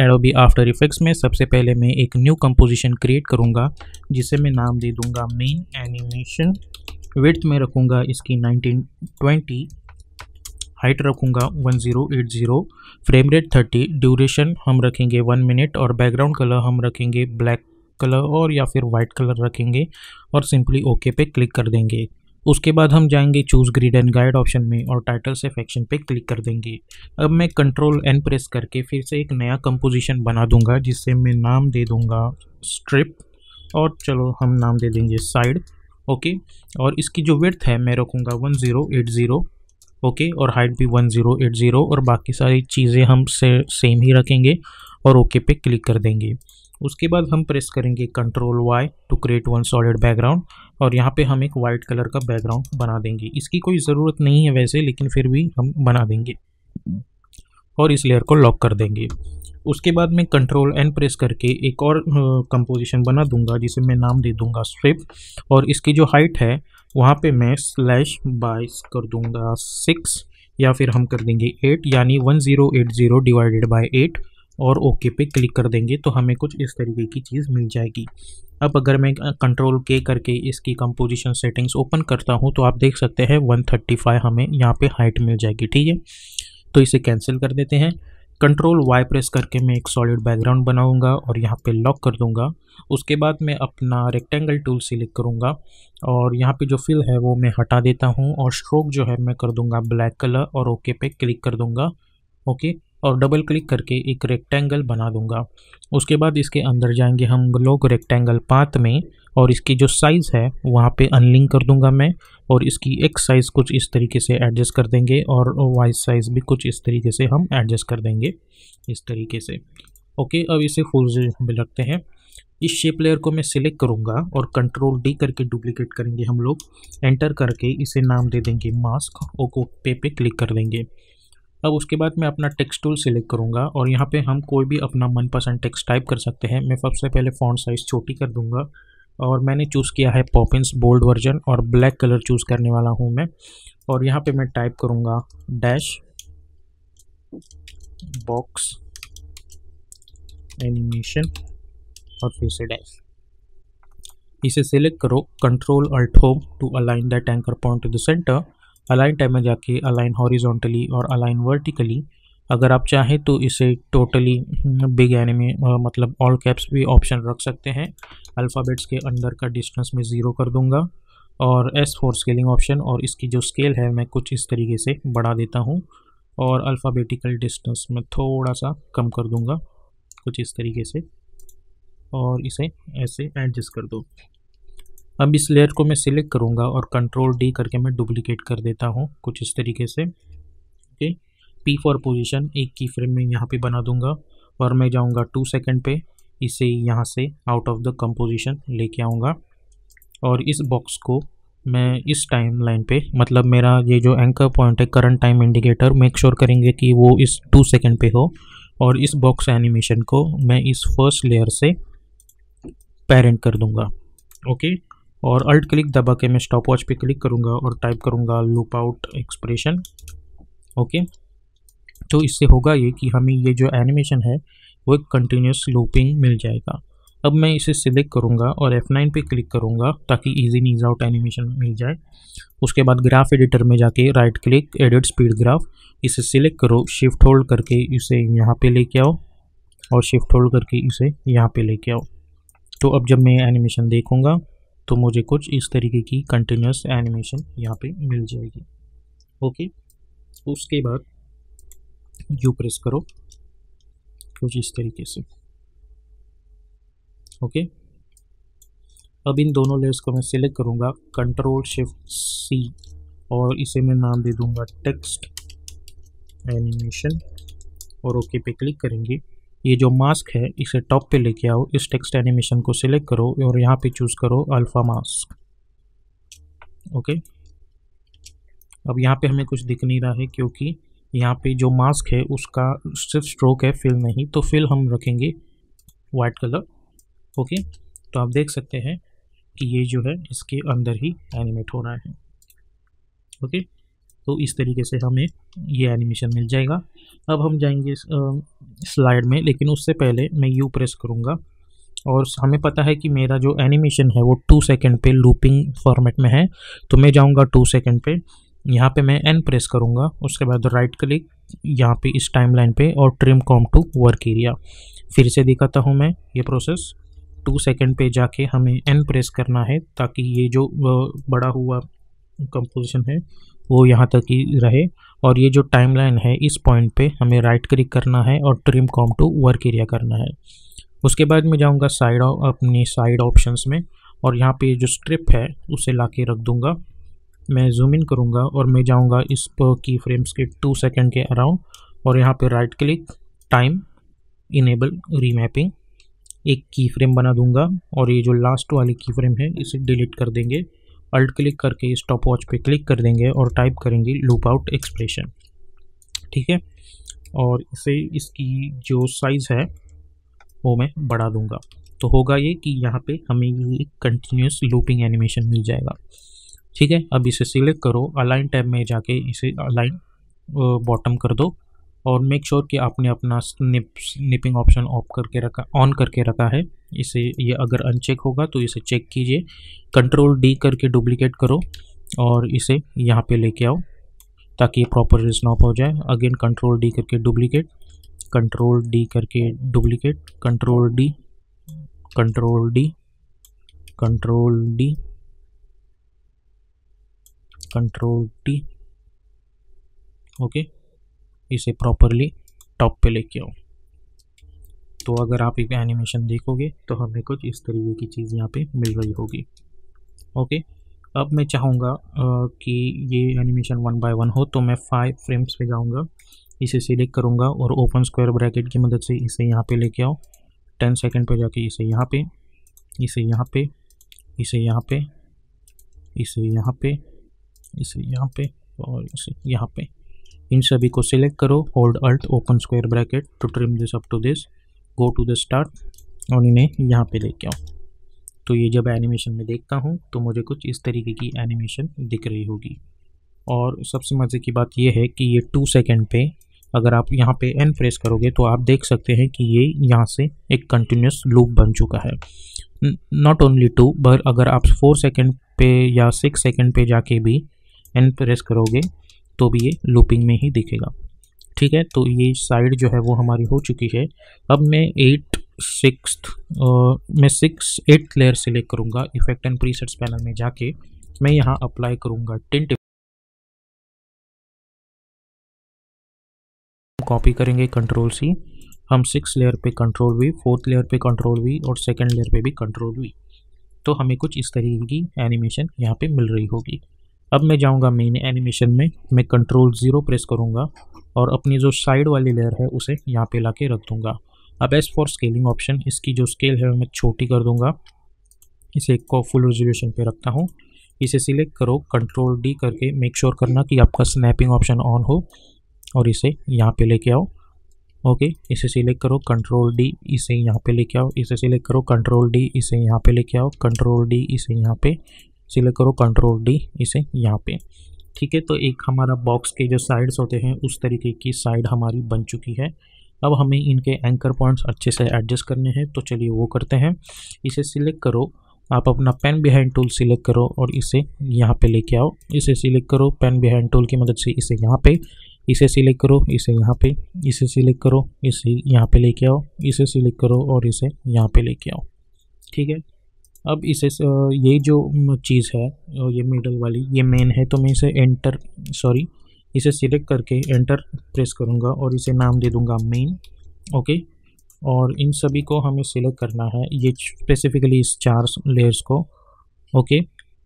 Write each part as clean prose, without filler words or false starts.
Adobe after effects में सबसे पहले मैं एक न्यू कंपोजिशन क्रिएट करूँगा जिसे मैं नाम दे दूँगा मेन एनिमेशन। विड्थ में रखूँगा इसकी 1920, हाइट रखूँगा 1080, फ्रेम रेट 30, ड्यूरेशन हम रखेंगे 1 मिनट और बैकग्राउंड कलर हम रखेंगे ब्लैक कलर और या फिर वाइट कलर रखेंगे और सिंपली ओके पे क्लिक कर देंगे। उसके बाद हम जाएंगे choose grid and guide option में और टाइटल से सेक्शन पे क्लिक कर देंगे। अब मैं कंट्रोल एन प्रेस करके फिर से एक नया कंपोजिशन बना दूंगा जिससे मैं नाम दे दूंगा स्ट्रिप और चलो हम नाम दे देंगे साइड। ओके, और इसकी जो विड्थ है मैं रखूँगा 1080, ओके, और हाइट भी 1080 और बाकी सारी चीज़ें हम सेम ही रखेंगे और ओके पे क्लिक कर देंगे। उसके बाद हम प्रेस करेंगे control Y to create one solid background और यहाँ पे हम एक वाइट कलर का बैकग्राउंड बना देंगे। इसकी कोई ज़रूरत नहीं है वैसे, लेकिन फिर भी हम बना देंगे और इस लेयर को लॉक कर देंगे। उसके बाद मैं कंट्रोल एन प्रेस करके एक और कंपोजिशन बना दूंगा जिसे मैं नाम दे दूंगा स्ट्रिप और इसकी जो हाइट है वहाँ पे मैं स्लैश बाय कर दूंगा 6 या फिर हम कर देंगे 8 यानी 1080 डिवाइडेड बाय 8 और ओके पे क्लिक कर देंगे तो हमें कुछ इस तरीके की चीज़ मिल जाएगी। अब अगर मैं कंट्रोल के करके इसकी कंपोजिशन सेटिंग्स ओपन करता हूँ तो आप देख सकते हैं 135 हमें यहाँ पे हाइट मिल जाएगी। ठीक है, तो इसे कैंसिल कर देते हैं। कंट्रोल वाई प्रेस करके मैं एक सॉलिड बैकग्राउंड बनाऊंगा और यहाँ पे लॉक कर दूंगा। उसके बाद मैं अपना रेक्टेंगल टूल सिलेक्ट करूँगा और यहाँ पे जो फिल है वो मैं हटा देता हूँ और स्ट्रोक जो है मैं कर दूंगा ब्लैक कलर और ओके पे क्लिक कर दूंगा। ओके, और डबल क्लिक करके एक रेक्टेंगल बना दूंगा। उसके बाद इसके अंदर जाएंगे हम लोग रेक्टेंगल पाथ में और इसकी जो साइज़ है वहाँ पे अनलिंक कर दूंगा मैं और इसकी एक्स साइज़ कुछ इस तरीके से एडजस्ट कर देंगे और वाई साइज़ भी कुछ इस तरीके से हम एडजस्ट कर देंगे इस तरीके से। ओके, अब इसे फुल में रखते हैं। इस शेप लेयर को मैं सिलेक्ट करूँगा और कंट्रोल डी करके डुप्लीकेट करेंगे हम लोग, एंटर करके इसे नाम दे देंगे मास्क, ओके पे क्लिक कर देंगे। अब उसके बाद मैं अपना टेक्स्ट टूल सिलेक्ट करूँगा और यहाँ पे हम कोई भी अपना मनपसंद टेक्स्ट टाइप कर सकते हैं। मैं सबसे पहले फ़ॉन्ट साइज़ छोटी कर दूँगा और मैंने चूज़ किया है पॉपिंस बोल्ड वर्जन और ब्लैक कलर चूज़ करने वाला हूँ मैं। और यहाँ पे मैं टाइप करूँगा डैश बॉक्स एनिमेशन और फिर से डैश। इसे सिलेक्ट करो, control alt home to align that anchor point to the centre. Align tab में जाके अलाइन हॉरिजॉन्टली और अलाइन वर्टिकली। अगर आप चाहें तो इसे टोटली बिग एनिमे मतलब ऑल कैप्स भी ऑप्शन रख सकते हैं। अल्फ़ाबेट्स के अंदर का डिस्टेंस में 0 कर दूंगा और S4 स्केलिंग ऑप्शन और इसकी जो स्केल है मैं कुछ इस तरीके से बढ़ा देता हूँ और अल्फ़ाबेटिकल डिस्टेंस में थोड़ा सा कम कर दूंगा कुछ इस तरीके से और इसे ऐसे एडजस्ट कर दो। अब इस लेयर को मैं सिलेक्ट करूंगा और कंट्रोल डी करके मैं डुप्लीकेट कर देता हूं कुछ इस तरीके से। ओके, पी फॉर पोजीशन एक की फ्रेम में यहाँ पे बना दूंगा और मैं जाऊंगा 2 सेकंड पे, इसे यहाँ से आउट ऑफ द कंपोजिशन लेके आऊँगा और इस बॉक्स को मैं इस टाइम लाइन पे मतलब मेरा ये जो एंकर पॉइंट है current time indicator make sure करेंगे कि वो इस 2 सेकंड पे हो और इस बॉक्स एनिमेशन को मैं इस फर्स्ट लेयर से पेरेंट कर दूंगा। ओके, और अल्ट क्लिक दबा के मैं स्टॉप वॉच पे क्लिक करूंगा और टाइप करूंगा लूप आउट एक्सप्रेशन। ओके, तो इससे होगा ये कि हमें ये जो एनिमेशन है वो एक कंटिन्यूस लूपिंग मिल जाएगा। अब मैं इसे सिलेक्ट करूंगा और F9 पे क्लिक करूंगा ताकि इजी ईज आउट एनिमेशन मिल जाए। उसके बाद ग्राफ एडिटर में जाके right click edit speed graph, इसे सिलेक्ट करो, शिफ्ट होल्ड करके इसे यहाँ पे लेके आओ और शिफ्ट होल्ड करके इसे यहाँ पे लेके आओ। तो अब जब मैं एनिमेशन देखूंगा तो मुझे कुछ इस तरीके की कंटिन्यूस एनिमेशन यहाँ पे मिल जाएगी। ओके, उसके बाद यू प्रेस करो कुछ इस तरीके से। ओके, अब इन दोनों लेयर्स को मैं सिलेक्ट करूँगा, कंट्रोल शिफ्ट सी और इसे मैं नाम दे दूँगा टेक्स्ट एनिमेशन और ओके पे क्लिक करेंगे। ये जो मास्क है इसे टॉप पे लेके आओ, इस टेक्स्ट एनिमेशन को सिलेक्ट करो और यहाँ पे चूज़ करो अल्फ़ा मास्क। ओके, अब यहाँ पे हमें कुछ दिख नहीं रहा है क्योंकि यहाँ पे जो मास्क है उसका सिर्फ स्ट्रोक है, फिल नहीं, तो फिल हम रखेंगे वाइट कलर। ओके, तो आप देख सकते हैं कि ये जो है इसके अंदर ही एनिमेट हो रहा है। ओके, तो इस तरीके से हमें ये एनिमेशन मिल जाएगा। अब हम जाएंगे स्लाइड में, लेकिन उससे पहले मैं यू प्रेस करूँगा और हमें पता है कि मेरा जो एनिमेशन है वो 2 सेकंड पे लूपिंग फॉर्मेट में है, तो मैं जाऊँगा 2 सेकंड पे, यहाँ पे मैं एन प्रेस करूँगा, उसके बाद राइट क्लिक यहाँ पे इस टाइमलाइन पे और trim comp to work area. फिर से दिखाता हूँ मैं ये प्रोसेस। 2 सेकंड पे जाके हमें एन प्रेस करना है ताकि ये जो बड़ा हुआ कंपोजिशन है वो यहाँ तक ही रहे, और ये जो टाइमलाइन है इस पॉइंट पे हमें राइट क्लिक करना है और trim comp to work area करना है। उसके बाद मैं जाऊँगा अपनी साइड ऑप्शंस में, और यहाँ पे जो स्ट्रिप है उसे ला के रख दूँगा। मैं जूम इन करूँगा और मैं जाऊँगा इस की फ्रेम्स के 2 सेकंड के अराउंड, और यहाँ पे right click time enable remapping, एक की फ्रेम बना दूंगा, और ये जो लास्ट वाली की फ्रेम है इसे डिलीट कर देंगे। अल्ट क्लिक करके स्टॉप वॉच पे क्लिक कर देंगे और टाइप करेंगे लूप आउट एक्सप्रेशन, ठीक है। और इसे इसकी जो साइज़ है वो मैं बढ़ा दूंगा, तो होगा ये कि यहाँ पे हमें ये कंटिन्यूस लूपिंग एनिमेशन मिल जाएगा, ठीक है। अब इसे सिलेक्ट करो, अलाइन टैब में जाके इसे अलाइन बॉटम कर दो, और मेक श्योर कि आपने अपना स्निपिंग ऑप्शन ऑन करके रखा है। इसे ये अगर अनचेक होगा तो इसे चेक कीजिए। कंट्रोल डी करके डुप्लीकेट करो और इसे यहाँ पे लेके आओ ताकि ये प्रॉपर स्नॉप हो जाए। अगेन कंट्रोल डी करके डुप्लीकेट, कंट्रोल डी करके duplicate, control D, control D, control D, control D, okay. इसे प्रॉपरली टॉप पे लेके आओ। तो अगर आप एक एनिमेशन देखोगे तो हमें कुछ इस तरीके की चीज़ यहाँ पे मिल रही होगी, ओके। अब मैं चाहूँगा कि ये एनिमेशन 1 बाय 1 हो, तो मैं 5 फ्रेम्स पे जाऊँगा, इसे सिलेक्ट करूँगा और ओपन स्क्वायर ब्रैकेट की मदद से इसे यहाँ पे लेके आओ। 10 सेकंड पे जाके इसे यहाँ पे, इसे यहाँ पे, इसे यहाँ पे, इसे यहाँ पे, इसे यहाँ पे और इसे यहाँ पे, इन सभी को सिलेक्ट करो, hold alt open square bracket to trim this up to this, go to the start और इन्हें यहाँ पे लेके आओ। तो ये जब एनिमेशन में देखता हूँ तो मुझे कुछ इस तरीके की एनिमेशन दिख रही होगी। और सबसे मज़े की बात ये है कि ये 2 सेकंड पे अगर आप यहाँ पे एन प्रेस करोगे तो आप देख सकते हैं कि ये यहाँ से एक कंटिन्यूस लूप बन चुका है। नॉट ओनली 2 बट अगर आप 4 सेकंड पे या 6 सेकंड पे जाके भी एन प्रेस करोगे तो भी ये लूपिंग में ही दिखेगा, ठीक है। तो ये साइड जो है वो हमारी हो चुकी है। अब मैं 8th लेयर सिलेक्ट करूँगा, इफेक्ट एंड प्रीसेट्स पैनल में जाके मैं यहाँ अप्लाई करूँगा टिंट, कॉपी करेंगे कंट्रोल सी, हम 6 लेयर पे कंट्रोल वी, 4th लेयर पे कंट्रोल वी और 2nd लेयर पे भी कंट्रोल वी, तो हमें कुछ इस तरीके की एनिमेशन यहाँ पे मिल रही होगी। अब मैं जाऊँगा मेन एनिमेशन में, मैं कंट्रोल 0 प्रेस करूँगा और अपनी जो साइड वाली लेयर है उसे यहाँ पे लाके रख दूँगा। अब एस फॉर स्केलिंग ऑप्शन, इसकी जो स्केल है मैं छोटी कर दूँगा, इसे को फुल रेजोल्यूशन पे रखता हूँ। इसे सिलेक्ट करो, कंट्रोल डी करके मेक श्योर करना कि आपका स्नैपिंग ऑप्शन ऑन हो और इसे यहाँ पे लेके आओ, ओके। इसे सिलेक्ट करो, कंट्रोल डी, इसे यहाँ पे लेके आओ, इसे सिलेक्ट करो, कंट्रोल डी, इसे यहाँ पे लेके आओ, कंट्रोल डी, इसे यहाँ पे सिलेक्ट करो, कंट्रोल डी, इसे यहाँ पे, ठीक है। तो एक हमारा बॉक्स के जो साइड्स होते हैं उस तरीके की साइड हमारी बन चुकी है। अब हमें इनके एंकर पॉइंट्स अच्छे से एडजस्ट करने हैं, तो चलिए वो करते हैं। इसे सिलेक्ट करो, आप अपना पेन बिहाइंड टूल सिलेक्ट करो और इसे यहाँ पे लेके आओ। इसे सिलेक्ट करो, पेन बिहाइंड टूल की मदद से इसे यहाँ पे, इसे सिलेक्ट करो, इसे यहाँ पे, इसे सिलेक्ट करो, इसे यहाँ पे लेके आओ, इसे सिलेक्ट करो और इसे यहाँ पे लेके आओ, ठीक है। अब इसे ये जो चीज़ है ये मिडल वाली ये मेन है, तो मैं इसे इसे सिलेक्ट करके एंटर प्रेस करूँगा और इसे नाम दे दूँगा मेन, ओके। और इन सभी को हमें सिलेक्ट करना है, ये स्पेसिफिकली इस 4 लेयर्स को, ओके।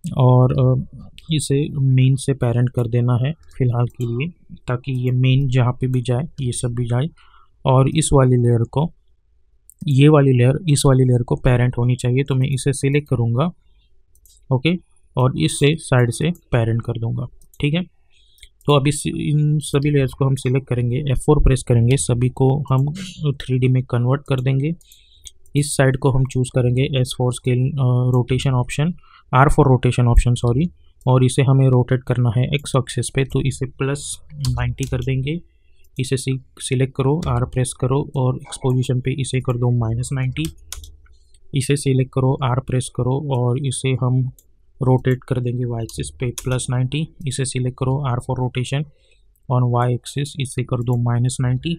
और इसे मेन से पेरेंट कर देना है फ़िलहाल के लिए, ताकि ये मेन जहाँ पे भी जाए ये सब भी जाए, और इस वाली लेयर को, ये वाली लेयर इस वाली लेयर को पेरेंट होनी चाहिए, तो मैं इसे सिलेक्ट करूँगा, ओके, और इससे साइड से पेरेंट कर दूँगा, ठीक है। तो अब इन सभी लेयर्स को हम सिलेक्ट करेंगे, F4 प्रेस करेंगे, सभी को हम 3D में कन्वर्ट कर देंगे। इस साइड को हम चूज़ करेंगे S4 scale rotation option, R4 rotation option sorry, और इसे हमें रोटेट करना है एक्स एक्सिस पे, तो इसे +90 कर देंगे। इसे सिलेक्ट करो, R प्रेस करो और एक्स पोजीशन पे इसे कर दो -90। इसे सिलेक्ट करो, R प्रेस करो और इसे हम रोटेट कर देंगे Y एक्सिस पे +90। इसे सिलेक्ट करो, R for rotation on Y axis, इसे कर दो -90।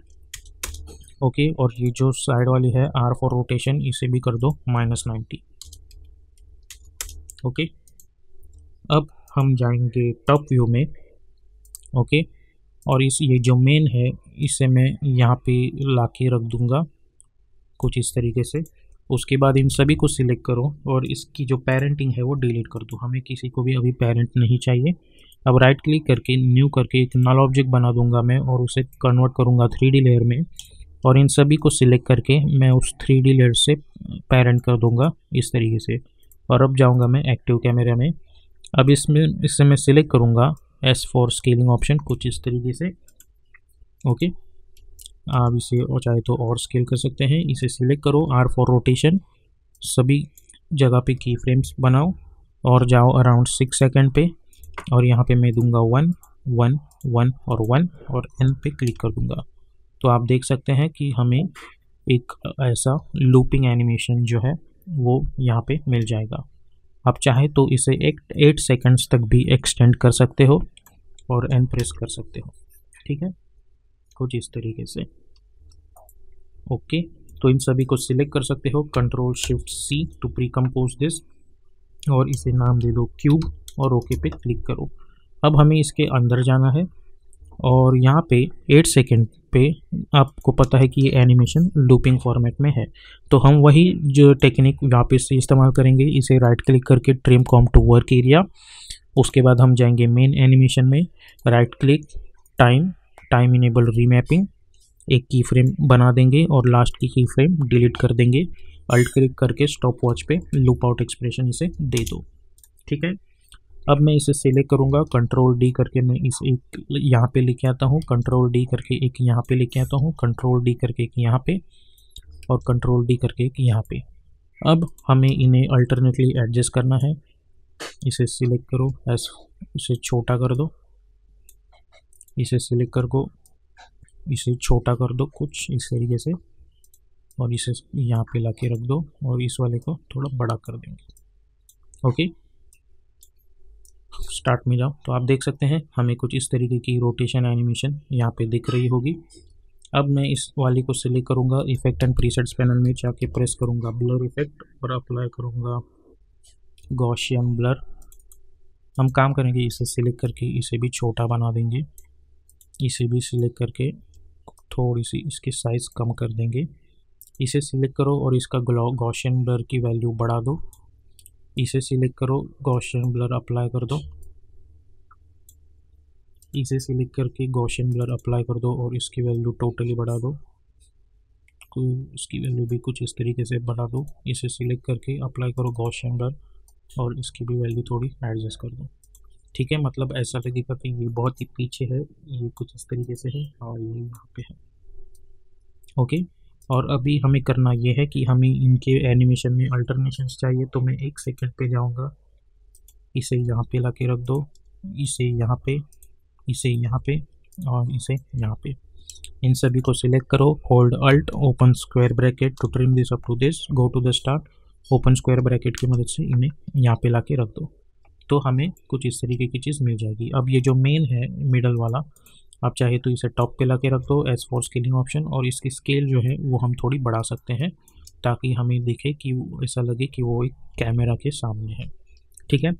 ओके, और ये जो साइड वाली है R फॉर रोटेशन, इसे भी कर दो -90। ओके, अब हम जाएंगे टॉप व्यू में। ओके, और ये जो मेन है इसे मैं यहाँ पे लाके रख दूंगा कुछ इस तरीके से। उसके बाद इन सभी को सिलेक्ट करो और इसकी जो पेरेंटिंग है वो डिलीट कर दो, हमें किसी को भी अभी पेरेंट नहीं चाहिए। अब राइट क्लिक करके न्यू करके एक नल ऑब्जेक्ट बना दूंगा मैं और उसे कन्वर्ट करूँगा 3D लेयर में, और इन सभी को सिलेक्ट करके मैं उस 3D लेयर से पेरेंट कर दूंगा इस तरीके से। और अब जाऊंगा मैं एक्टिव कैमरा में। अब इससे मैं सिलेक्ट करूंगा S फॉर स्केलिंग ऑप्शन कुछ इस तरीके से। ओके, आप इसे और चाहे तो और स्केल कर सकते हैं। इसे सिलेक्ट करो, R फॉर रोटेशन, सभी जगह पे की फ्रेम्स बनाओ और जाओ अराउंड 6 सेकंड पे, और यहाँ पे मैं दूंगा 1 1 1 और 1 और N पे क्लिक कर दूंगा। तो आप देख सकते हैं कि हमें एक ऐसा लूपिंग एनिमेशन जो है वो यहाँ पे मिल जाएगा। आप चाहे तो इसे 8 सेकंड्स तक भी एक्सटेंड कर सकते हो और N प्रेस कर सकते हो। ठीक है, कुछ इस तरीके से। ओके, तो इन सभी को सिलेक्ट कर सकते हो, Ctrl+Shift+C to pre compose this, और इसे नाम दे दो क्यूब और ओके पे क्लिक करो। अब हमें इसके अंदर जाना है और यहाँ पे 8 सेकंड पे आपको पता है कि ये एनिमेशन लूपिंग फॉर्मेट में है, तो हम वही जो टेक्निक वापस से इस्तेमाल करेंगे। इसे राइट क्लिक करके trim comp to work area, उसके बाद हम जाएंगे मेन एनिमेशन में, right click, time enable remapping, एक की फ्रेम बना देंगे और लास्ट की फ्रेम डिलीट कर देंगे। अल्ट क्लिक करके स्टॉप वॉच पे लूप आउट एक्सप्रेशन इसे दे दो। ठीक है, अब मैं इसे सिलेक्ट करूँगा, Ctrl+D करके मैं इसे एक यहाँ पे लेके आता हूँ, Ctrl+D करके एक यहाँ पे लेके आता हूँ, Ctrl+D करके एक यहाँ पे और Ctrl+D करके एक यहाँ पे। अब हमें इन्हें अल्टरनेटली एडजस्ट करना है। इसे सिलेक्ट करो, इसे छोटा कर दो, इसे सिलेक्ट कर दो, इसे छोटा कर दो कुछ इस तरीके से, और इसे यहाँ पे ला के रख दो और इस वाले को थोड़ा बड़ा कर देंगे। ओके, स्टार्ट में जाओ तो आप देख सकते हैं हमें कुछ इस तरीके की रोटेशन एनिमेशन यहाँ पे दिख रही होगी। अब मैं इस वाली को सिलेक्ट करूँगा, इफेक्ट एंड प्रीसेट्स पैनल में जाके प्रेस करूँगा ब्लर इफेक्ट और अप्लाई करूँगा गॉसियन ब्लर। हम काम करेंगे इसे सिलेक्ट करके इसे भी छोटा बना देंगे, इसे भी सिलेक्ट करके थोड़ी सी इसकी साइज़ कम कर देंगे। इसे सिलेक्ट करो और इसका गॉसियन ब्लर की वैल्यू बढ़ा दो। इसे सिलेक्ट करो, गॉसियन ब्लर अप्लाई कर दो, इसे सिलेक्ट करके गॉसियन ब्लर अप्लाई कर दो और इसकी वैल्यू टोटली बढ़ा दो, तो इसकी वैल्यू भी कुछ इस तरीके से बढ़ा दो। इसे सिलेक्ट करके अप्लाई करो गॉसियन ब्लर और इसकी भी वैल्यू थोड़ी एडजस्ट कर दो। ठीक है, मतलब ऐसा लगेगा कि ये बहुत ही पीछे है, ये कुछ इस तरीके से है और ये यहाँ पे है। ओके, और अभी हमें करना ये है कि हमें इनके एनिमेशन में अल्टरनेशंस चाहिए, तो मैं 1 सेकंड पे जाऊंगा, इसे यहाँ पे ला के रख दो, इसे यहाँ पे, इसे यहाँ पे और इसे यहाँ पे। इन सभी को सिलेक्ट करो, hold alt, open square bracket to trim this up to this, go to the start, open square bracket की मदद से इन्हें यहाँ पे ला के रख दो, तो हमें कुछ इस तरीके की चीज़ मिल जाएगी। अब ये जो मेन है मिडल वाला, आप चाहे तो इसे टॉप पे ला के रख दो, S फॉर स्केलिंग ऑप्शन, और इसकी स्केल जो है वो हम थोड़ी बढ़ा सकते हैं ताकि हमें दिखे कि ऐसा लगे कि वो एक कैमरा के सामने है। ठीक है,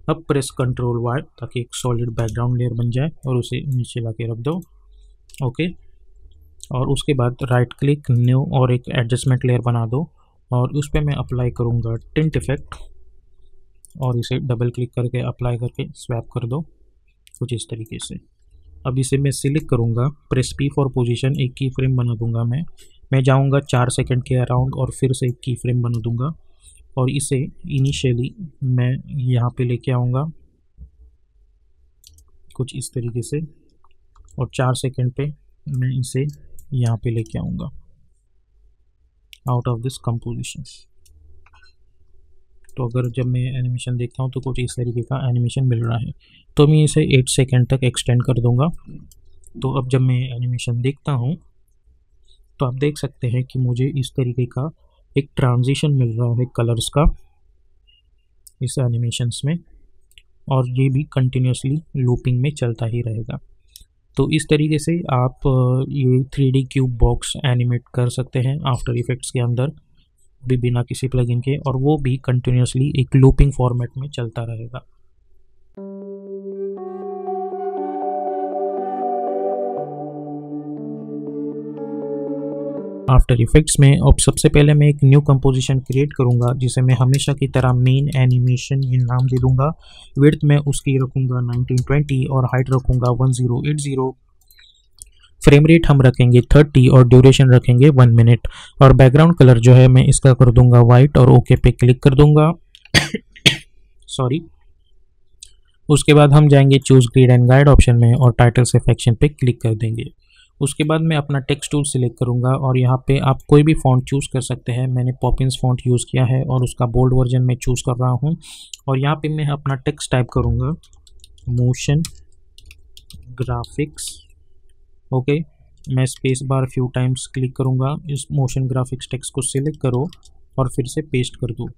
अब प्रेस Ctrl+Y ताकि एक सॉलिड बैकग्राउंड लेयर बन जाए और उसे नीचे ला के रख दो। ओके, और उसके बाद राइट क्लिक, न्यू, और एक एडजस्टमेंट लेयर बना दो और उस पर मैं अप्लाई करूँगा टिंट इफेक्ट और इसे डबल क्लिक करके अप्लाई करके स्वैप कर दो कुछ इस तरीके से। अब इसे मैं सिलेक्ट करूँगा, प्रेस P फॉर पोजीशन, एक की फ्रेम बना दूंगा मैं जाऊँगा 4 सेकंड के अराउंड और फिर से एक की फ्रेम बना दूंगा और इसे इनिशियली मैं यहाँ पे लेके आऊँगा कुछ इस तरीके से, और 4 सेकंड पे मैं इसे यहाँ पे लेके आऊँगा आउट ऑफ दिस कंपोजिशन। तो अगर जब मैं एनिमेशन देखता हूँ तो कुछ इस तरीके का एनिमेशन मिल रहा है। तो मैं इसे 8 सेकेंड तक एक्सटेंड कर दूंगा। तो अब जब मैं एनिमेशन देखता हूँ तो आप देख सकते हैं कि मुझे इस तरीके का एक ट्रांजिशन मिल रहा है कलर्स का इस एनिमेशंस में, और ये भी कंटिन्यूसली लूपिंग में चलता ही रहेगा। तो इस तरीके से आप ये 3D क्यूब बॉक्स एनिमेट कर सकते हैं आफ्टर इफेक्ट्स के अंदर भी बिना किसी प्लगइन के, और वो भी कंटिन्यूसली एक लूपिंग फॉर्मेट में चलता रहेगा। आफ्टर इफेक्ट्स में अब सबसे पहले मैं एक न्यू कंपोजिशन क्रिएट करूंगा जिसे मैं हमेशा की तरह मेन एनिमेशन ये नाम दे दूंगा। विड्थ में उसकी रखूंगा 1920 और हाइट रखूंगा 1080। फ्रेम रेट हम रखेंगे 30 और ड्यूरेशन रखेंगे 1 मिनट। और बैकग्राउंड कलर जो है मैं इसका कर दूंगा वाइट और ओके पे क्लिक कर दूंगा। सॉरी। उसके बाद हम जाएंगे choose grid and guide option में और टाइटल सेक्शन पे क्लिक कर देंगे। उसके बाद मैं अपना टेक्स्ट टूल सिलेक्ट करूंगा और यहाँ पे आप कोई भी फॉन्ट चूज़ कर सकते हैं। मैंने पॉपिंस फॉन्ट यूज़ किया है और उसका बोल्ड वर्जन में चूज़ कर रहा हूँ। और यहाँ पे मैं अपना टेक्स्ट टाइप करूँगा मोशन ग्राफिक्स। ओके, मैं space bar few times click करूँगा। इस मोशन ग्राफिक्स टेक्स्ट को सिलेक्ट करो और फिर से पेस्ट कर दो।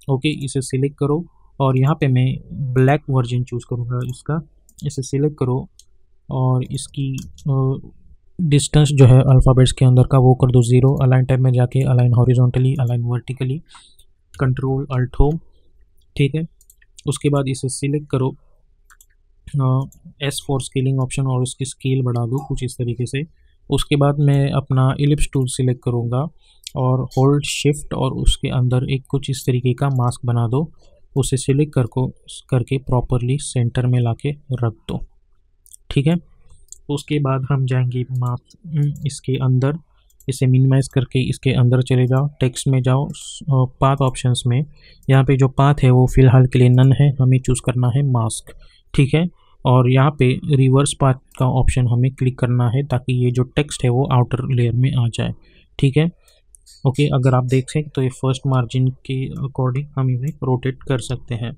ओके, इसे सिलेक्ट करो और यहाँ पे मैं ब्लैक वर्जन चूज़ करूँगा इसका। इसे सिलेक्ट करो और इसकी डिस्टेंस जो है अल्फ़ाबेट्स के अंदर का वो कर दो 0। अलाइन टैब में जाके align horizontally, align vertically, control alt home. ठीक है, उसके बाद इसे सिलेक्ट करो S फॉर स्केलिंग ऑप्शन और उसकी स्केल बढ़ा दो कुछ इस तरीके से। उसके बाद मैं अपना इलिप्स टूल सिलेक्ट करूँगा और होल्ड शिफ्ट और उसके अंदर एक कुछ इस तरीके का मास्क बना दो। उसे सिलेक्ट करके प्रॉपरली सेंटर में लाके रख दो। ठीक है, उसके बाद हम जाएंगे इसके अंदर, इसे मिनिमाइज़ करके इसके अंदर चले जाओ, टेक्स्ट में जाओ, पाथ ऑप्शंस में। यहाँ पे जो पाथ है वो फ़िलहाल के लिए नन है, हमें चूज़ करना है मास्क। ठीक है, और यहाँ पे रिवर्स पाथ का ऑप्शन हमें क्लिक करना है ताकि ये जो टेक्स्ट है वो आउटर लेयर में आ जाए। ठीक है, ओके, अगर आप देख सकें तो ये फर्स्ट मार्जिन के अकॉर्डिंग हम इन्हें रोटेट कर सकते हैं।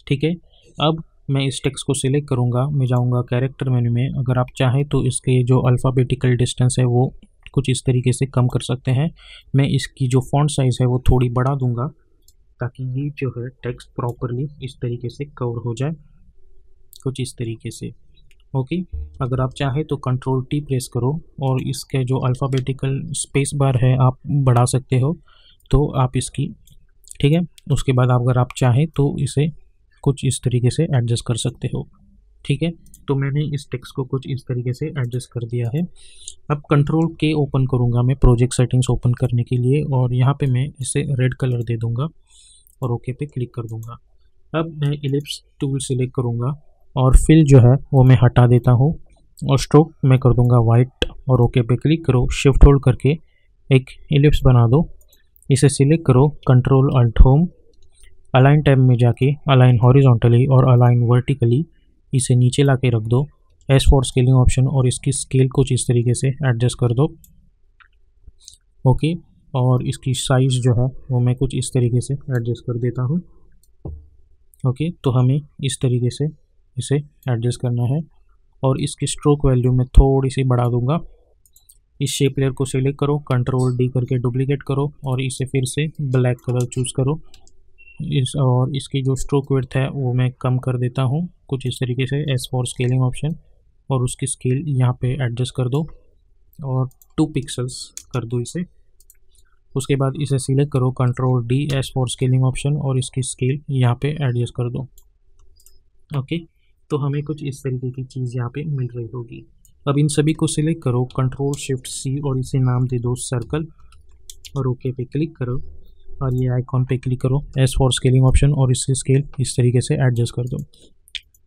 ठीक है, अब मैं इस टेक्स्ट को सिलेक्ट करूँगा, मैं जाऊँगा कैरेक्टर मेन्यू में। अगर आप चाहें तो इसके जो अल्फ़ाबेटिकल डिस्टेंस है वो कुछ इस तरीके से कम कर सकते हैं। मैं इसकी जो फॉन्ट साइज़ है वो थोड़ी बढ़ा दूँगा ताकि ये जो है टेक्स्ट प्रॉपरली इस तरीके से कवर हो जाए, कुछ इस तरीके से। ओके, अगर आप चाहें तो कंट्रोल T प्रेस करो और इसके जो अल्फ़ाबेटिकल स्पेस बार है आप बढ़ा सकते हो तो आप इसकी। ठीक है, उसके बाद अगर आप चाहें तो इसे कुछ इस तरीके से एडजस्ट कर सकते हो। ठीक है, तो मैंने इस टेक्स्ट को कुछ इस तरीके से एडजस्ट कर दिया है। अब कंट्रोल K ओपन करूँगा मैं प्रोजेक्ट सेटिंग्स ओपन करने के लिए और यहाँ पे मैं इसे रेड कलर दे दूँगा और ओके पे क्लिक कर दूँगा। अब मैं इलिप्स टूल सिलेक्ट करूँगा और फिल जो है वो मैं हटा देता हूँ और स्ट्रोक मैं कर दूँगा वाइट और ओके पे क्लिक करो। शिफ्ट होल्ड करके एक इलिप्स बना दो, इसे सिलेक्ट करो, control alt home, align tab में जाके अलाइन हॉरिजॉन्टली और अलाइन वर्टिकली इसे नीचे ला के रख दो। S फॉर स्केलिंग ऑप्शन और इसकी स्केल कुछ इस तरीके से एडजस्ट कर दो। ओके, और इसकी साइज़ जो है वो मैं कुछ इस तरीके से एडजस्ट कर देता हूँ। ओके, तो हमें इस तरीके से इसे एडजस्ट करना है और इसकी स्ट्रोक वैल्यू में थोड़ी सी बढ़ा दूंगा। इस शेप लेयर को सिलेक्ट करो, कंट्रोल D करके डुप्लीकेट करो और इसे फिर से ब्लैक कलर चूज़ करो। और इसकी जो स्ट्रोक विड्थ है वो मैं कम कर देता हूँ कुछ इस तरीके से। S फॉर स्केलिंग ऑप्शन और उसकी स्केल यहाँ पे एडजस्ट कर दो और 2 पिक्सल्स कर दो इसे। उसके बाद इसे सिलेक्ट करो, control D, S for scaling option और इसकी स्केल यहाँ पे एडजस्ट कर दो। ओके, तो हमें कुछ इस तरीके की चीज़ यहाँ पे मिल रही होगी। अब इन सभी को सिलेक्ट करो, कंट्रोल शिफ्ट C और इसे नाम दे दो सर्कल और ओके पे क्लिक करो और ये आइकॉन पे क्लिक करो। S फॉर स्केलिंग ऑप्शन और इसकी स्केल इस तरीके से एडजस्ट कर दो।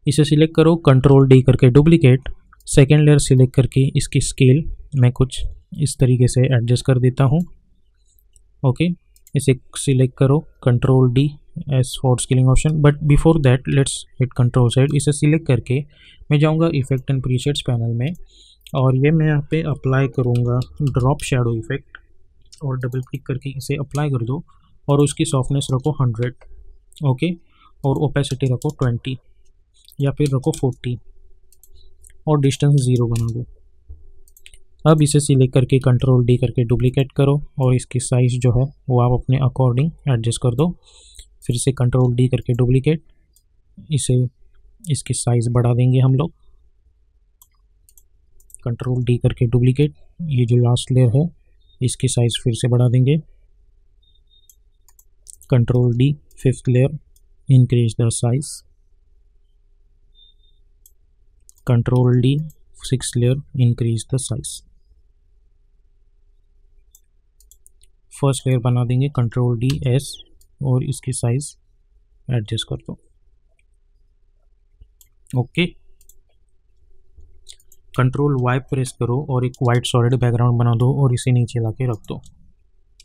इसे सिलेक्ट करो, कंट्रोल D करके डुप्लीकेट, सेकेंड लेयर सिलेक्ट करके इसकी स्केल मैं कुछ इस तरीके से एडजस्ट कर देता हूँ। ओके, इसे सिलेक्ट करो, control D, S for scaling option, but before that let's hit control Z। इसे सिलेक्ट करके मैं जाऊँगा इफेक्ट एंड प्रीसेट्स पैनल में और ये मैं यहाँ पे अप्लाई करूँगा ड्रॉप शैडो इफेक्ट और डबल क्लिक करके इसे अप्लाई कर दो और उसकी सॉफ्टनेस रखो 100। ओके, और ओपेसिटी रखो 20 या फिर रखो 40 और डिस्टेंस 0 बना दो। अब इसे सिलेक्ट करके कंट्रोल डी करके डुप्लीकेट करो और इसकी साइज़ जो है वो आप अपने अकॉर्डिंग एडजस्ट कर दो। फिर से कंट्रोल डी करके डुप्लीकेट, इसे इसकी साइज़ बढ़ा देंगे हम लोग। कंट्रोल डी करके डुप्लीकेट, ये जो लास्ट लेयर है इसकी साइज़ फिर से बढ़ा देंगे। Control D, fifth layer, increase the size. Control D, six layer, increase the size. First layer बना देंगे कंट्रोल डी एस और इसकी साइज एडजस्ट कर दो। ओके, कंट्रोल वाई प्रेस करो और एक वाइट सॉलिड बैकग्राउंड बना दो और इसे नीचे ला के रख दो।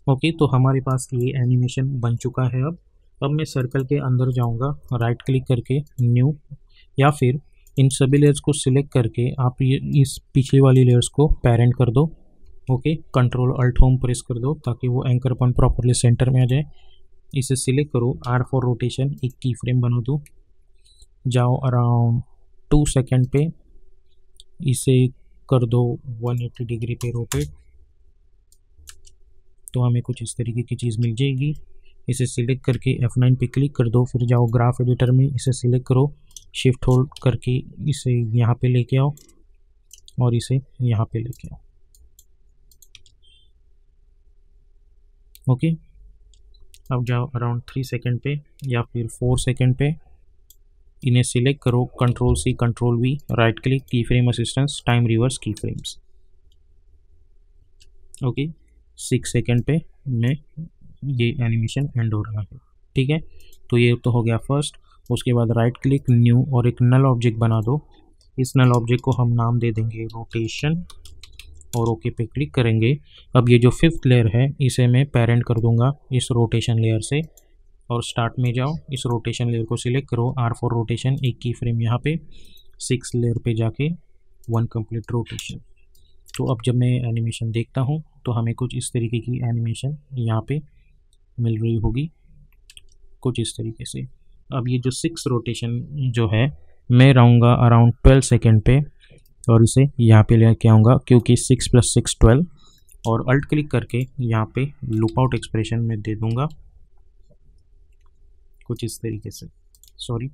ओके, तो हमारे पास ये एनिमेशन बन चुका है। अब मैं सर्कल के अंदर जाऊंगा, राइट क्लिक करके न्यू, या फिर इन सभी लेयर्स को सिलेक्ट करके आप ये इस पिछली वाली लेयर्स को पेरेंट कर दो। Okay, control alt home press कर दो ताकि वो एंकर पॉइंट प्रॉपरली सेंटर में आ जाए। इसे सिलेक्ट करो, आर फॉर रोटेशन, एक की फ्रेम बना दो, जाओ अराउंड 2 सेकेंड पे, इसे कर दो 180 डिग्री पे रोटेट, तो हमें कुछ इस तरीके की चीज़ मिल जाएगी। इसे सिलेक्ट करके F9 पे क्लिक कर दो, फिर जाओ ग्राफ एडिटर में, इसे सिलेक्ट करो, शिफ्ट होल्ड करके इसे यहाँ पे लेके आओ और इसे यहाँ पे लेके आओ। ओके, अब जाओ अराउंड 3 सेकेंड पे या फिर 4 सेकेंड पे, इन्हें सिलेक्ट करो, control C control V, right click, key frame assistance, time reverse key frames. Okay, 6 second पे में ये एनिमेशन एंड हो रहा है। ठीक है, तो ये तो हो गया फर्स्ट। उसके बाद राइट क्लिक न्यू और एक नल ऑब्जेक्ट बना दो। इस नल ऑब्जेक्ट को हम नाम दे देंगे रोटेशन और ओके पे क्लिक करेंगे। अब ये जो फिफ्थ लेयर है इसे मैं पेरेंट कर दूंगा इस रोटेशन लेयर से, और स्टार्ट में जाओ, इस रोटेशन लेयर को सिलेक्ट करो, आर फॉर रोटेशन, एक की फ्रेम यहाँ पे, 6 लेयर पे जाके 1 कंप्लीट रोटेशन। तो अब जब मैं एनिमेशन देखता हूँ तो हमें कुछ इस तरीके की एनिमेशन यहाँ पे मिल रही होगी, कुछ इस तरीके से। अब ये जो 6 रोटेशन जो है मैं रहूँगा अराउंड 12 सेकेंड पे और इसे यहाँ पे लेके आऊँगा, क्योंकि 6 + 6 12, और अल्ट क्लिक करके यहाँ पे लूप आउट एक्सप्रेशन में दे दूँगा कुछ इस तरीके से। सॉरी,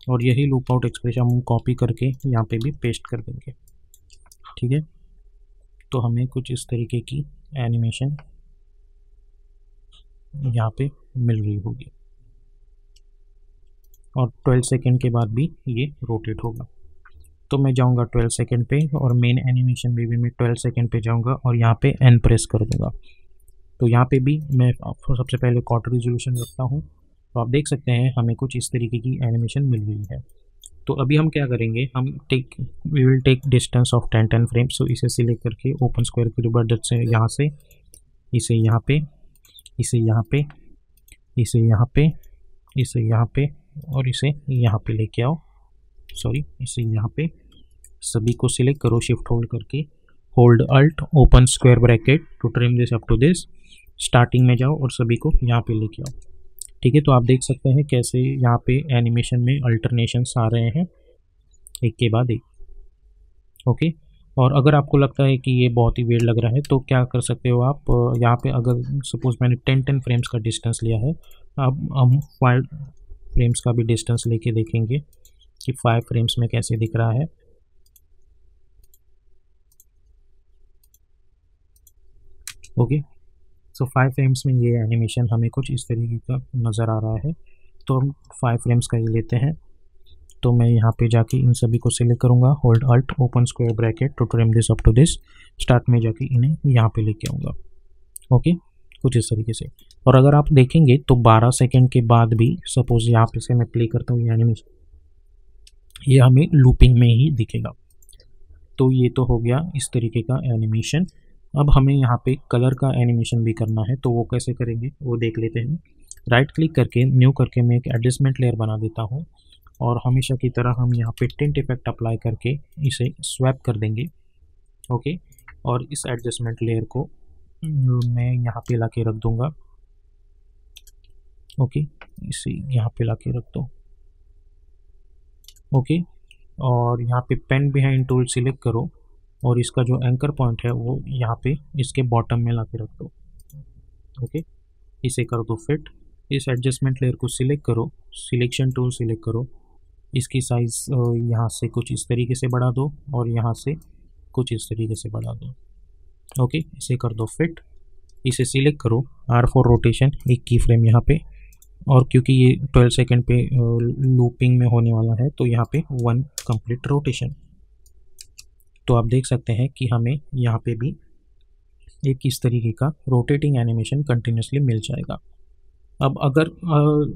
और यही लूप आउट एक्सप्रेशन हम कॉपी करके यहाँ पे भी पेस्ट कर देंगे। ठीक है, तो हमें कुछ इस तरीके की एनिमेशन यहाँ पे मिल रही होगी और 12 सेकेंड के बाद भी ये रोटेट होगा। तो मैं जाऊँगा 12 सेकेंड पे और मेन एनिमेशन में भी मैं 12 सेकेंड पे जाऊँगा और यहाँ पे एन प्रेस कर दूँगा। तो यहाँ पे भी मैं आपको सबसे पहले क्वार्टर रिजोल्यूशन रखता हूँ, तो आप देख सकते हैं हमें कुछ इस तरीके की एनिमेशन मिल रही है। तो अभी हम क्या करेंगे, we will take distance of 10 frames. So इसे सिलेक्ट करके ओपन स्क्वायर की रिबर्डट से यहाँ से इसे यहाँ पे, इसे यहाँ पे, इसे यहाँ पे, इसे यहाँ पे और इसे यहाँ पे लेके आओ। सॉरी, इसे यहाँ पे सभी को सिलेक्ट करो, शिफ्ट होल्ड करके, hold alt, open square bracket to trim this up to this, starting में जाओ और सभी को यहाँ पे लेके आओ। ठीक है, तो आप देख सकते हैं कैसे यहाँ पे एनिमेशन में अल्टरनेशंस आ रहे हैं एक के बाद एक। ओके, और अगर आपको लगता है कि ये बहुत ही वेird लग रहा है तो क्या कर सकते हो आप, यहाँ पे अगर सपोज मैंने 10 फ्रेम्स का डिस्टेंस लिया है, अब हम 5 फ्रेम्स का भी डिस्टेंस लेके देखेंगे कि 5 फ्रेम्स में कैसे दिख रहा है। ओके, सो 5 फ्रेम्स में ये एनिमेशन हमें कुछ इस तरीके का नज़र आ रहा है। तो हम 5 फ्रेम्स का ही लेते हैं। तो मैं यहाँ पे जाके इन सभी को सिलेक्ट करूँगा, hold alt, open square bracket to trim this up to this, start में जाके इन्हें यहाँ पे लेके आऊँगा। ओके, कुछ इस तरीके से। और अगर आप देखेंगे तो 12 सेकेंड के बाद भी सपोज यहाँ पे से मैं प्ले करता हूँ ये एनिमेशन, ये हमें लूपिंग में ही दिखेगा। तो ये तो हो गया इस तरीके का एनिमेशन। अब हमें यहाँ पे कलर का एनिमेशन भी करना है, तो वो कैसे करेंगे वो देख लेते हैं। राइट क्लिक करके न्यू करके मैं एक एडजस्टमेंट लेयर बना देता हूँ और हमेशा की तरह हम यहाँ पे टिंट इफेक्ट अप्लाई करके इसे स्वैप कर देंगे। ओके, और इस एडजस्टमेंट लेयर को मैं यहाँ पे ला के रख दूँगा। ओके, इसे यहाँ पे ला के रख दो। ओके, और यहाँ पे पेन बिहाइंड टूल सिलेक्ट करो और इसका जो एंकर पॉइंट है वो यहाँ पे इसके बॉटम में ला के रख दो। ओके, इसे कर दो फिट। इस एडजस्टमेंट लेयर को सिलेक्ट करो, सिलेक्शन टूल सिलेक्ट करो, इसकी साइज़ यहाँ से कुछ इस तरीके से बढ़ा दो और यहाँ से कुछ इस तरीके से बढ़ा दो। ओके, इसे कर दो फिट। इसे सिलेक्ट करो, R4 रोटेशन, एक की फ्रेम यहाँ पे, और क्योंकि ये 12 सेकेंड पे लूपिंग में होने वाला है तो यहाँ पे 1 कंप्लीट रोटेशन। तो आप देख सकते हैं कि हमें यहाँ पे भी एक इस तरीके का रोटेटिंग एनिमेशन कंटिन्यूसली मिल जाएगा। अब अगर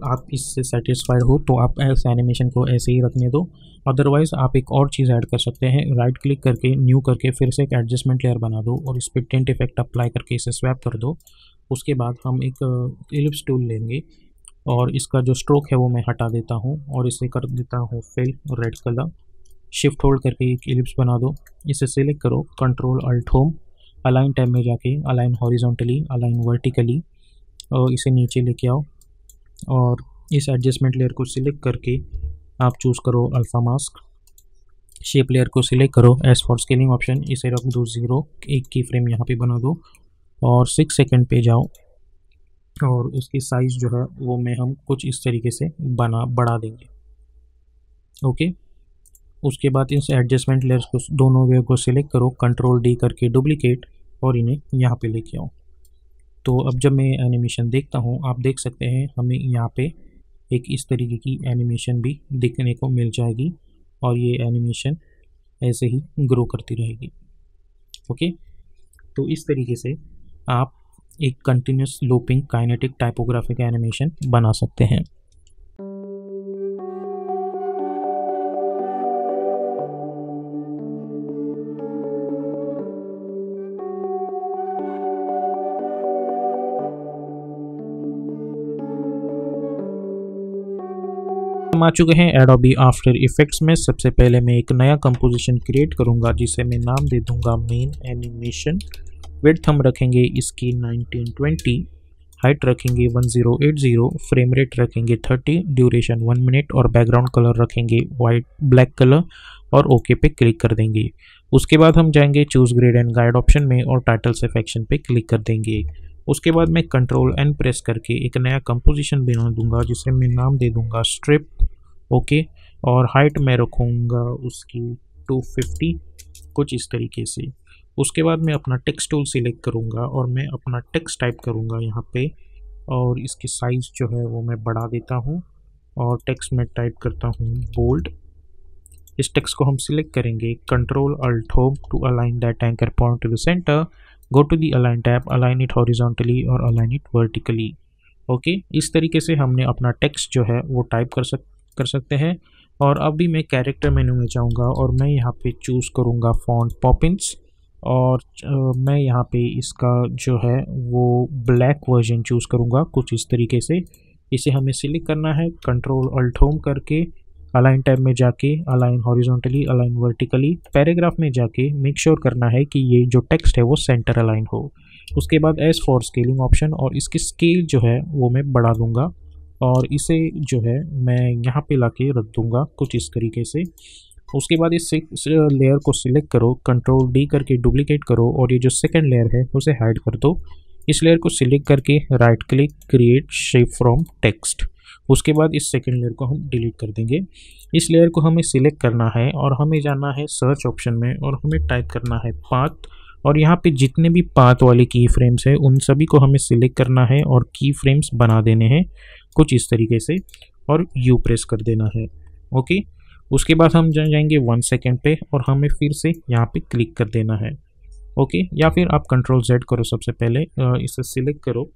आप इससे सेटिस्फाइड हो तो आप इस एनिमेशन को ऐसे ही रखने दो, अदरवाइज़ आप एक और चीज़ ऐड कर सकते हैं। राइट क्लिक करके न्यू करके फिर से एक एडजस्टमेंट लेयर बना दो और इस पर टिंट इफेक्ट अप्लाई करके इसे स्वैप कर दो। उसके बाद हम एक इलिप्स टूल लेंगे और इसका जो स्ट्रोक है वो मैं हटा देता हूँ और इसे कर देता हूँ fill red colour. Shift hold करके एक इलिप्स बना दो, इसे सिलेक्ट करो, control alt home, align tab में जाके अलाइन हॉरिजॉन्टली, अलाइन वर्टिकली, और इसे नीचे लेके आओ और इस एडजस्टमेंट लेयर को सिलेक्ट करके आप चूज़ करो अल्फ़ा मास्क। शेप लेयर को सिलेक्ट करो, एस फॉर स्केलिंग ऑप्शन, इसे रख दो 0, एक की फ्रेम यहाँ पे बना दो और 6 सेकेंड पे जाओ और उसकी साइज़ जो है वो में हम कुछ इस तरीके से बढ़ा देंगे। ओके, उसके बाद इस एडजस्टमेंट लेयर्स को दोनों वे को सिलेक्ट करो, कंट्रोल D करके डुप्लीकेट और इन्हें यहाँ पे लेके आओ। तो अब जब मैं एनिमेशन देखता हूँ आप देख सकते हैं हमें यहाँ पे एक इस तरीके की एनिमेशन भी दिखने को मिल जाएगी और ये एनिमेशन ऐसे ही ग्रो करती रहेगी। ओके, तो इस तरीके से आप एक continuous looping kinetic typographic animation बना सकते हैं। हम आ चुके हैं एडोबी आफ्टर इफेक्ट्स में। सबसे पहले मैं एक नया कंपोजिशन क्रिएट करूंगा जिसे मैं नाम दे दूंगा मेन एनिमेशन। विड्थ हम रखेंगे इसकी 1920, हाइट रखेंगे 1080, फ्रेम रेट रखेंगे 30, ड्यूरेशन 1 मिनट और बैकग्राउंड कलर रखेंगे वाइट ब्लैक कलर और ओके पे क्लिक कर देंगे। उसके बाद हम जाएंगे choose grade and guide option में और टाइटल सेक्शन पे क्लिक कर देंगे। उसके बाद मैं कंट्रोल N प्रेस करके एक नया कंपोजिशन बना दूंगा जिसे मैं नाम दे दूंगा स्ट्रिप। ओके, और हाइट मैं रखूँगा उसकी 250, कुछ इस तरीके से। उसके बाद मैं अपना टेक्स्ट टूल सिलेक्ट करूँगा और मैं अपना टेक्स्ट टाइप करूँगा यहाँ पे और इसकी साइज़ जो है वो मैं बढ़ा देता हूँ और टेक्स्ट में टाइप करता हूँ बोल्ड। इस टेक्स्ट को हम सिलेक्ट करेंगे, control alt home to align that anchor point to the centre, go to the align tab, align it horizontally और अलाइन इट वर्टिकली। ओके, इस तरीके से हमने अपना टेक्स्ट जो है वो टाइप कर सकते हैं। और अभी मैं कैरेक्टर मेन्यू में जाऊंगा और मैं यहाँ पे चूज़ करूँगा फॉन्ट पॉपिंस और मैं यहाँ पे इसका जो है वो ब्लैक वर्जन चूज़ करूँगा कुछ इस तरीके से। इसे हमें सिलेक्ट करना है, कंट्रोल अल्ट होम करके अलाइन टैब में जाके align horizontally, align vertically, paragraph में जाके मेक श्योर करना है कि ये जो टेक्स्ट है वो सेंटर अलाइन हो। उसके बाद एस फॉर स्केलिंग ऑप्शन और इसकी स्केल जो है वो मैं बढ़ा दूंगा और इसे जो है मैं यहाँ पे लाके रख दूंगा कुछ इस तरीके से। उसके बाद इस लेयर को सिलेक्ट करो, कंट्रोल D करके डुप्लीकेट करो और ये जो सेकंड लेयर है उसे हाइड कर दो। इस लेयर को सिलेक्ट करके right click, create shape from text. उसके बाद इस सेकंड लेयर को हम डिलीट कर देंगे। इस लेयर को हमें सिलेक्ट करना है और हमें जाना है सर्च ऑप्शन में और हमें टाइप करना है पाथ और यहाँ पे जितने भी पाथ वाले की फ्रेम्स हैं उन सभी को हमें सिलेक्ट करना है और की फ्रेम्स बना देने हैं कुछ इस तरीके से और U प्रेस कर देना है। ओके, उसके बाद हम जाएंगे 1 सेकेंड पे और हमें फिर से यहाँ पे क्लिक कर देना है। ओके, या फिर आप कंट्रोल Z करो, सबसे पहले इसे सिलेक्ट करो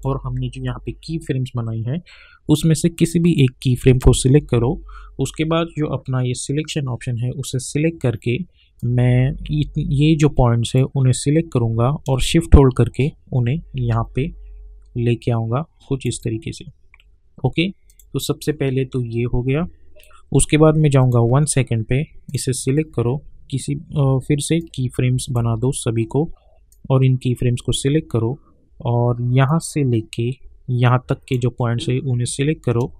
और हमने जो यहाँ पे की फ्रेम्स बनाई है उसमें से किसी भी एक की फ्रेम को सिलेक्ट करो। उसके बाद जो अपना ये सिलेक्शन ऑप्शन है उसे सिलेक्ट करके मैं ये जो पॉइंट्स है उन्हें सिलेक्ट करूँगा और शिफ्ट होल्ड करके उन्हें यहाँ पे लेके आऊँगा कुछ इस तरीके से। ओके, तो सबसे पहले तो ये हो गया। उसके बाद मैं जाऊँगा 1 सेकेंड पे, इसे सिलेक्ट करो, फिर से की फ्रेम्स बना दो सभी को, और इन की फ्रेम्स को सिलेक्ट करो और यहाँ से लेके यहाँ तक के जो पॉइंट्स है उन्हें सिलेक्ट करो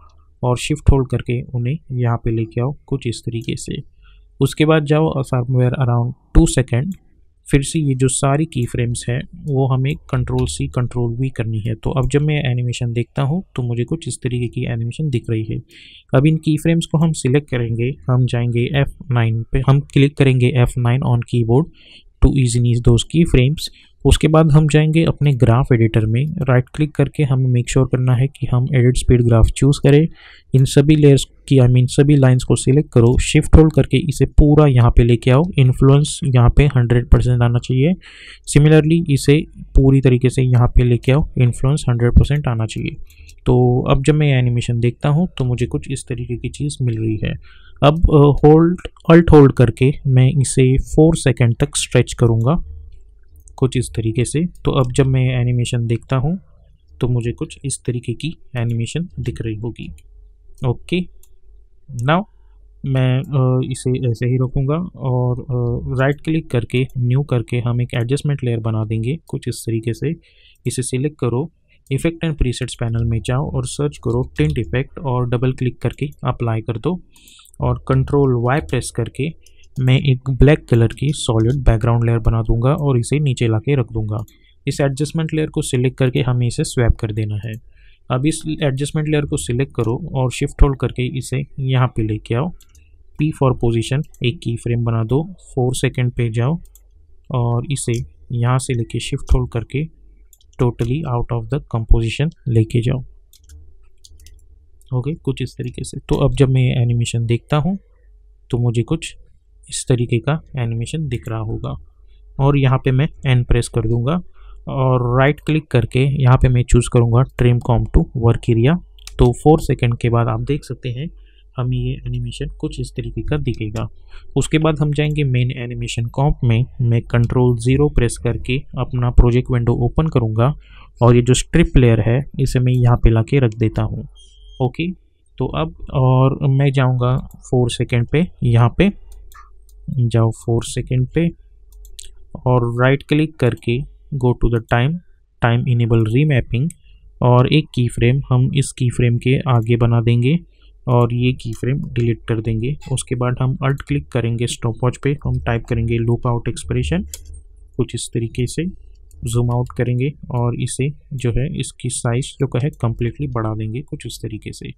और शिफ्ट होल्ड करके उन्हें यहाँ पे लेके आओ कुछ इस तरीके से। उसके बाद जाओ समवेयर अराउंड 2 सेकेंड, फिर से ये जो सारी की फ्रेम्स है वो हमें कंट्रोल C कंट्रोल V करनी है। तो अब जब मैं एनिमेशन देखता हूँ तो मुझे कुछ इस तरीके की एनिमेशन दिख रही है। अब इन की फ्रेम्स को हम सिलेक्ट करेंगे, हम जाएंगे F9 पे, हम क्लिक करेंगे F9 on keyboard to easily those key frames. उसके बाद हम जाएंगे अपने ग्राफ एडिटर में, राइट क्लिक करके हमें मेक श्योर करना है कि हम एडिट स्पीड ग्राफ चूज़ करें। इन सभी लेयर्स की सभी लाइंस को सिलेक्ट करो, शिफ्ट होल्ड करके इसे पूरा यहाँ पे लेके आओ, इन्फ्लुएंस यहाँ पे 100% आना चाहिए। सिमिलरली इसे पूरी तरीके से यहाँ पे लेके आओ, इन्फ्लुएंस 100% आना चाहिए। तो अब जब मैं एनिमेशन देखता हूँ तो मुझे कुछ इस तरीके की चीज़ मिल रही है। अब अल्ट होल्ड करके मैं इसे 4 सेकेंड तक स्ट्रेच करूँगा कुछ इस तरीके से। तो अब जब मैं एनिमेशन देखता हूँ तो मुझे कुछ इस तरीके की एनिमेशन दिख रही होगी। ओके, नाउ मैं इसे ऐसे ही रखूँगा और राइट क्लिक करके न्यू करके हम एक एडजस्टमेंट लेयर बना देंगे कुछ इस तरीके से। इसे सिलेक्ट करो, इफेक्ट एंड प्रीसेट्स पैनल में जाओ और सर्च करो टिंट इफेक्ट और डबल क्लिक करके अप्लाई कर दो और कंट्रोल Y प्रेस करके मैं एक ब्लैक कलर की सॉलिड बैकग्राउंड लेयर बना दूंगा और इसे नीचे लाके रख दूंगा। इस एडजस्टमेंट लेयर को सिलेक्ट करके हमें इसे स्वैप कर देना है। अब इस एडजस्टमेंट लेयर को सिलेक्ट करो और शिफ्ट होल्ड करके इसे यहाँ पे लेके आओ। P फॉर पोजीशन, एक की फ्रेम बना दो, 4 सेकेंड पे जाओ और इसे यहाँ से लेके शिफ्ट होल्ड करके totally out of the composition लेके जाओ। ओके, कुछ इस तरीके से। तो अब जब मैं एनिमेशन देखता हूँ तो मुझे कुछ इस तरीके का एनिमेशन दिख रहा होगा और यहाँ पे मैं N प्रेस कर दूंगा और राइट क्लिक करके यहाँ पे मैं चूज़ करूँगा trim comp to work area. तो 4 सेकेंड के बाद आप देख सकते हैं हमें ये एनिमेशन कुछ इस तरीके का दिखेगा। उसके बाद हम जाएंगे मेन एनिमेशन कॉम्प में, मैं कंट्रोल 0 प्रेस करके अपना प्रोजेक्ट विंडो ओपन करूँगा और ये जो स्ट्रिप लेयर है इसे मैं यहाँ पे ला के रख देता हूँ। ओके, तो अब और मैं जाऊँगा 4 सेकेंड पे, यहाँ पे जाओ 4 सेकेंड पे और राइट क्लिक करके go to the time enable remapping और एक की फ्रेम हम इस की फ्रेम के आगे बना देंगे और ये की फ्रेम डिलीट कर देंगे। उसके बाद हम अल्ट क्लिक करेंगे स्टॉप वॉच पे, हम टाइप करेंगे लूप आउट एक्सप्रेशन कुछ इस तरीके से, जूम आउट करेंगे और इसे जो है इसकी साइज जो है कम्प्लीटली बढ़ा देंगे कुछ इस तरीके से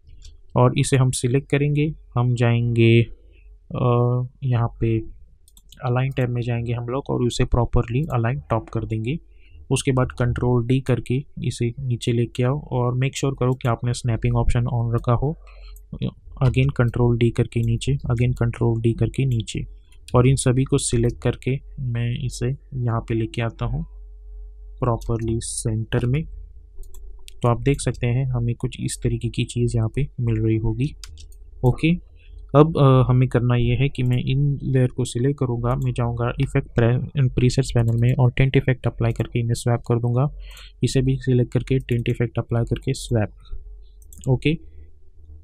और इसे हम सिलेक्ट करेंगे। हम जाएंगे यहाँ पे अलाइन टैब में जाएंगे हम लोग और उसे प्रॉपरली अलाइन टॉप कर देंगे। उसके बाद कंट्रोल D करके इसे नीचे लेके आओ और मेक श्योर करो कि आपने स्नैपिंग ऑप्शन ऑन रखा हो। अगेन कंट्रोल D करके नीचे, अगेन कंट्रोल D करके नीचे और इन सभी को सिलेक्ट करके मैं इसे यहाँ पे लेके आता हूँ प्रॉपरली सेंटर में। तो आप देख सकते हैं हमें कुछ इस तरीके की चीज़ यहाँ पे मिल रही होगी। ओके, अब हमें करना ये है कि मैं इन लेयर को सिलेक्ट करूँगा, मैं जाऊँगा इफेक्ट एंड प्रीसेट्स पैनल में और टिंट इफेक्ट अप्लाई करके इन्हें स्वैप कर दूँगा। इसे भी सिलेक्ट करके टिंट इफेक्ट अप्लाई करके स्वैप। ओके,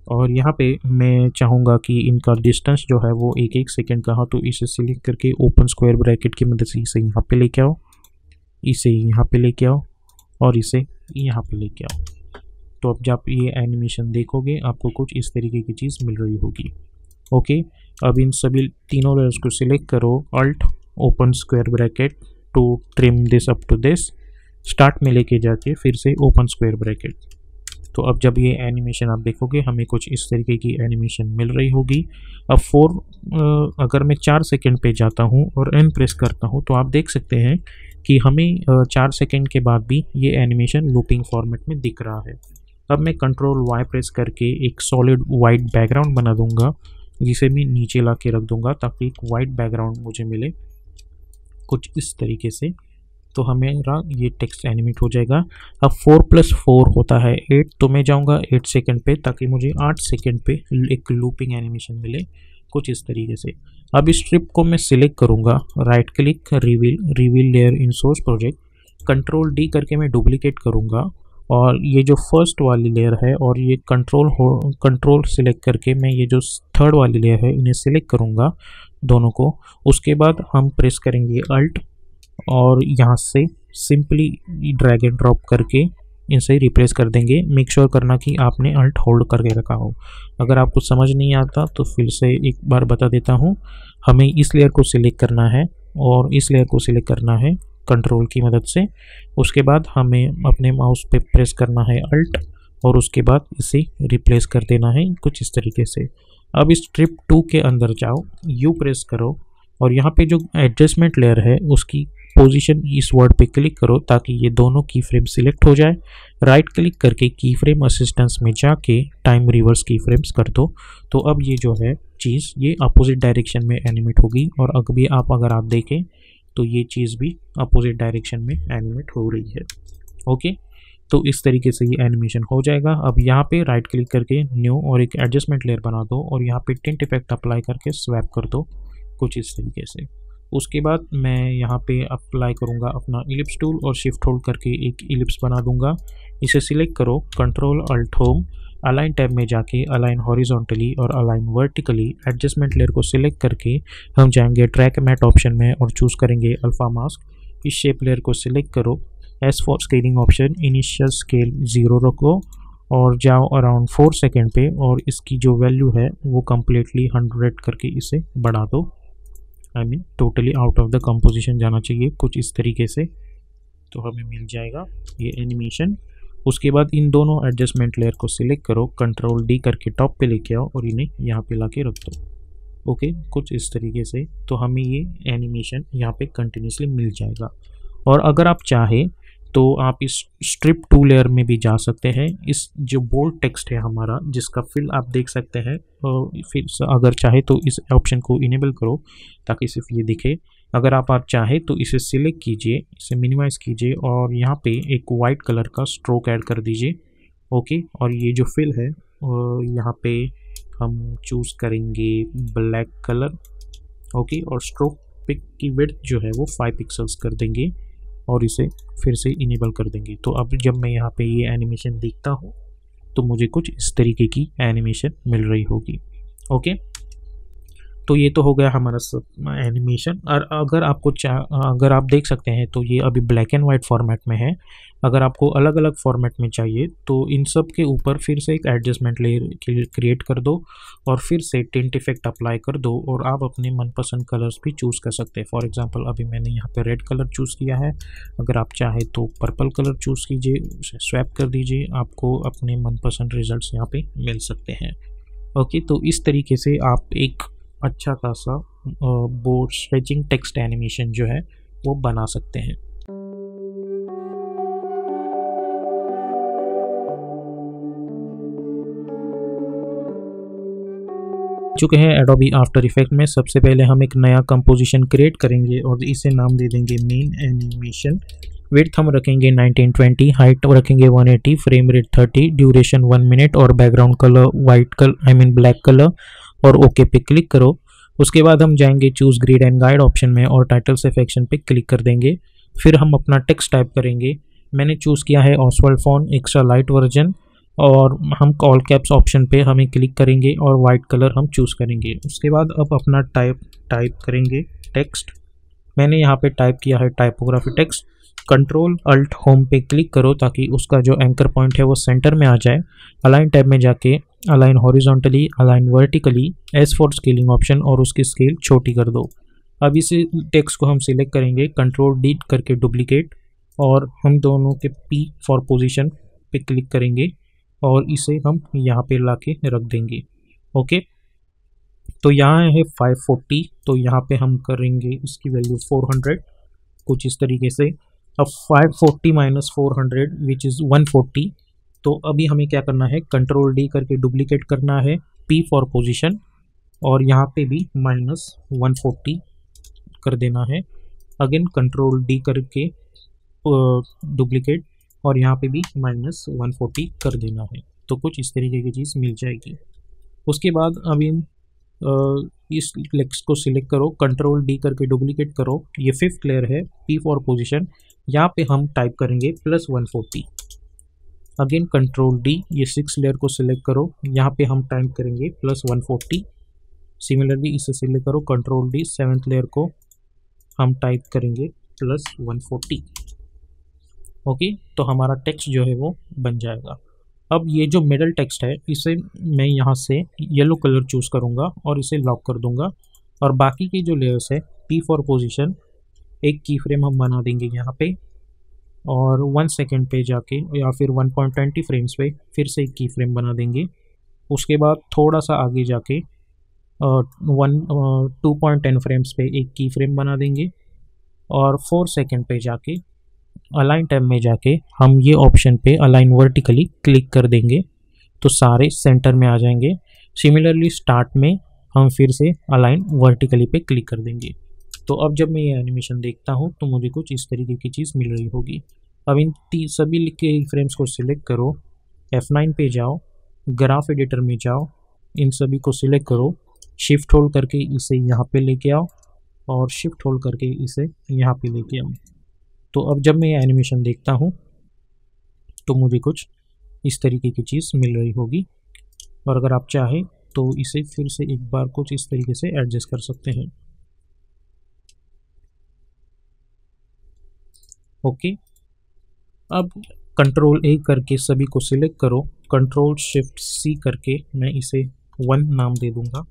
और यहाँ पे मैं चाहूँगा कि इनका डिस्टेंस जो है वो 1-1 सेकेंड का हो, तो इसे सिलेक्ट करके ओपन स्क्वायर ब्रैकेट की मदद से इसे यहाँ पे लेके आओ, इसे यहाँ पे लेके आओ और इसे यहाँ पे लेके आओ। तो अब जब ये एनिमेशन देखोगे आपको कुछ इस तरीके की चीज़ मिल रही होगी। ओके, अब इन सभी तीनों लेयर्स को सिलेक्ट करो, alt open square bracket to trim this up to this, start में लेके जाके फिर से ओपन स्क्वायर ब्रैकेट। तो अब जब ये एनिमेशन आप देखोगे हमें कुछ इस तरीके की एनिमेशन मिल रही होगी। अब अगर मैं 4 सेकेंड पे जाता हूँ और N प्रेस करता हूँ तो आप देख सकते हैं कि हमें 4 सेकेंड के बाद भी ये एनिमेशन लूपिंग फॉर्मेट में दिख रहा है। अब मैं कंट्रोल Y प्रेस करके एक सॉलिड वाइट बैकग्राउंड बना दूंगा जिसे मैं नीचे ला के रख दूंगा ताकि एक वाइट बैकग्राउंड मुझे मिले कुछ इस तरीके से। तो हमेरा ये टेक्स्ट एनिमेट हो जाएगा। अब 4+4 होता है 8, तो मैं जाऊंगा 8 सेकेंड पे ताकि मुझे 8 सेकेंड पे एक लूपिंग एनिमेशन मिले कुछ इस तरीके से। अब इस स्ट्रिप को मैं सिलेक्ट करूंगा, right click reveal layer in source project, control D करके मैं डुप्लीकेट करूंगा और ये जो फर्स्ट वाली लेयर है और ये कंट्रोल सिलेक्ट करके मैं ये जो थर्ड वाली लेयर है इन्हें सिलेक्ट करूंगा दोनों को। उसके बाद हम प्रेस करेंगे अल्ट और यहाँ से सिंपली ड्रैग एंड ड्रॉप करके इसे रिप्लेस कर देंगे। मेक श्योर करना कि आपने अल्ट होल्ड करके रखा हो। अगर आपको समझ नहीं आता तो फिर से एक बार बता देता हूँ। हमें इस लेयर को सिलेक्ट करना है और इस लेयर को सिलेक्ट करना है कंट्रोल की मदद से। उसके बाद हमें अपने माउस पे प्रेस करना है अल्ट और उसके बाद इसे रिप्लेस कर देना है कुछ इस तरीके से। अब इस स्ट्रिप 2 के अंदर जाओ, यू प्रेस करो और यहाँ पे जो एडजस्टमेंट लेयर है उसकी पोजीशन इस वर्ड पे क्लिक करो ताकि ये दोनों की फ्रेम सिलेक्ट हो जाए। राइट क्लिक करके की फ्रेम असिस्टेंस में जाके टाइम रिवर्स की फ्रेम्स कर दो। तो अब ये जो है चीज़ ये अपोजिट डायरेक्शन में एनिमेट होगी और अगर आप देखें तो ये चीज़ भी अपोजिट डायरेक्शन में एनिमेट हो रही है। ओके, तो इस तरीके से ये एनिमेशन हो जाएगा। अब यहाँ पे राइट क्लिक करके न्यू और एक एडजस्टमेंट लेयर बना दो और यहाँ पे टिंट इफेक्ट अप्लाई करके स्वैप कर दो कुछ इस तरीके से। उसके बाद मैं यहाँ पे अप्लाई करूँगा अपना इलिप्स टूल और शिफ्ट होल्ड करके एक इलिप्स बना दूंगा। इसे सिलेक्ट करो, control alt home, align tab में जाके अलाइन हॉरिजॉन्टली और अलाइन वर्टिकली। एडजस्टमेंट लेयर को सिलेक्ट करके हम जाएंगे ट्रैक मैट ऑप्शन में और चूज़ करेंगे अल्फा मास्क। इस शेप लेयर को सिलेक्ट करो, S for scaling option, initial scale 0 रखो और जाओ अराउंड 4 सेकेंड पे और इसकी जो वैल्यू है वो कम्प्लीटली 100 करके इसे बढ़ा दो। Totally out of the composition जाना चाहिए कुछ इस तरीके से, तो हमें मिल जाएगा ये एनिमेशन। उसके बाद इन दोनों एडजस्टमेंट लेयर को सिलेक्ट करो, कंट्रोल डी करके टॉप पे लेके आओ और इन्हें यहाँ पे लाके रख दो। ओके, कुछ इस तरीके से तो हमें ये एनिमेशन यहाँ पे कंटिन्यूसली मिल जाएगा। और अगर आप चाहे तो आप इस स्ट्रिप 2 लेयर में भी जा सकते हैं। इस जो बोल्ड टेक्स्ट है हमारा जिसका फिल आप देख सकते हैं, फिर अगर चाहे तो इस ऑप्शन को इनेबल करो ताकि सिर्फ ये दिखे। अगर आप चाहे तो इसे सिलेक्ट कीजिए, इसे मिनिमाइज कीजिए और यहाँ पे एक वाइट कलर का स्ट्रोक ऐड कर दीजिए। ओके, और ये जो फिल है यहाँ पे हम चूज़ करेंगे ब्लैक कलर। ओके, और स्ट्रोक पिक की विड्थ जो है वो 5 पिक्सल्स कर देंगे और इसे फिर से इनेबल कर देंगे। तो अब जब मैं यहाँ पे ये एनिमेशन देखता हूँ तो मुझे कुछ इस तरीके की एनिमेशन मिल रही होगी। ओके, तो ये तो हो गया हमारा सब एनिमेशन। और अगर आप देख सकते हैं तो ये अभी ब्लैक एंड वाइट फॉर्मेट में है। अगर आपको अलग अलग फॉर्मेट में चाहिए तो इन सब के ऊपर फिर से एक एडजस्टमेंट लेयर क्रिएट कर दो और फिर से टिंट इफेक्ट अप्लाई कर दो और आप अपने मनपसंद कलर्स भी चूज़ कर सकते हैं। फॉर एग्जांपल अभी मैंने यहाँ पे रेड कलर चूज़ किया है, अगर आप चाहें तो पर्पल कलर चूज़ कीजिए, उसे स्वैप कर दीजिए, आपको अपने मनपसंद रिजल्ट्स यहाँ पे मिल सकते हैं। ओके, तो इस तरीके से आप एक अच्छा खासा बोर्ड स्ट्रेचिंग टेक्स्ट एनिमेशन जो है वो बना सकते हैं। चुके हैं एडोबी आफ्टर इफेक्ट में। सबसे पहले हम एक नया कंपोजिशन क्रिएट करेंगे और इसे नाम दे देंगे मेन एनिमेशन। विड्थ हम रखेंगे 1920, हाइट रखेंगे 180, फ्रेम रेट 30, ड्यूरेशन 1 मिनट और background colour white colour black colour और ओके पे क्लिक करो। उसके बाद हम जाएंगे choose grid and guide option में और टाइटल सेक्शन पे क्लिक कर देंगे। फिर हम अपना टेक्स्ट टाइप करेंगे। मैंने चूज़ किया है Oswald font extra light version और हम ऑल कैप्स ऑप्शन पे हमें क्लिक करेंगे और वाइट कलर हम चूज़ करेंगे। उसके बाद अब अपना टाइप करेंगे टेक्स्ट। मैंने यहाँ पे टाइप किया है typography text. Control alt home पे क्लिक करो ताकि उसका जो एंकर पॉइंट है वो सेंटर में आ जाए। अलाइन टैब में जाके align horizontally, align vertically, S for scaling option और उसकी स्केल छोटी कर दो। अब इस टेक्स्ट को हम सिलेक्ट करेंगे, कंट्रोल डी करके डुप्लीकेट और हम दोनों के पी फॉर पोजीशन पे क्लिक करेंगे और इसे हम यहाँ पे लाके रख देंगे। ओके, तो यहाँ है 540, तो यहाँ पे हम करेंगे इसकी वैल्यू 400 कुछ इस तरीके से। अब 540 माइनस 400 विच इज़ 140। तो अभी हमें क्या करना है, कंट्रोल डी करके डुप्लीकेट करना है, पी फॉर पोजीशन और यहाँ पे भी माइनस 140 कर देना है। अगेन कंट्रोल डी करके डुप्लीकेट और यहाँ पे भी माइनस 140 कर देना है। तो कुछ इस तरीके की चीज़ मिल जाएगी। उसके बाद अभी इस लेक्स को सिलेक्ट करो, कंट्रोल डी करके डुप्लीकेट करो, ये 5th लेयर है, पी फॉर पोजीशन, यहाँ पे हम टाइप करेंगे +140। अगेन कंट्रोल डी, ये 6th लेयर को सिलेक्ट करो, यहाँ पे हम टाइप करेंगे +140। सिमिलरली इसे सिलेक्ट करो, कंट्रोल डी, 7th लेयर को हम टाइप करेंगे +140। ओके, तो हमारा टेक्स्ट जो है वो बन जाएगा। अब ये जो मिडल टेक्स्ट है इसे मैं यहाँ से येलो कलर चूज़ करूँगा और इसे लॉक कर दूँगा। और बाकी की जो लेयर्स है, P फॉर पोजीशन, एक की फ्रेम हम बना देंगे यहाँ पे, और 1 सेकेंड पे जाके या फिर 1.20 फ्रेम्स पे फिर से एक की फ्रेम बना देंगे। उसके बाद थोड़ा सा आगे जाके 2.10 फ्रेम्स पे एक की फ्रेम बना देंगे, और 4 सेकेंड पे जाके अलाइन टैब में जाके हम ये ऑप्शन पे अलाइन वर्टिकली क्लिक कर देंगे तो सारे सेंटर में आ जाएंगे। सिमिलरली स्टार्ट में हम फिर से अलाइन वर्टिकली पे क्लिक कर देंगे। तो अब जब मैं ये एनिमेशन देखता हूँ तो मुझे कुछ इस तरीके की चीज़ मिल रही होगी। अब इन सभी के फ्रेम्स को सिलेक्ट करो, F9 पे जाओ, ग्राफ एडिटर में जाओ, इन सभी को सिलेक्ट करो, शिफ्ट होल्ड करके इसे यहाँ पे लेके आओ और शिफ्ट होल्ड करके इसे यहाँ पे लेके आओ। तो अब जब मैं ये एनिमेशन देखता हूँ तो मुझे कुछ इस तरीके की चीज़ मिल रही होगी। और अगर आप चाहें तो इसे फिर से एक बार कुछ इस तरीके से एडजस्ट कर सकते हैं। ओके, अब कंट्रोल A करके सभी को सिलेक्ट करो, कंट्रोल शिफ्ट C करके मैं इसे 1 नाम दे दूंगा,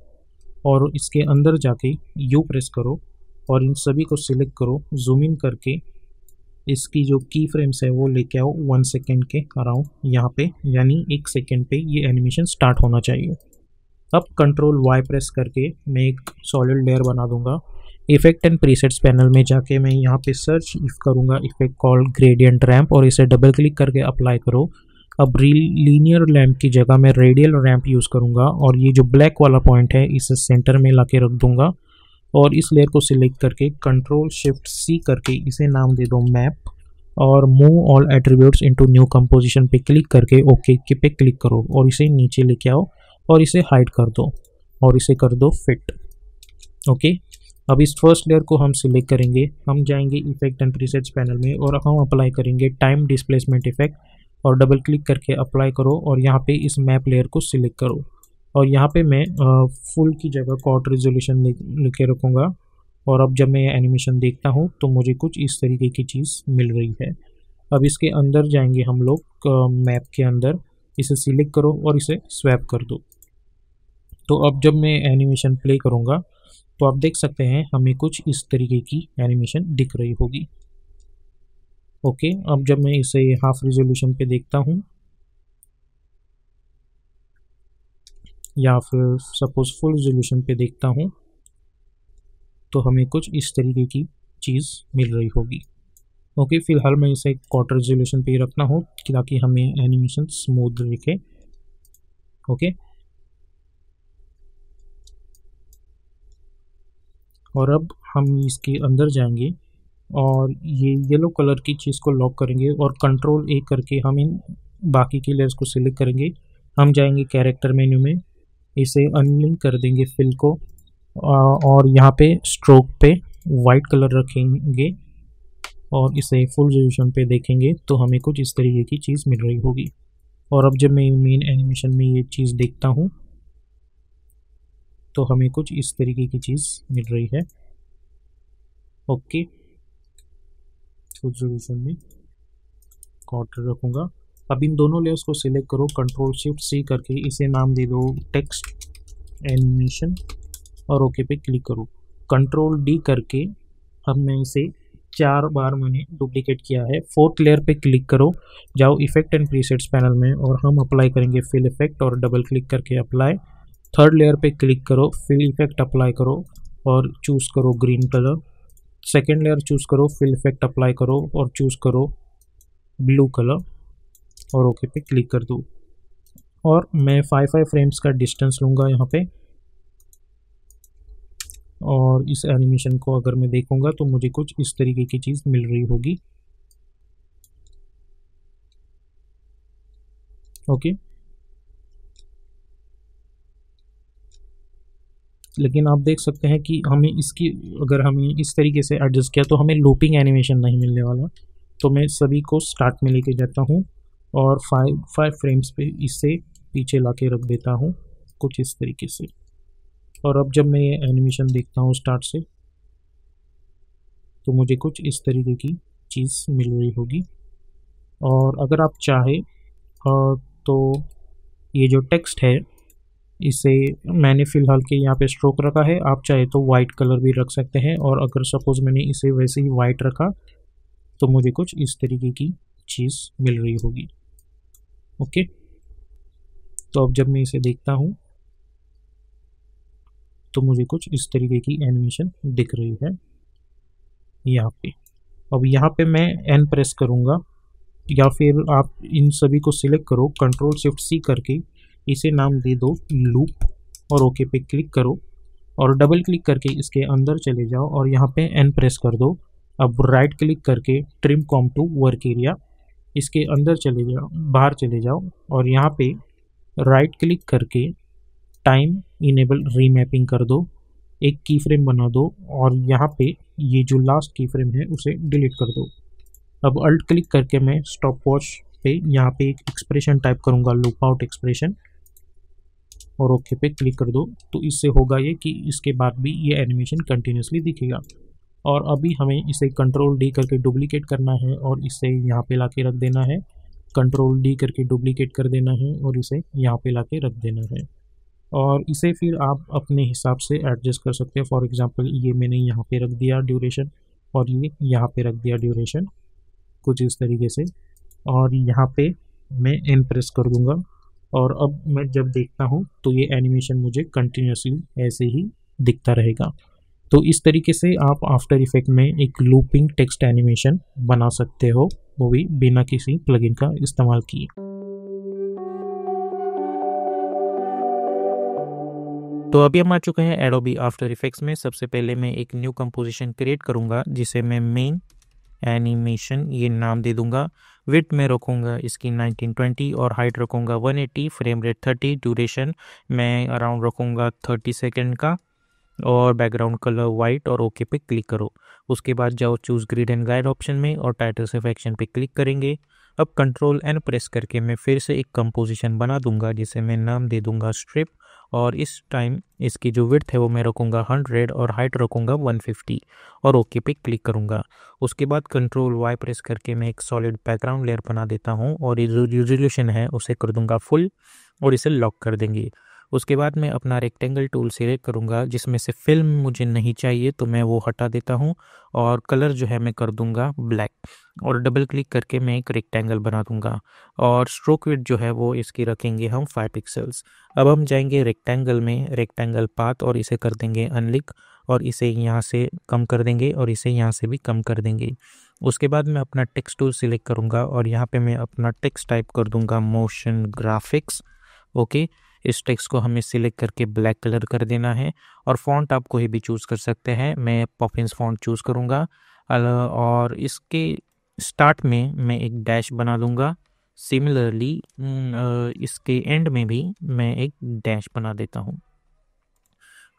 और इसके अंदर जाके U प्रेस करो और इन सभी को सिलेक्ट करो, जूम इन करके इसकी जो की फ्रेम्स है वो लेके आओ 1 सेकेंड के अराउंड यहाँ पे, यानी 1 सेकेंड पे ये एनिमेशन स्टार्ट होना चाहिए। अब कंट्रोल Y प्रेस करके मैं एक सॉलिड लेयर बना दूंगा। इफेक्ट एंड प्रीसेट्स पैनल में जाके मैं यहाँ पे सर्च इफ करूँगा इफेक्ट कॉल्ड ग्रेडियंट रैम्प, और इसे डबल क्लिक करके अप्लाई करो। अब लीनियर लैम्प की जगह मैं रेडियल रैम्प यूज़ करूँगा, और ये जो ब्लैक वाला पॉइंट है इसे सेंटर में ला के रख दूँगा, और इस लेयर को सिलेक्ट करके कंट्रोल शिफ्ट C करके इसे नाम दे दो मैप, और move all attributes into new composition पे क्लिक करके ओके पे क्लिक करो और इसे नीचे लेके आओ और इसे हाइड कर दो और इसे कर दो फिट। ओके, अब इस फर्स्ट लेयर को हम सिलेक्ट करेंगे, हम जाएंगे इफेक्ट एंड प्रीसेट्स पैनल में और हम अप्लाई करेंगे टाइम डिस्प्लेसमेंट इफेक्ट, और डबल क्लिक करके अप्लाई करो और यहाँ पे इस मैप लेयर को सिलेक्ट करो, और यहाँ पे मैं फुल की जगह क्वाड रेजोल्यूशन लेके रखूँगा। और अब जब मैं ये एनिमेशन देखता हूँ तो मुझे कुछ इस तरीके की चीज़ मिल रही है। अब इसके अंदर जाएंगे हम लोग मैप के अंदर, इसे सिलेक्ट करो और इसे स्वैप कर दो। तो अब जब मैं एनिमेशन प्ले करूँगा तो आप देख सकते हैं हमें कुछ इस तरीके की एनिमेशन दिख रही होगी। ओके, अब जब मैं इसे हाफ रेजोल्यूशन पे देखता हूँ या फिर सपोज फुल रेजोल्यूशन पे देखता हूँ तो हमें कुछ इस तरीके की चीज़ मिल रही होगी। ओके, फिलहाल मैं इसे क्वार्टर रेजोल्यूशन पे ही रखना हो ताकि हमें एनिमेशन स्मूथ दिखे। ओके, और अब हम इसके अंदर जाएंगे और ये येलो कलर की चीज़ को लॉक करेंगे और कंट्रोल A करके हम इन बाकी की लेयर्स को सिलेक्ट करेंगे। हम जाएंगे कैरेक्टर मेन्यू में, इसे अनलिंक कर देंगे फिल को, और यहाँ पे स्ट्रोक पे वाइट कलर रखेंगे और इसे फुल रेजोल्यूशन पे देखेंगे तो हमें कुछ इस तरीके की चीज़ मिल रही होगी। और अब जब मैं मेन एनिमेशन में ये चीज़ देखता हूँ तो हमें कुछ इस तरीके की चीज़ मिल रही है। ओके, फुल रेजोल्यूशन में क्वार्टर रखूँगा। अब इन दोनों लेयर्स को सिलेक्ट करो, कंट्रोल शिफ्ट C करके इसे नाम दे दो टेक्स्ट एनिमेशन और ओके पे क्लिक करो। कंट्रोल D करके अब मैं इसे 4 बार मैंने डुप्लीकेट किया है। 4th लेयर पे क्लिक करो, जाओ इफेक्ट एंड प्रीसेट्स पैनल में और हम अप्लाई करेंगे फिल इफेक्ट और डबल क्लिक करके अप्लाई। 3rd लेयर पे क्लिक करो, फिल इफेक्ट अप्लाई करो और चूज़ करो green colour. 2nd layer choose करो, फिल इफेक्ट अप्लाई करो और चूज़ करो ब्लू कलर और ओके पे क्लिक कर दो। और मैं 5 फ्रेम्स का डिस्टेंस लूँगा यहाँ पे, और इस एनिमेशन को अगर मैं देखूंगा तो मुझे कुछ इस तरीके की चीज़ मिल रही होगी। ओके, लेकिन आप देख सकते हैं कि हमें इसकी अगर हमें इस तरीके से एडजस्ट किया तो हमें लूपिंग एनिमेशन नहीं मिलने वाला। तो मैं सभी को स्टार्ट में लेके जाता हूँ और 5 फ्रेम्स पे इसे पीछे ला के रख देता हूँ कुछ इस तरीके से। और अब जब मैं ये एनिमेशन देखता हूँ स्टार्ट से, तो मुझे कुछ इस तरीके की चीज़ मिल रही होगी। और अगर आप चाहे तो ये जो टेक्स्ट है इसे मैंने फ़िलहाल के यहाँ पे स्ट्रोक रखा है, आप चाहे तो वाइट कलर भी रख सकते हैं। और अगर सपोज़ मैंने इसे वैसे ही वाइट रखा तो मुझे कुछ इस तरीके की चीज़ मिल रही होगी। ओके, तो अब जब मैं इसे देखता हूँ तो मुझे कुछ इस तरीके की एनिमेशन दिख रही है यहाँ पे। अब यहाँ पे मैं एन प्रेस करूँगा, या फिर आप इन सभी को सिलेक्ट करो, कंट्रोल शिफ्ट सी करके इसे नाम दे दो लूप, और ओके पे क्लिक करो और डबल क्लिक करके इसके अंदर चले जाओ और यहाँ पे एन प्रेस कर दो। अब राइट क्लिक करके trim comp to work area, इसके अंदर चले जाओ, बाहर चले जाओ और यहाँ पे राइट क्लिक करके टाइम इनेबल रीमैपिंग कर दो, एक की फ्रेम बना दो और यहाँ पे ये जो लास्ट की फ्रेम है उसे डिलीट कर दो। अब अल्ट क्लिक करके मैं स्टॉप वॉच पे यहाँ पे एक एक्सप्रेशन टाइप करूँगा, लूप आउट एक्सप्रेशन, और ओके पे क्लिक कर दो। तो इससे होगा ये कि इसके बाद भी ये एनिमेशन कंटिन्यूसली दिखेगा। और अभी हमें इसे कंट्रोल डी करके डुप्लीकेट करना है और इसे यहाँ पे लाके रख देना है, कंट्रोल डी करके डुप्लीकेट कर देना है और इसे यहाँ पे लाके रख देना है। और इसे फिर आप अपने हिसाब से एडजस्ट कर सकते हैं। फॉर एग्जांपल ये मैंने यहाँ पे रख दिया ड्यूरेशन और ये यहाँ पे रख दिया ड्यूरेशन, कुछ इस तरीके से। और यहाँ पे मैं एन प्रेस कर दूंगा और अब मैं जब देखता हूँ तो ये एनिमेशन मुझे कंटिन्यूसली ऐसे ही दिखता रहेगा। तो इस तरीके से आप आफ्टर इफेक्ट में एक लूपिंग टेक्स्ट एनिमेशन बना सकते हो, वो भी बिना किसी प्लगइन का इस्तेमाल किए। तो अभी हम आ चुके हैं एडोबी आफ्टर इफेक्ट्स में। सबसे पहले मैं एक न्यू कंपोजिशन क्रिएट करूंगा जिसे मैं मेन एनिमेशन ये नाम दे दूंगा। विड्थ में रखूंगा इसकी 1920 और हाइट रखूंगा 180, फ्रेम रेट 30, ड्यूरेशन मैं अराउंड रखूंगा 30 सेकेंड का और बैकग्राउंड कलर वाइट और ओके पे क्लिक करो। उसके बाद जाओ choose grid and guide option में और टाइटल सेलेक्शन पे क्लिक करेंगे। अब कंट्रोल एन प्रेस करके मैं फिर से एक कंपोजिशन बना दूंगा जिसे मैं नाम दे दूंगा स्ट्रिप, और इस टाइम इसकी जो विड्थ है वो मैं रखूँगा 100 और हाइट रखूँगा 150 और ओके पे क्लिक करूँगा। उसके बाद कंट्रोल वाई प्रेस करके मैं एक सॉलिड बैकग्राउंड लेयर बना देता हूँ और ये जो रिजोल्यूशन है उसे कर दूँगा फुल और इसे लॉक कर देंगे। उसके बाद मैं अपना रेक्टेंगल टूल सिलेक्ट करूँगा, जिसमें से फिल्म मुझे नहीं चाहिए तो मैं वो हटा देता हूँ और कलर जो है मैं कर दूँगा ब्लैक, और डबल क्लिक करके मैं एक रेक्टेंगल बना दूँगा और स्ट्रोक विड्थ जो है वो इसकी रखेंगे हम 5 पिक्सल्स। अब हम जाएंगे रेक्टेंगल में, रेक्टेंगल पाथ, और इसे कर देंगे अनलिक और इसे यहाँ से कम कर देंगे और इसे यहाँ से भी कम कर देंगे। उसके बाद मैं अपना टेक्स्ट टूल सिलेक्ट करूँगा और यहाँ पे मैं अपना टेक्स्ट टाइप कर दूँगा मोशन ग्राफिक्स। ओके, इस टेक्स्ट को हमें सिलेक्ट करके ब्लैक कलर कर देना है और फॉन्ट आप कोई भी चूज़ कर सकते हैं। मैं पॉपिंस फॉन्ट चूज़ करूँगा और इसके स्टार्ट में मैं एक डैश बना दूँगा। सिमिलरली इसके एंड में भी मैं एक डैश बना देता हूँ।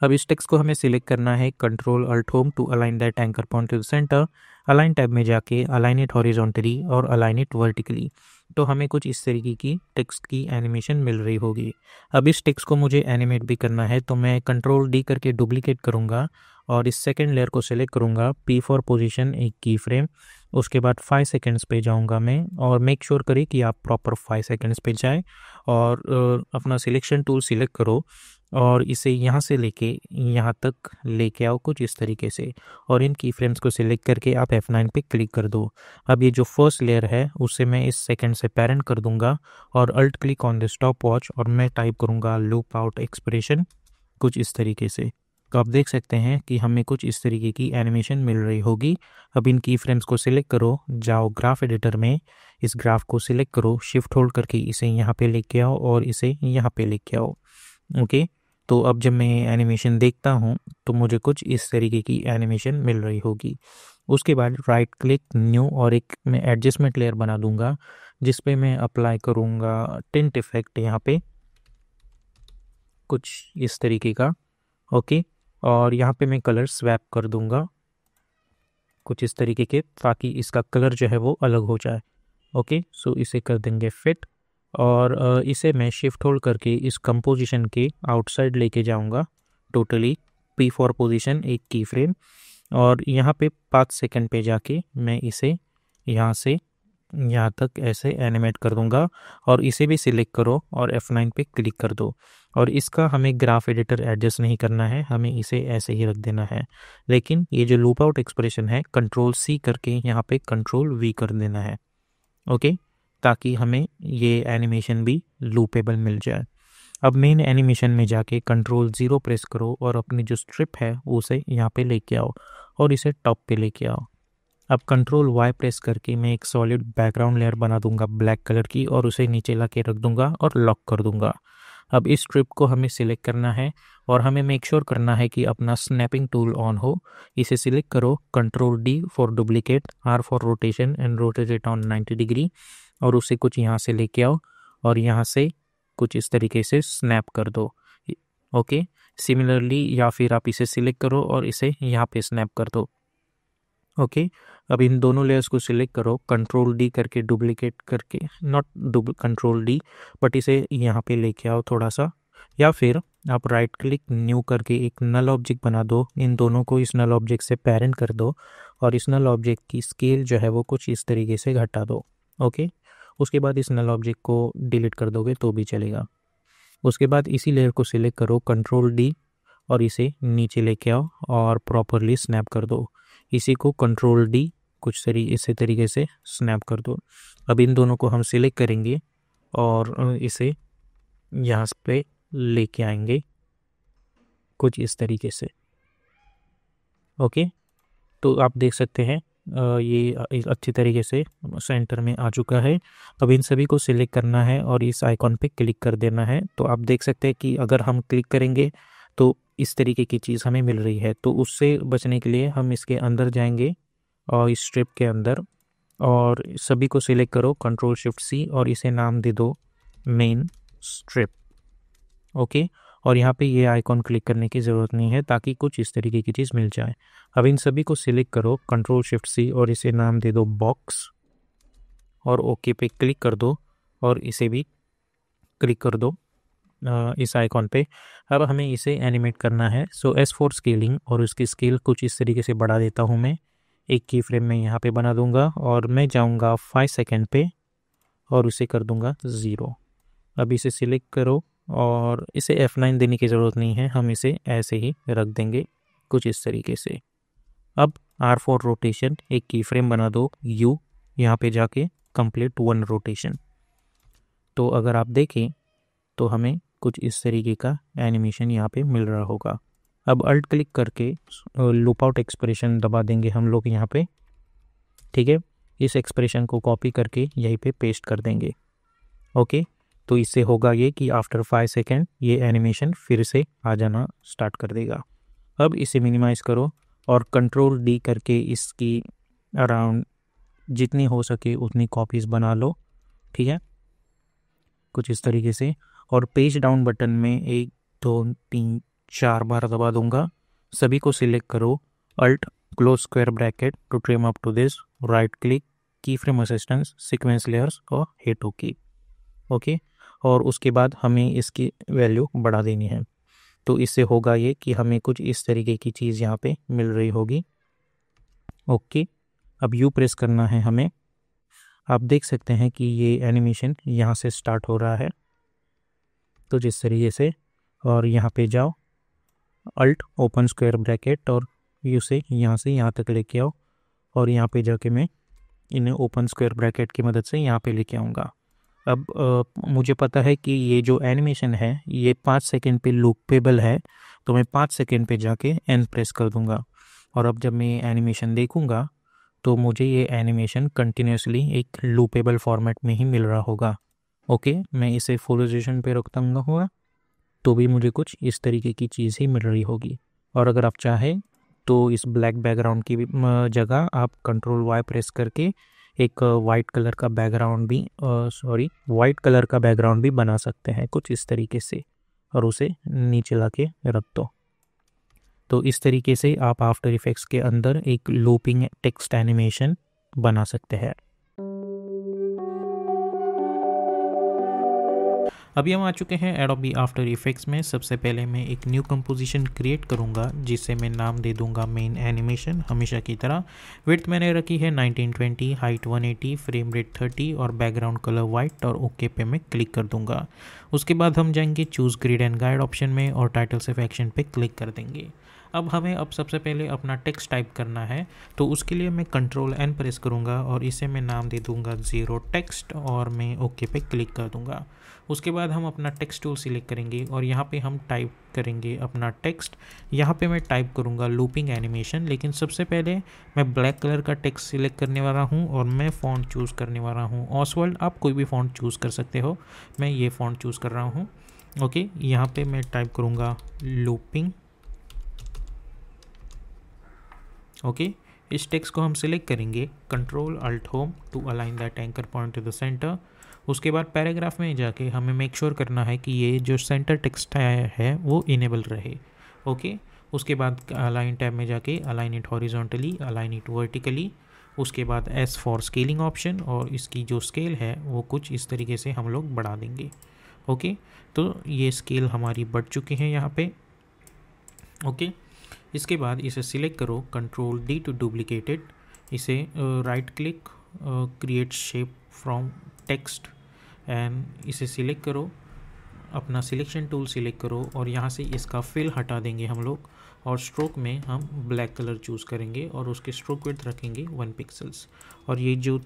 अब इस टेक्स्ट को हमें सिलेक्ट करना है, control alt home to align that anchor point to the centre. Align tab में जाके अलाइन इट हॉरिजॉन्टली और अलाइन इट वर्टिकली। तो हमें कुछ इस तरीके की टेक्स्ट की एनिमेशन मिल रही होगी। अब इस टेक्स्ट को मुझे एनिमेट भी करना है तो मैं कंट्रोल डी करके डुप्लीकेट करूँगा और इस सेकेंड लेयर को सिलेक्ट करूँगा, पी फॉर पोजीशन एक की फ्रेम। उसके बाद 5 सेकेंड्स पे जाऊँगा मैं, और मेक श्योर करें कि आप प्रॉपर 5 सेकेंड्स पे जाएँ और अपना सिलेक्शन टूल सिलेक्ट करो और इसे यहाँ से लेके यहाँ तक लेके आओ कुछ इस तरीके से, और इन की फ्रेम्स को सिलेक्ट करके आप F9 पे क्लिक कर दो। अब ये जो फर्स्ट लेयर है उसे मैं इस सेकंड से पेरेंट कर दूंगा और alt click on the stopwatch और मैं टाइप करूँगा लूप आउट एक्सप्रेशन कुछ इस तरीके से। तो आप देख सकते हैं कि हमें कुछ इस तरीके की एनिमेशन मिल रही होगी। अब इन की फ्रेम्स को सिलेक्ट करो, जाओ ग्राफ एडिटर में, इस ग्राफ को सिलेक्ट करो, शिफ्ट होल्ड करके इसे यहाँ पे लेके आओ और इसे यहाँ पे लेके आओ। ओके, तो अब जब मैं एनिमेशन देखता हूँ तो मुझे कुछ इस तरीके की एनिमेशन मिल रही होगी। उसके बाद राइट क्लिक न्यू और एक मैं एडजस्टमेंट लेयर बना दूंगा जिस पे मैं अप्लाई करूँगा टिंट इफेक्ट यहाँ पे कुछ इस तरीके का। ओके, और यहाँ पे मैं कलर स्वैप कर दूंगा कुछ इस तरीके के, ताकि इसका कलर जो है वो अलग हो जाए। ओके, सो इसे कर देंगे फिट और इसे मैं शिफ्ट होल्ड करके इस कंपोजिशन के आउटसाइड लेके जाऊंगा टोटली P4 पोजीशन एक की फ्रेम, और यहाँ पे 5 सेकंड पे जाके मैं इसे यहाँ से यहाँ तक ऐसे एनिमेट कर दूंगा, और इसे भी सिलेक्ट करो और F9 पे क्लिक कर दो। और इसका हमें ग्राफ एडिटर एडजस्ट नहीं करना है, हमें इसे ऐसे ही रख देना है। लेकिन ये जो लूप आउट एक्सप्रेशन है, Ctrl+C करके यहाँ पे Ctrl+V कर देना है, ओके, ताकि हमें ये एनिमेशन भी लूपेबल मिल जाए। अब मेन एनिमेशन में जाके Ctrl+0 प्रेस करो और अपनी जो स्ट्रिप है उसे यहाँ पे लेके आओ और इसे टॉप पे लेके आओ। अब Ctrl+Y प्रेस करके मैं एक सॉलिड बैकग्राउंड लेयर बना दूंगा ब्लैक कलर की, और उसे नीचे ला के रख दूंगा और लॉक कर दूंगा। अब इस स्ट्रिप को हमें सिलेक्ट करना है और हमें मेक श्योर करना है कि अपना स्नैपिंग टूल ऑन हो। इसे सिलेक्ट करो, Ctrl+D for duplicate, R for rotation and rotate it on 90 degree, और उसे कुछ यहाँ से लेके आओ और यहाँ से कुछ इस तरीके से स्नैप कर दो, ओके। सिमिलरली या फिर आप इसे सिलेक्ट करो और इसे यहाँ पे स्नैप कर दो, ओके। अब इन दोनों लेयर्स को सिलेक्ट करो, Ctrl+D करके डुप्लीकेट करके, नॉट Ctrl+D बट इसे यहाँ पे लेके आओ थोड़ा सा, या फिर आप राइट क्लिक न्यू करके एक नल ऑब्जेक्ट बना दो। इन दोनों को इस नल ऑब्जेक्ट से पेरेंट कर दो और इस नल ऑब्जेक्ट की स्केल जो है वो कुछ इस तरीके से घटा दो, ओके। उसके बाद इस नल ऑब्जेक्ट को डिलीट कर दोगे तो भी चलेगा। उसके बाद इसी लेयर को सिलेक्ट करो, Ctrl+D, और इसे नीचे लेके आओ और प्रॉपरली स्नैप कर दो। इसी को Ctrl+D कुछ इसी तरीके से स्नैप कर दो। अब इन दोनों को हम सिलेक्ट करेंगे और इसे यहाँ पे लेके आएंगे कुछ इस तरीके से, ओके। तो आप देख सकते हैं ये अच्छी तरीके से सेंटर में आ चुका है। अब इन सभी को सिलेक्ट करना है और इस आइकॉन पे क्लिक कर देना है। तो आप देख सकते हैं कि अगर हम क्लिक करेंगे तो इस तरीके की चीज़ हमें मिल रही है। तो उससे बचने के लिए हम इसके अंदर जाएंगे और इस स्ट्रिप के अंदर, और सभी को सिलेक्ट करो, Ctrl+Shift+C, और इसे नाम दे दो मेन स्ट्रिप, ओके। और यहाँ पे ये आइकॉन क्लिक करने की ज़रूरत नहीं है ताकि कुछ इस तरीके की चीज़ मिल जाए। अब इन सभी को सिलेक्ट करो, Ctrl+Shift+C, और इसे नाम दे दो बॉक्स, और ओके पे क्लिक कर दो और इसे भी क्लिक कर दो इस आइकॉन पे। अब हमें इसे एनिमेट करना है। सो S4 स्केलिंग, और उसकी स्केल कुछ इस तरीके से बढ़ा देता हूँ मैं। एक की फ्रेम में यहाँ पे बना दूंगा और मैं जाऊँगा 5 सेकेंड पे और उसे कर दूंगा 0। अब इसे सिलेक्ट करो और इसे F9 देने की ज़रूरत नहीं है, हम इसे ऐसे ही रख देंगे कुछ इस तरीके से। अब R फॉर रोटेशन, एक की फ्रेम बना दो U, यहाँ पे जाके कंप्लीट 1 रोटेशन। तो अगर आप देखें तो हमें कुछ इस तरीके का एनिमेशन यहाँ पे मिल रहा होगा। अब अल्ट क्लिक करके लूप आउट एक्सप्रेशन दबा देंगे हम लोग यहाँ पे, ठीक है। इस एक्सप्रेशन को कॉपी करके यहीं पे पेस्ट कर देंगे, ओके। तो इससे होगा ये कि आफ्टर 5 सेकेंड ये एनिमेशन फिर से आ जाना स्टार्ट कर देगा। अब इसे मिनिमाइज़ करो और Ctrl+D करके इसकी अराउंड जितनी हो सके उतनी कॉपीज़ बना लो, ठीक है, कुछ इस तरीके से। और पेज डाउन बटन में 1 2 3 4 बार दबा दूंगा। सभी को सिलेक्ट करो, alt close square bracket to trim up to this, right click, key frame assistance, sequence layers और हिट ओके, ओके। और उसके बाद हमें इसकी वैल्यू बढ़ा देनी है। तो इससे होगा ये कि हमें कुछ इस तरीके की चीज़ यहाँ पे मिल रही होगी, ओके। अब यू प्रेस करना है हमें। आप देख सकते हैं कि ये एनिमेशन यहाँ से स्टार्ट हो रहा है, तो जिस तरीके से, और यहाँ पे जाओ, अल्ट ओपन स्क्वायर ब्रैकेट और यू से यहाँ तक लेके आओ, और यहाँ पे जाके मैं इन्हें ओपन स्क्वायर ब्रैकेट की मदद से यहाँ पे लेके आऊँगा। अब मुझे पता है कि ये जो एनिमेशन है ये 5 सेकेंड पे लूपेबल है, तो मैं 5 सेकेंड पे जाके एन प्रेस कर दूँगा। और अब जब मैं एनिमेशन देखूँगा तो मुझे ये एनिमेशन कंटिन्यूसली एक लूपेबल फॉर्मेट में ही मिल रहा होगा, ओके। मैं इसे फुल रेजोल्यूशन पे रखता हुआ तो भी मुझे कुछ इस तरीके की चीज़ ही मिल रही होगी। और अगर आप चाहें तो इस ब्लैक बैकग्राउंड की जगह आप Ctrl+Y प्रेस करके एक वाइट कलर का बैकग्राउंड भी बना सकते हैं कुछ इस तरीके से, और उसे नीचे ला के रख दो। तो इस तरीके से आप आफ्टर इफेक्ट्स के अंदर एक लूपिंग टेक्स्ट एनिमेशन बना सकते हैं। अभी हम आ चुके हैं एडोबी आफ्टर इफेक्ट्स में। सबसे पहले मैं एक न्यू कंपोजिशन क्रिएट करूंगा जिसे मैं नाम दे दूंगा मेन एनिमेशन, हमेशा की तरह। विड्थ मैंने रखी है 1920, हाइट 180, फ्रेम रेट 30 और बैकग्राउंड कलर वाइट और ओके पे मैं क्लिक कर दूंगा। उसके बाद हम जाएंगे choose grid and guide option में और टाइटल सेफ एक्शन पे क्लिक कर देंगे। अब हमें सबसे पहले अपना टेक्स्ट टाइप करना है, तो उसके लिए मैं कंट्रोल एन प्रेस करूँगा और इसे मैं नाम दे दूँगा 0 टेक्स्ट और मैं ओके पे क्लिक कर दूँगा। उसके बाद हम अपना टेक्स्ट टूल सिलेक्ट करेंगे और यहाँ पे हम टाइप करेंगे अपना टेक्स्ट। यहाँ पे मैं टाइप करूँगा लूपिंग एनिमेशन, लेकिन सबसे पहले मैं ब्लैक कलर का टेक्स्ट सिलेक्ट करने वाला हूँ और मैं फ़ॉन्ट चूज़ करने वाला हूँ ऑसवर्ल्ड। आप कोई भी फ़ॉन्ट चूज़ कर सकते हो, मैं ये फ़ॉन्ट चूज़ कर रहा हूँ। ओके, यहाँ पे मैं टाइप करूँगा लूपिंग। ओके, इस टेक्स्ट को हम सिलेक्ट करेंगे, control alt home to align that anchor point to the centre. उसके बाद पैराग्राफ में जाके हमें मेक श्योर करना है कि ये जो सेंटर टेक्स्ट है वो इनेबल रहे। ओके, उसके बाद अलाइन टैब में जाके align it horizontally, align it vertically. उसके बाद एस फॉर स्केलिंग ऑप्शन और इसकी जो स्केल है वो कुछ इस तरीके से हम लोग बढ़ा देंगे। ओके, तो ये स्केल हमारी बढ़ चुकी हैं यहाँ पे। ओके, इसके बाद इसे सिलेक्ट करो, control D to duplicate it. इसे right click, create shape from text and इसे सिलेक्ट करो, अपना सिलेक्शन टूल सिलेक्ट करो और यहाँ से इसका फिल हटा देंगे हम लोग और स्ट्रोक में हम ब्लैक कलर चूज़ करेंगे और उसके स्ट्रोक विड्थ रखेंगे 1 पिक्सल्स। और ये जो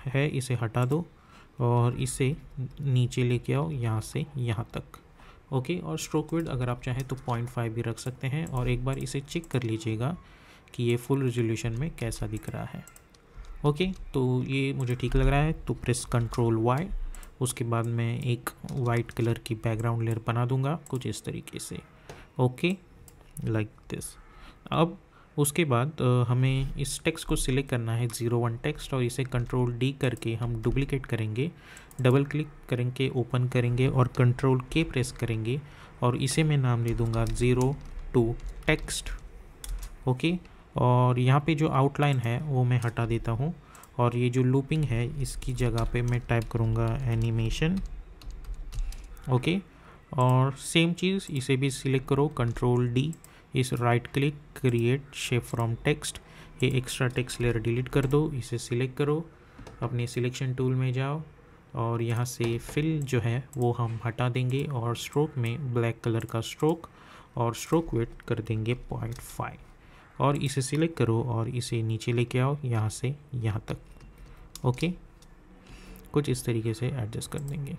है इसे हटा दो और इसे नीचे लेके आओ यहाँ से यहाँ तक। ओके, और स्ट्रोक विड्थ अगर आप चाहें तो 0.5 भी रख सकते हैं और एक बार इसे चेक कर लीजिएगा कि ये फुल रेजोल्यूशन में कैसा दिख रहा है। ओके, तो ये मुझे ठीक लग रहा है, तो प्रेस कंट्रोल वाई। उसके बाद मैं एक वाइट कलर की बैकग्राउंड लेयर बना दूंगा कुछ इस तरीके से। Okay, like this. अब उसके बाद हमें इस टेक्स्ट को सिलेक्ट करना है 01 टेक्स्ट और इसे कंट्रोल डी करके हम डुप्लीकेट करेंगे, डबल क्लिक करेंगे, ओपन करेंगे और कंट्रोल के प्रेस करेंगे और इसे मैं नाम दे दूंगा 02 टेक्स्ट। ओके, और यहाँ पे जो आउटलाइन है वो मैं हटा देता हूँ और ये जो लूपिंग है इसकी जगह पे मैं टाइप करूँगा एनिमेशन। ओके, और सेम चीज़ इसे भी सिलेक्ट करो, कंट्रोल डी, इस right click, create shape from text, ये एक्स्ट्रा टेक्स्ट लेयर डिलीट कर दो, इसे सिलेक्ट करो, अपने सिलेक्शन टूल में जाओ और यहाँ से फिल जो है वो हम हटा देंगे और स्ट्रोक में ब्लैक कलर का स्ट्रोक और स्ट्रोक विड्थ कर देंगे 0.5 और इसे सिलेक्ट करो और इसे नीचे लेके आओ यहाँ से यहाँ तक। ओके, कुछ इस तरीके से एडजस्ट कर देंगे।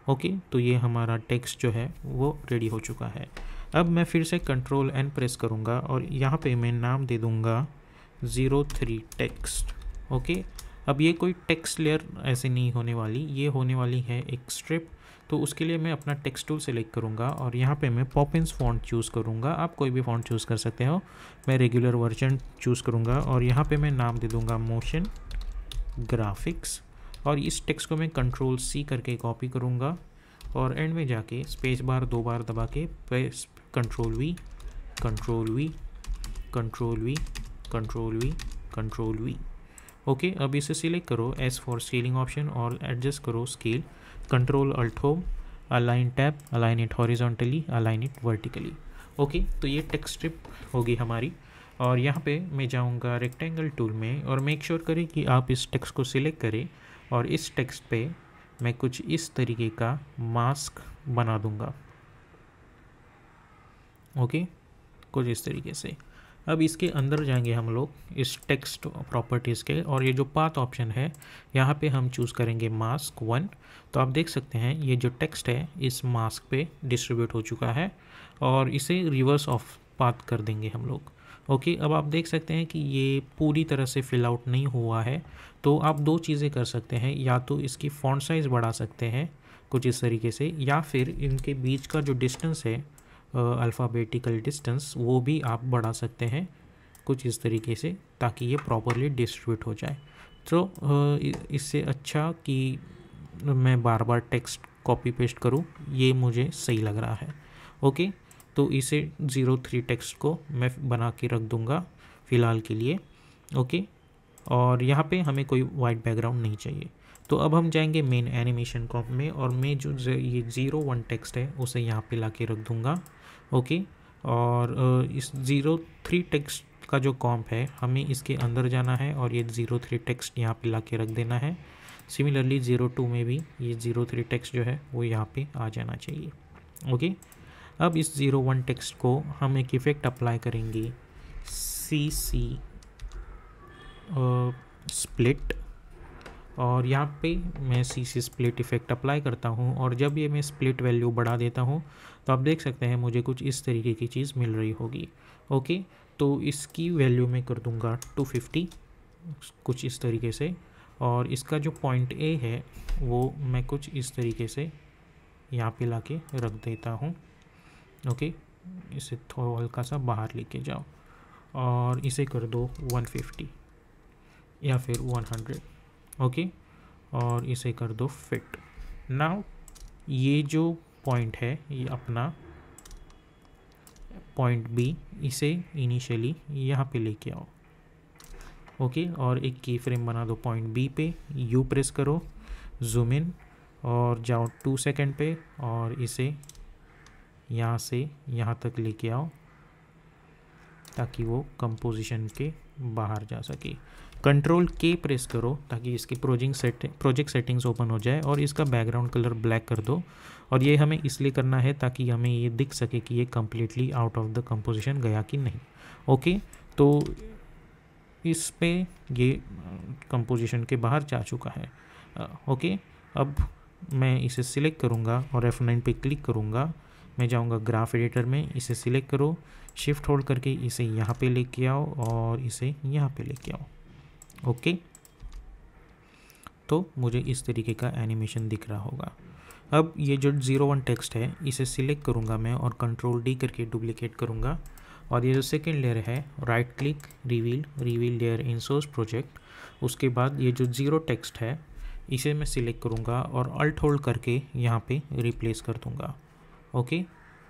ओके, तो ये हमारा टेक्स्ट जो है वो रेडी हो चुका है। अब मैं फिर से कंट्रोल एन प्रेस करूँगा और यहाँ पे मैं नाम दे दूँगा 03 टेक्स्ट। ओके, अब ये कोई टेक्स्ट लेयर ऐसे नहीं होने वाली, ये होने वाली है एक स्ट्रिप। तो उसके लिए मैं अपना टेक्स्ट टूल सेलेक्ट करूँगा और यहाँ पे मैं पॉपिंस फ़ॉन्ट चूज़ करूँगा, आप कोई भी फ़ॉन्ट चूज़ कर सकते हो, मैं रेगुलर वर्जन चूज़ करूँगा और यहाँ पे मैं नाम दे दूँगा मोशन ग्राफिक्स और इस टेक्स्ट को मैं कंट्रोल सी करके कॉपी करूँगा और एंड में जाके स्पेस बार 2 बार दबा के control V, control V, control V, control V, control V. Okay, अब इसे सिलेक्ट करो, एस फॉर स्केलिंग ऑप्शन और एडजस्ट करो scale, control alt home, align tab, align it horizontally, align it vertically. Okay, तो ये टेक्स्ट स्ट्रिप होगी हमारी और यहाँ पे मैं जाऊँगा रेक्टेंगल टूल में और मेक श्योर करें कि आप इस टेक्स्ट को सिलेक्ट करें और इस टेक्स्ट पे मैं कुछ इस तरीके का मास्क बना दूँगा। ओके, कुछ इस तरीके से। अब इसके अंदर जाएंगे हम लोग इस टेक्स्ट प्रॉपर्टीज़ के और ये जो पाथ ऑप्शन है यहाँ पे हम चूज़ करेंगे मास्क 1। तो आप देख सकते हैं ये जो टेक्स्ट है इस मास्क पे डिस्ट्रीब्यूट हो चुका है और इसे रिवर्स ऑफ पाथ कर देंगे हम लोग। ओके, अब आप देख सकते हैं कि ये पूरी तरह से फिल आउट नहीं हुआ है, तो आप 2 चीज़ें कर सकते हैं, या तो इसकी फॉन्ट साइज़ बढ़ा सकते हैं कुछ इस तरीके से, या फिर इनके बीच का जो डिस्टेंस है अल्फ़ाबेटिकल डिस्टेंस वो भी आप बढ़ा सकते हैं कुछ इस तरीके से, ताकि ये प्रॉपरली डिस्ट्रीब्यूट हो जाए। तो इससे अच्छा कि मैं बार बार टेक्स्ट कॉपी पेस्ट करूँ, ये मुझे सही लग रहा है। ओके, तो इसे 03 टेक्स्ट को मैं बना के रख दूँगा फ़िलहाल के लिए। ओके, और यहाँ पे हमें कोई वाइट बैकग्राउंड नहीं चाहिए। तो अब हम जाएंगे मेन एनिमेशन कॉम्प में और मैं जो ये 01 टेक्स्ट है उसे यहाँ पे ला के रख दूँगा। ओके, और इस 03 टेक्स्ट का जो कॉम्प है हमें इसके अंदर जाना है और ये 03 टेक्स्ट यहाँ पे ला के रख देना है। सिमिलरली 02 में भी ये 03 टेक्स्ट जो है वो यहाँ पे आ जाना चाहिए। ओके, अब इस 01 टेक्स्ट को हम एक इफ़ेक्ट अप्लाई करेंगे, CC स्प्लिट, और यहाँ पे मैं CC स्प्लिट इफ़ेक्ट अप्लाई करता हूँ और जब ये मैं स्प्लिट वैल्यू बढ़ा देता हूँ तो आप देख सकते हैं मुझे कुछ इस तरीके की चीज़ मिल रही होगी। ओके, तो इसकी वैल्यू मैं कर दूँगा 250 कुछ इस तरीके से, और इसका जो पॉइंट A है वो मैं कुछ इस तरीके से यहाँ पे ला के रख देता हूँ। ओके, इसे थोड़ा हल्का सा बाहर लेके जाओ और इसे कर दो 150 या फिर 100। ओके, और इसे कर दो फिट। नाउ ये जो पॉइंट है ये अपना पॉइंट B, इसे इनिशियली यहाँ पे लेके आओ। ओके, और एक की फ्रेम बना दो पॉइंट B पे, U प्रेस करो, जूम इन और जाओ 2 सेकंड पे और इसे यहाँ से यहाँ तक लेके आओ ताकि वो कंपोजिशन के बाहर जा सके। कंट्रोल K प्रेस करो ताकि इसकी प्रोजेक्ट सेटिंग्स ओपन हो जाए और इसका बैकग्राउंड कलर ब्लैक कर दो। और ये हमें इसलिए करना है ताकि हमें ये दिख सके कि ये completely out of the composition गया कि नहीं। ओके, तो इस पे ये कंपोजिशन के बाहर जा चुका है। ओके, अब मैं इसे सिलेक्ट करूँगा और F9 पे क्लिक करूँगा। मैं जाऊँगा ग्राफ एडिटर में, इसे सिलेक्ट करो, शिफ्ट होल्ड करके इसे यहाँ पे लेके आओ और इसे यहाँ पे लेके आओ। ओके, तो मुझे इस तरीके का एनिमेशन दिख रहा होगा। अब ये जो 01 टेक्स्ट है इसे सिलेक्ट करूँगा मैं और कंट्रोल D करके डुप्लीकेट करूँगा, और ये जो सेकेंड लेयर है right click reveal layer in source project, उसके बाद ये जो 0 टेक्स्ट है इसे मैं सिलेक्ट करूँगा और अल्ट होल्ड करके यहाँ पे रिप्लेस कर दूँगा। ओके,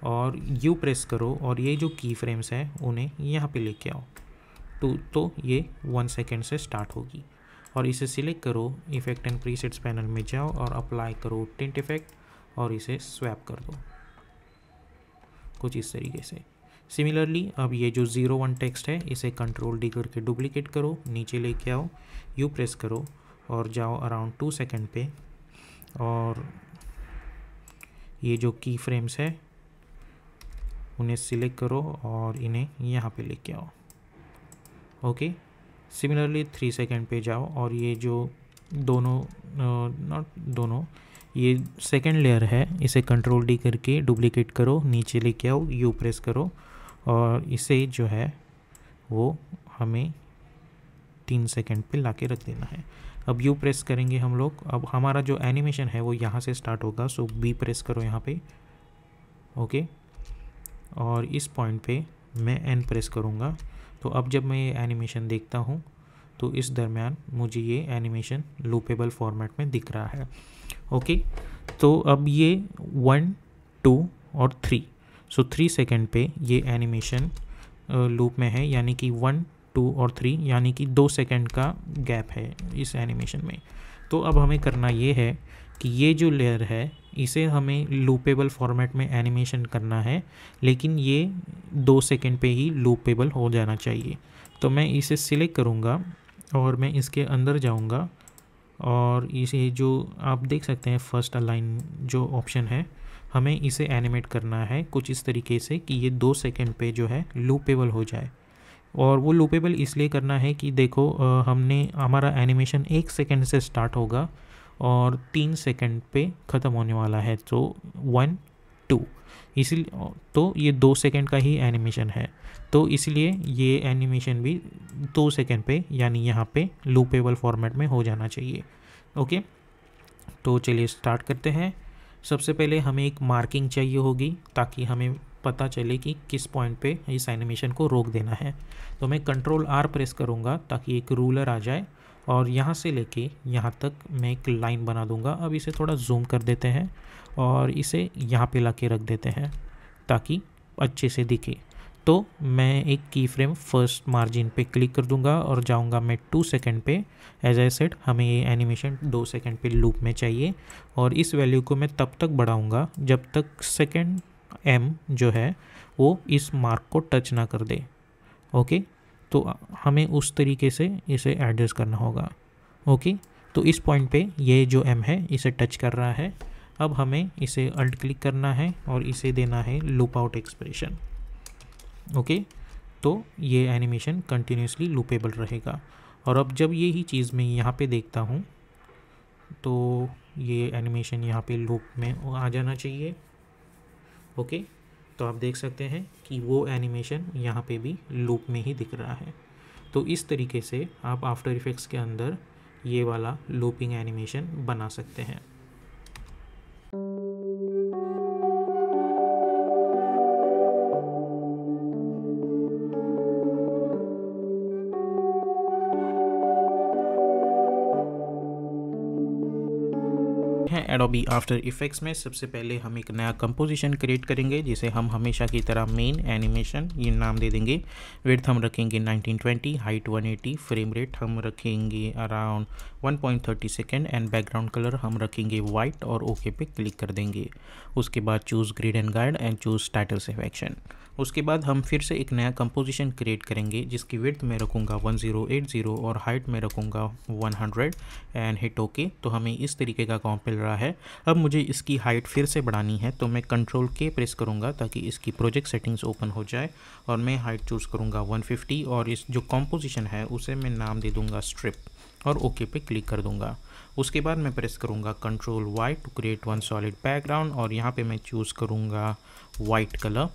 और U प्रेस करो और ये जो की फ्रेम्स हैं उन्हें यहाँ पे लेके आओ तो ये 1 सेकेंड से स्टार्ट होगी। और इसे सिलेक्ट करो, इफेक्ट एंड प्रीसेट्स पैनल में जाओ और अप्लाई करो टिंट इफेक्ट और इसे स्वैप कर दो कुछ इस तरीके से। सिमिलरली अब ये जो 01 टेक्स्ट है इसे कंट्रोल D करके डुप्लीकेट करो, नीचे लेके आओ, U प्रेस करो और जाओ अराउंड 2 सेकेंड पे, और ये जो की फ्रेम्स है उन्हें सिलेक्ट करो और इन्हें यहाँ पे लेके आओ। ओके, सिमिलरली 3 सेकेंड पे जाओ और ये जो ये सेकेंड लेयर है इसे कंट्रोल D करके डुप्लीकेट करो, नीचे लेके आओ, U प्रेस करो और इसे जो है वो हमें 3 सेकेंड पे ला के रख देना है। अब U प्रेस करेंगे हम लोग, अब हमारा जो एनिमेशन है वो यहाँ से स्टार्ट होगा। सो B प्रेस करो यहाँ पे। ओके, और इस पॉइंट पे मैं N प्रेस करूँगा। तो अब जब मैं ये एनिमेशन देखता हूँ तो इस दरमियान मुझे ये एनिमेशन लूपेबल फॉर्मेट में दिख रहा है। ओके, तो अब ये 1, 2 और 3, सो 3 सेकेंड पे ये एनिमेशन लूप में है, यानी कि 1, 2 और 3 यानी कि 2 सेकेंड का गैप है इस एनिमेशन में। तो अब हमें करना ये है कि ये जो लेयर है इसे हमें लूपेबल फॉर्मेट में एनिमेशन करना है, लेकिन ये 2 सेकेंड पे ही लूपेबल हो जाना चाहिए। तो मैं इसे सिलेक्ट करूँगा और मैं इसके अंदर जाऊँगा और इसे जो आप देख सकते हैं फर्स्ट अलाइन जो ऑप्शन है हमें इसे एनिमेट करना है कुछ इस तरीके से कि ये 2 सेकेंड पे जो है लूपेबल हो जाए। और वो लूपेबल इसलिए करना है कि देखो हमारा एनिमेशन 1 सेकेंड से स्टार्ट होगा और 3 सेकेंड पे ख़त्म होने वाला है, तो 1, 2, इसलिए तो ये 2 सेकेंड का ही एनिमेशन है, तो इसलिए ये एनिमेशन भी 2 सेकेंड पे यानी यहाँ पे लूपेबल फॉर्मेट में हो जाना चाहिए। ओके, तो चलिए स्टार्ट करते हैं। सबसे पहले हमें एक मार्किंग चाहिए होगी ताकि हमें पता चले कि किस पॉइंट पे इस एनिमेशन को रोक देना है। तो मैं कंट्रोल R प्रेस करूँगा ताकि एक रूलर आ जाए और यहाँ से लेके यहाँ तक मैं एक लाइन बना दूँगा। अब इसे थोड़ा जूम कर देते हैं और इसे यहाँ पे ला के रख देते हैं ताकि अच्छे से दिखे। तो मैं एक की फ्रेम फर्स्ट मार्जिन पे क्लिक कर दूंगा और जाऊंगा मैं 2 सेकंड पे। एज आई सेड हमें ये एनिमेशन 2 सेकंड पे लूप में चाहिए और इस वैल्यू को मैं तब तक बढ़ाऊंगा जब तक सेकंड एम जो है वो इस मार्क को टच ना कर दे। ओके, तो हमें उस तरीके से इसे एडजस्ट करना होगा। ओके, तो इस पॉइंट पे ये जो एम है इसे टच कर रहा है। अब हमें इसे अल्ट क्लिक करना है और इसे देना है लूप आउट एक्सप्रेशन। ओके, तो ये एनिमेशन कंटिन्यूसली लूपेबल रहेगा। और अब जब ये ही चीज़ मैं यहाँ पे देखता हूँ तो ये एनिमेशन यहाँ पे लूप में आ जाना चाहिए। ओके, तो आप देख सकते हैं कि वो एनिमेशन यहाँ पे भी लूप में ही दिख रहा है। तो इस तरीके से आप आफ्टर इफेक्ट्स के अंदर ये वाला लूपिंग एनिमेशन बना सकते हैं। एडोबी आफ्टर इफेक्ट्स में सबसे पहले हम एक नया कंपोजिशन क्रिएट करेंगे जिसे हम हमेशा की तरह मेन एनिमेशन ये नाम दे देंगे। विड्थ हम रखेंगे 1920, हाइट 180, फ्रेम रेट हम रखेंगे around 1.30 second and background colour हम रखेंगे वाइट और ओके पे क्लिक कर देंगे। उसके बाद choose grid and guide and choose title save action. उसके बाद हम फिर से एक नया कंपोजिशन क्रिएट करेंगे जिसकी विड्थ में रखूँगा 1080 और हाइट में रखूँगा 100 एंड हिट ओके। तो हमें इस तरीके का कॉम्प मिल रहा है। अब मुझे इसकी हाइट फिर से बढ़ानी है तो मैं कंट्रोल के प्रेस करूँगा ताकि इसकी प्रोजेक्ट सेटिंग्स ओपन हो जाए और मैं हाइट चूज़ करूँगा 150 और इस जो कंपोजिशन है उसे मैं नाम दे दूँगा स्ट्रिप और ओके पे क्लिक कर दूँगा। उसके बाद मैं प्रेस करूँगा control Y to create one solid background और यहाँ पे मैं चूज़ करूँगा वाइट कलर।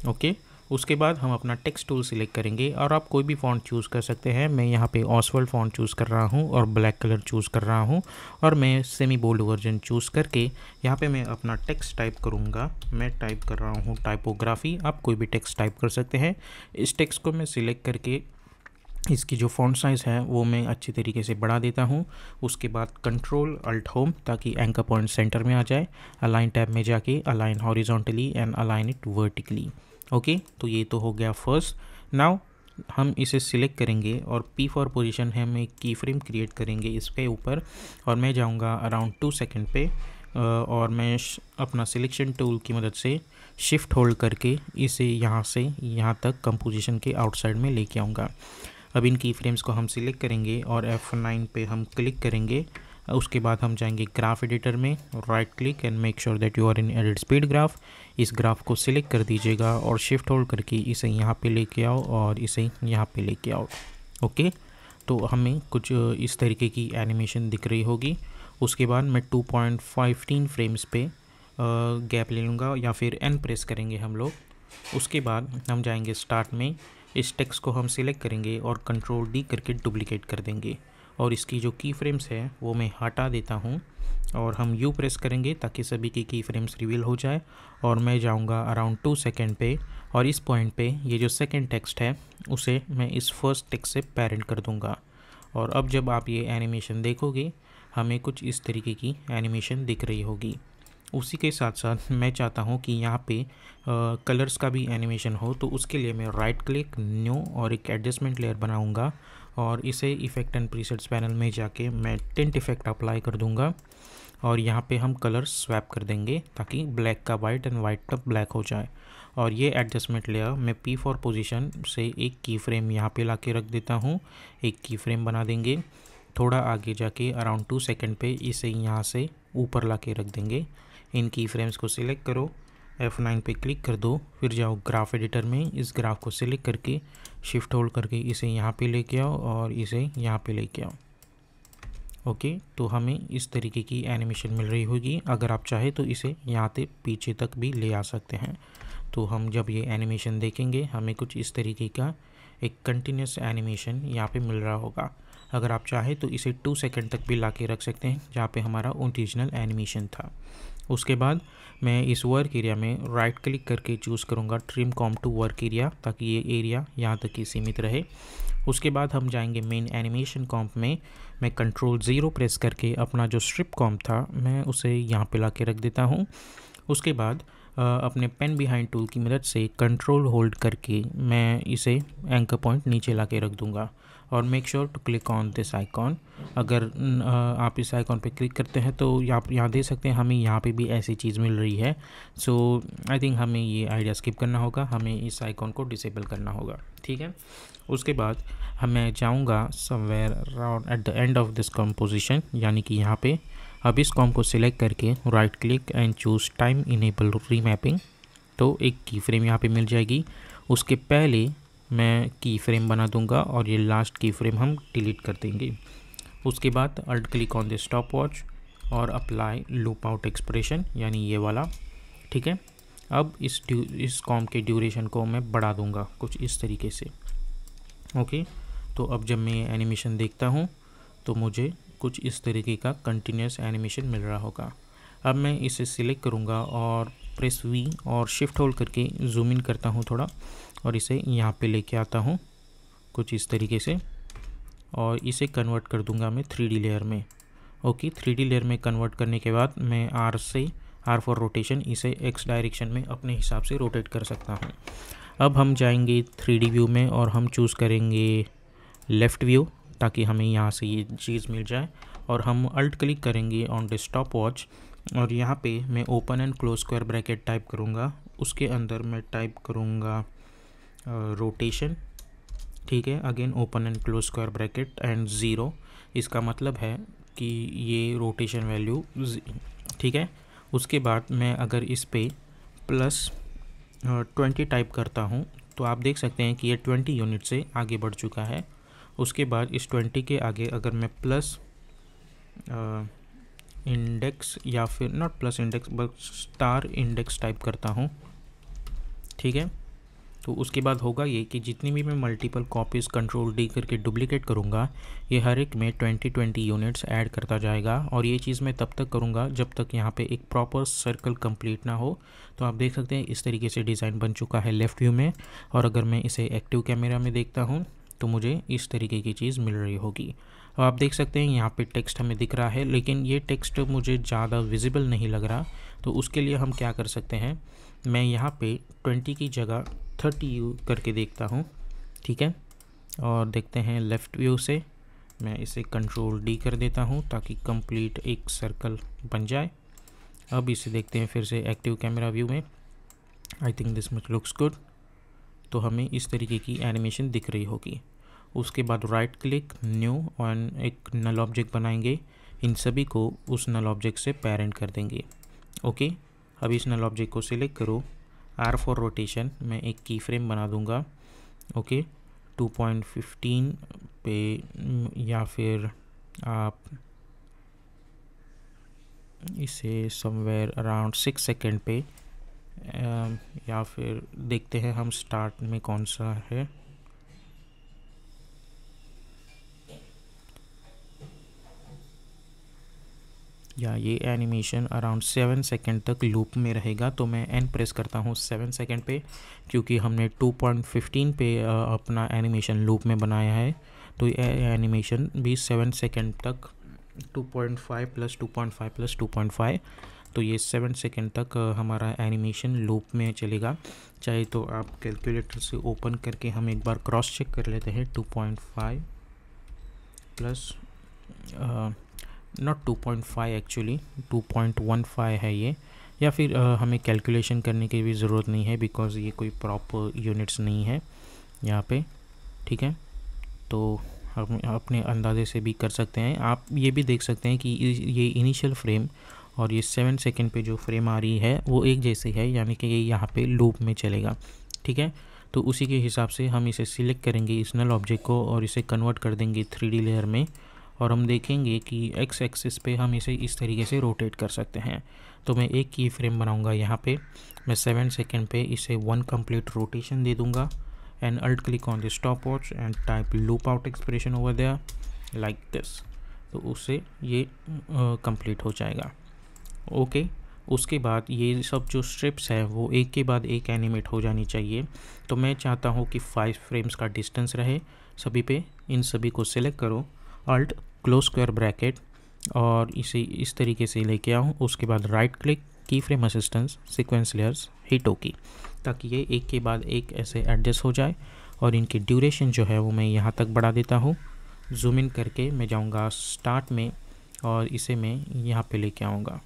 ओके, उसके बाद हम अपना टेक्स्ट टूल सिलेक्ट करेंगे और आप कोई भी फ़ॉन्ट चूज़ कर सकते हैं। मैं यहाँ पे ऑसवर्ल्ड फ़ॉन्ट चूज़ कर रहा हूँ और ब्लैक कलर चूज़ कर रहा हूँ और मैं सेमी बोल्ड वर्जन चूज़ करके यहाँ पे मैं अपना टेक्स्ट टाइप करूँगा। मैं टाइप कर रहा हूँ टाइपोग्राफी, आप कोई भी टेक्स्ट टाइप कर सकते हैं। इस टेक्स्ट को मैं सिलेक्ट करके इसकी जो फ़ॉन्ट साइज़ है वो मैं अच्छी तरीके से बढ़ा देता हूँ। उसके बाद कंट्रोल अल्ट होम ताकि एंकर पॉइंट सेंटर में आ जाए। अलाइन टैब में जाके align horizontally and align it vertically. Okay, तो ये तो हो गया फर्स्ट। नाउ हम इसे सिलेक्ट करेंगे और P फॉर पोजीशन है, हम एक की फ्रेम क्रिएट करेंगे इसके ऊपर और मैं जाऊँगा अराउंड 2 सेकेंड पे और मैं अपना सिलेक्शन टूल की मदद से शिफ्ट होल्ड करके इसे यहाँ से यहाँ तक कंपोजिशन के आउटसाइड में लेके आऊँगा। अब इन की फ्रेम्स को हम सिलेक्ट करेंगे और F9 पे हम क्लिक करेंगे। उसके बाद हम जाएंगे ग्राफ एडिटर में, right click and make sure that you are in edit speed graph. इस ग्राफ को सिलेक्ट कर दीजिएगा और शिफ्ट होल्ड करके इसे यहाँ पे लेके आओ और इसे यहाँ पे लेके आओ। ओके, तो हमें कुछ इस तरीके की एनिमेशन दिख रही होगी। उसके बाद मैं 2.15 फ्रेम्स पे गैप ले लूँगा या फिर N प्रेस करेंगे हम लोग। उसके बाद हम जाएंगे स्टार्ट में, इस टेक्स्ट को हम सिलेक्ट करेंगे और कंट्रोल D करके डुप्लिकेट कर देंगे और इसकी जो की फ्रेम्स है वो मैं हटा देता हूँ और हम U प्रेस करेंगे ताकि सभी की फ्रेम्स रिवील हो जाए और मैं जाऊँगा अराउंड 2 सेकेंड पे और इस पॉइंट पे ये जो सेकंड टेक्स्ट है उसे मैं इस फर्स्ट टेक्स्ट से पेरेंट कर दूँगा। और अब जब आप ये एनिमेशन देखोगे हमें कुछ इस तरीके की एनिमेशन दिख रही होगी। उसी के साथ साथ मैं चाहता हूँ कि यहाँ पे कलर्स का भी एनिमेशन हो, तो उसके लिए मैं राइट क्लिक न्यू और एक एडजस्टमेंट लेयर बनाऊँगा और इसे इफेक्ट एंड प्रीसेट्स पैनल में जाके मैं टिंट इफेक्ट अप्लाई कर दूँगा और यहाँ पे हम कलर स्वैप कर देंगे ताकि ब्लैक का वाइट एंड वाइट का ब्लैक हो जाए। और ये एडजस्टमेंट लेयर मैं P फॉर पोजीशन से एक की फ्रेम यहाँ पे लाके रख देता हूँ। एक की फ्रेम बना देंगे, थोड़ा आगे जाके अराउंड 2 सेकेंड पे इसे यहाँ से ऊपर लाके रख देंगे। इन की फ्रेम्स को सिलेक्ट करो, F9 पे क्लिक कर दो, फिर जाओ ग्राफ एडिटर में, इस ग्राफ को सिलेक्ट करके शिफ्ट होल्ड करके इसे यहाँ पे लेके आओ और इसे यहाँ पे लेके आओ। ओके, तो हमें इस तरीके की एनिमेशन मिल रही होगी। अगर आप चाहे तो इसे यहाँ से पीछे तक भी ले आ सकते हैं। तो हम जब ये एनिमेशन देखेंगे हमें कुछ इस तरीके का एक कंटिन्यूस एनिमेशन यहाँ पे मिल रहा होगा। अगर आप चाहे तो इसे 2 सेकेंड तक भी ला के रख सकते हैं जहाँ पे हमारा ओरिजिनल एनिमेशन था। उसके बाद मैं इस वर्क एरिया में राइट क्लिक करके चूज़ करूँगा trim comp to work area ताकि ये एरिया यहाँ तक ही सीमित रहे। उसके बाद हम जाएंगे मेन एनिमेशन कॉम्प में, मैं कंट्रोल 0 प्रेस करके अपना जो स्ट्रिप कॉम्प था मैं उसे यहाँ पे ला के रख देता हूँ। उसके बाद अपने पेन बिहाइंड टूल की मदद से कंट्रोल होल्ड करके मैं इसे एंकर पॉइंट नीचे ला के रख दूँगा। और make sure to click on this icon. अगर आप इस आइकॉन पे क्लिक करते हैं तो यहाँ दे सकते हैं हमें यहाँ पे भी ऐसी चीज़ मिल रही है। सो आई थिंक हमें ये आइडिया स्किप करना होगा, हमें इस आइकॉन को डिसेबल करना होगा। ठीक है, उसके बाद मैं जाऊँगा somewhere around at the end of this composition, यानी कि यहाँ पे अब इस कॉम को सिलेक्ट करके right click and choose time enable remapping, तो एक की फ्रेम यहाँ पे मिल जाएगी। उसके पहले मैं की फ्रेम बना दूंगा और ये लास्ट की फ्रेम हम डिलीट कर देंगे। उसके बाद alt click on the stopwatch और अप्लाई लूप आउट एक्सप्रेशन, यानी ये वाला। ठीक है, अब इस कॉम के ड्यूरेशन को मैं बढ़ा दूंगा कुछ इस तरीके से। ओके, तो अब जब मैं एनिमेशन देखता हूँ तो मुझे कुछ इस तरीके का कंटिन्यूस एनिमेशन मिल रहा होगा। अब मैं इसे सिलेक्ट करूँगा और प्रेस वी और शिफ्ट होल्ड करके जूम इन करता हूँ थोड़ा, और इसे यहाँ पे लेके आता हूँ कुछ इस तरीके से, और इसे कन्वर्ट कर दूँगा मैं 3D लेयर में। ओके, 3D लेयर में कन्वर्ट करने के बाद मैं R फॉर रोटेशन इसे X डायरेक्शन में अपने हिसाब से रोटेट कर सकता हूँ। अब हम जाएंगे 3D व्यू में और हम चूज़ करेंगे लेफ़्ट व्यू, ताकि हमें यहाँ से ये चीज़ मिल जाए। और हम अल्ट क्लिक करेंगे ऑन द स्टॉप वॉच और यहाँ पे मैं open and close square bracket type करूँगा। उसके अंदर मैं टाइप करूँगा रोटेशन। ठीक है, again open and close square bracket and 0। इसका मतलब है कि ये रोटेशन वैल्यू, ठीक है। उसके बाद मैं अगर इस पे +20 टाइप करता हूँ तो आप देख सकते हैं कि ये 20 यूनिट से आगे बढ़ चुका है। उसके बाद इस 20 के आगे अगर मैं प्लस इंडेक्स या फिर not plus index but star index type करता हूँ, ठीक है, तो उसके बाद होगा ये कि जितनी भी मैं मल्टीपल कॉपीज़ कंट्रोल डी करके डुप्लीकेट करूँगा, ये हर एक में 20 यूनिट्स ऐड करता जाएगा। और ये चीज़ मैं तब तक करूँगा जब तक यहाँ पे एक प्रॉपर सर्कल कंप्लीट ना हो। तो आप देख सकते हैं इस तरीके से डिज़ाइन बन चुका है लेफ़्ट व्यू में। और अगर मैं इसे एक्टिव कैमरा में देखता हूँ तो मुझे इस तरीके की चीज़ मिल रही होगी। और आप देख सकते हैं यहाँ पे टेक्स्ट हमें दिख रहा है, लेकिन ये टेक्स्ट मुझे ज़्यादा विजिबल नहीं लग रहा। तो उसके लिए हम क्या कर सकते हैं, मैं यहाँ पे 20 की जगह 30 करके देखता हूँ, ठीक है। और देखते हैं लेफ़्ट व्यू से मैं इसे कंट्रोल डी कर देता हूँ ताकि कंप्लीट एक सर्कल बन जाए। अब इसे देखते हैं फिर से एक्टिव कैमरा व्यू में। I think this much looks good. तो हमें इस तरीके की एनिमेशन दिख रही होगी। उसके बाद राइट क्लिक न्यू और एक नल ऑब्जेक्ट बनाएंगे। इन सभी को उस नल ऑब्जेक्ट से पेरेंट कर देंगे। ओके, अब इस नल ऑब्जेक्ट को सिलेक्ट करो, R फॉर रोटेशन मैं एक की फ्रेम बना दूंगा। ओके, 2.15 पे या फिर आप इसे समवेयर अराउंड 6 सेकेंड पे या फिर देखते हैं हम स्टार्ट में कौन सा है। या ये एनिमेशन अराउंड 7 सेकेंड तक लूप में रहेगा। तो मैं N प्रेस करता हूँ 7 सेकेंड पे, क्योंकि हमने 2.15 पे अपना एनिमेशन लूप में बनाया है। तो ये एनिमेशन भी 7 सेकेंड तक 2.5 + 2.5 + 2.5, तो ये 7 सेकेंड तक हमारा एनिमेशन लूप में चलेगा। चाहे तो आप कैलकुलेटर से ओपन करके हम एक बार क्रॉस चेक कर लेते हैं। 2.5 प्लस नॉट 2.5 एक्चुअली 2.15 है ये, या फिर हमें कैलकुलेशन करने की भी ज़रूरत नहीं है बिकॉज़ ये कोई प्रॉपर यूनिट्स नहीं है यहाँ पे, ठीक है। तो हम अपने अंदाजे से भी कर सकते हैं। आप ये भी देख सकते हैं कि ये इनिशियल फ्रेम और ये 7 सेकेंड पे जो फ्रेम आ रही है वो एक जैसी है, यानी कि ये यहाँ पे लूप में चलेगा, ठीक है। तो उसी के हिसाब से हम इसे सिलेक्ट करेंगे इस नल ऑब्जेक्ट को और इसे कन्वर्ट कर देंगे 3D लेयर में। और हम देखेंगे कि एक्स एक्सिस पे हम इसे इस तरीके से रोटेट कर सकते हैं। तो मैं एक की फ्रेम बनाऊंगा यहाँ पे, मैं 7 सेकेंड पे इसे 1 कंप्लीट रोटेशन दे दूँगा and alt click on the stopwatch and type loop out expression over there like this. तो उससे ये कंप्लीट हो जाएगा। ओके, उसके बाद ये सब जो स्ट्रिप्स है वो एक के बाद एक एनिमेट हो जानी चाहिए। तो मैं चाहता हूँ कि 5 फ्रेम्स का डिस्टेंस रहे सभी पे। इन सभी को सिलेक्ट करो, अल्ट क्लोज स्क्वायर ब्रैकेट और इसे इस तरीके से लेके आऊँ। उसके बाद right click key frame assistance sequence layers हिटोकी, ताकि ये एक के बाद एक ऐसे एडजस्ट हो जाए। और इनकी ड्यूरेशन जो है वो मैं यहाँ तक बढ़ा देता हूँ। जूम इन करके मैं जाऊँगा स्टार्ट में और इसे मैं यहाँ पे लेके आऊँगा।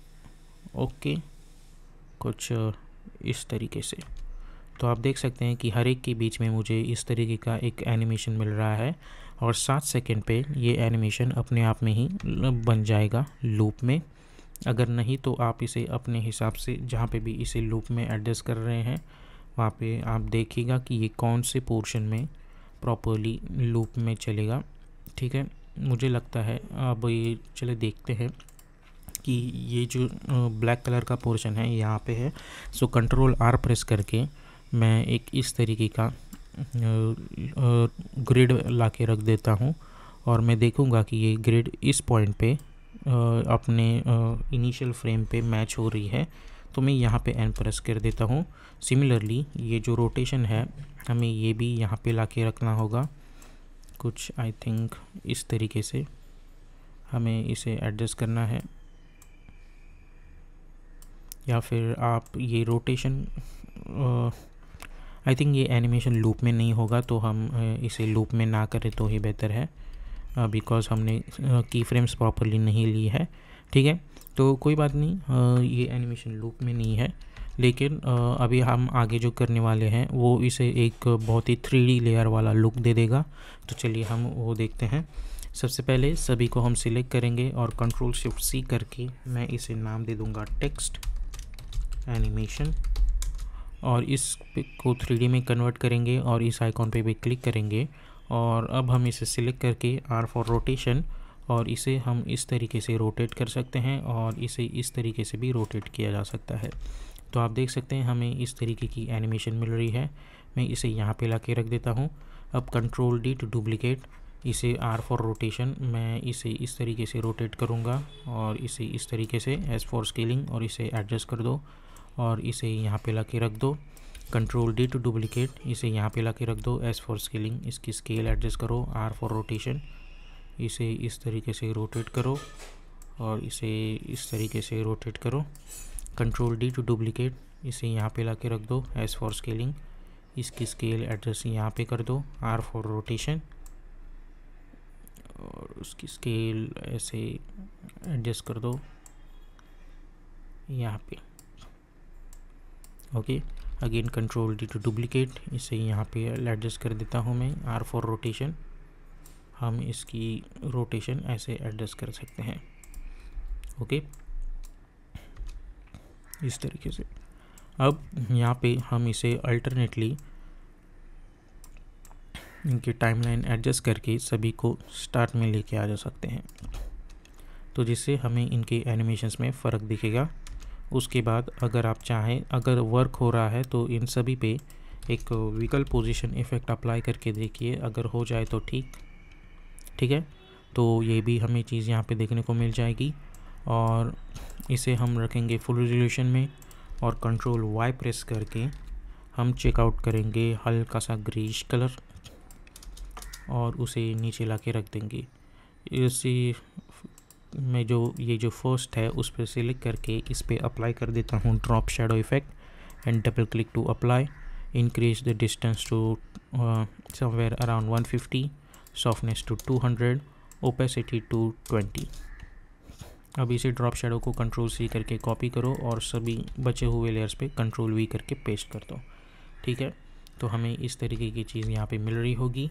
ओके, कुछ इस तरीके से। तो आप देख सकते हैं कि हर एक के बीच में मुझे इस तरीके का एक एनिमेशन मिल रहा है और 7 सेकंड पे ये एनिमेशन अपने आप में ही बन जाएगा लूप में। अगर नहीं तो आप इसे अपने हिसाब से जहाँ पे भी इसे लूप में एडजस्ट कर रहे हैं वहाँ पे आप देखिएगा कि ये कौन से पोर्शन में प्रॉपरली लूप में चलेगा। ठीक है, मुझे लगता है अब ये चले देखते हैं कि ये जो ब्लैक कलर का पोर्शन है यहाँ पे है। सो कंट्रोल आर प्रेस करके मैं एक इस तरीके का ग्रिड ला के रख देता हूँ और मैं देखूँगा कि ये ग्रिड इस पॉइंट पे अपने इनिशियल फ्रेम पे मैच हो रही है, तो मैं यहाँ पे एन प्रेस कर देता हूँ। सिमिलरली ये जो रोटेशन है हमें ये भी यहाँ पे ला के रखना होगा, कुछ आई थिंक इस तरीके से हमें इसे एडजस्ट करना है। या फिर आप ये रोटेशन आई थिंक ये एनिमेशन लूप में नहीं होगा, तो हम इसे लूप में ना करें तो ही बेहतर है, बिकॉज़ हमने की फ्रेम्स प्रॉपरली नहीं ली है। ठीक है, तो कोई बात नहीं, ये एनिमेशन लूप में नहीं है, लेकिन अभी हम आगे जो करने वाले हैं वो इसे एक बहुत ही 3D लेयर वाला लुक दे देगा। तो चलिए हम वो देखते हैं। सबसे पहले सभी को हम सिलेक्ट करेंगे और कंट्रोल शिफ्ट सी करके मैं इसे नाम दे दूँगा टेक्स्ट एनिमेशन, और इस को 3D में कन्वर्ट करेंगे और इस आइकॉन पे भी क्लिक करेंगे। और अब हम इसे सिलेक्ट करके आर फॉर रोटेशन, और इसे हम इस तरीके से रोटेट कर सकते हैं और इसे इस तरीके से भी रोटेट किया जा सकता है। तो आप देख सकते हैं हमें इस तरीके की एनिमेशन मिल रही है। मैं इसे यहाँ पे ला के रख देता हूँ। अब कंट्रोल डी टू डुप्लीकेट, इसे आर फॉर रोटेशन, मैं इसे इस तरीके से रोटेट करूँगा और इसे इस तरीके से एस फॉर स्केलिंग, और इसे एडजस्ट कर दो और इसे यहाँ पे ला के रख दो। कंट्रोल डी टू डुप्लीकेट, इसे यहाँ पे ला के रख दो, एस फॉर स्केलिंग, इसकी स्केल एडजस्ट करो, आर फॉर रोटेशन, इसे इस तरीके से रोटेट करो और इसे इस तरीके से रोटेट करो। कंट्रोल डी टू डुप्लीकेट, इसे यहाँ पे ला के रख दो, एस फॉर स्केलिंग, इसकी स्केल एडजस्ट यहाँ पे कर दो, आर फॉर रोटेशन, और उसकी स्केल ऐसे एडजस्ट कर दो यहाँ पे। Okay, again control D to duplicate, इसे यहाँ पे एडजस्ट कर देता हूँ मैं, आर फॉर रोटेशन, हम इसकी रोटेशन ऐसे एडजस्ट कर सकते हैं। ओके, इस तरीके से। अब यहाँ पे हम इसे अल्टरनेटली इनकी टाइमलाइन एडजस्ट करके सभी को स्टार्ट में लेके आ जा सकते हैं, तो जिससे हमें इनके एनिमेशंस में फ़र्क दिखेगा। उसके बाद अगर आप चाहें, अगर वर्क हो रहा है तो इन सभी पे एक व्हीकल पोजीशन इफ़ेक्ट अप्लाई करके देखिए, अगर हो जाए तो ठीक है। तो ये भी हमें चीज़ यहाँ पे देखने को मिल जाएगी और इसे हम रखेंगे फुल रेजोल्यूशन में और कंट्रोल वाई प्रेस करके हम चेकआउट करेंगे हल्का सा ग्रीश कलर और उसे नीचे ला के रख देंगे। इसी में जो ये जो फर्स्ट है उस पर सिलेक्ट करके इस पर अप्लाई कर देता हूँ drop shadow effect and double click to apply. Increase the distance to somewhere around 150, softness to 200, opacity to 20। अब इसे ड्रॉप शैडो को कंट्रोल सी करके कॉपी करो और सभी बचे हुए लेयर्स पे कंट्रोल वी करके पेस्ट कर दो। ठीक है, तो हमें इस तरीके की चीज़ यहाँ पे मिल रही होगी।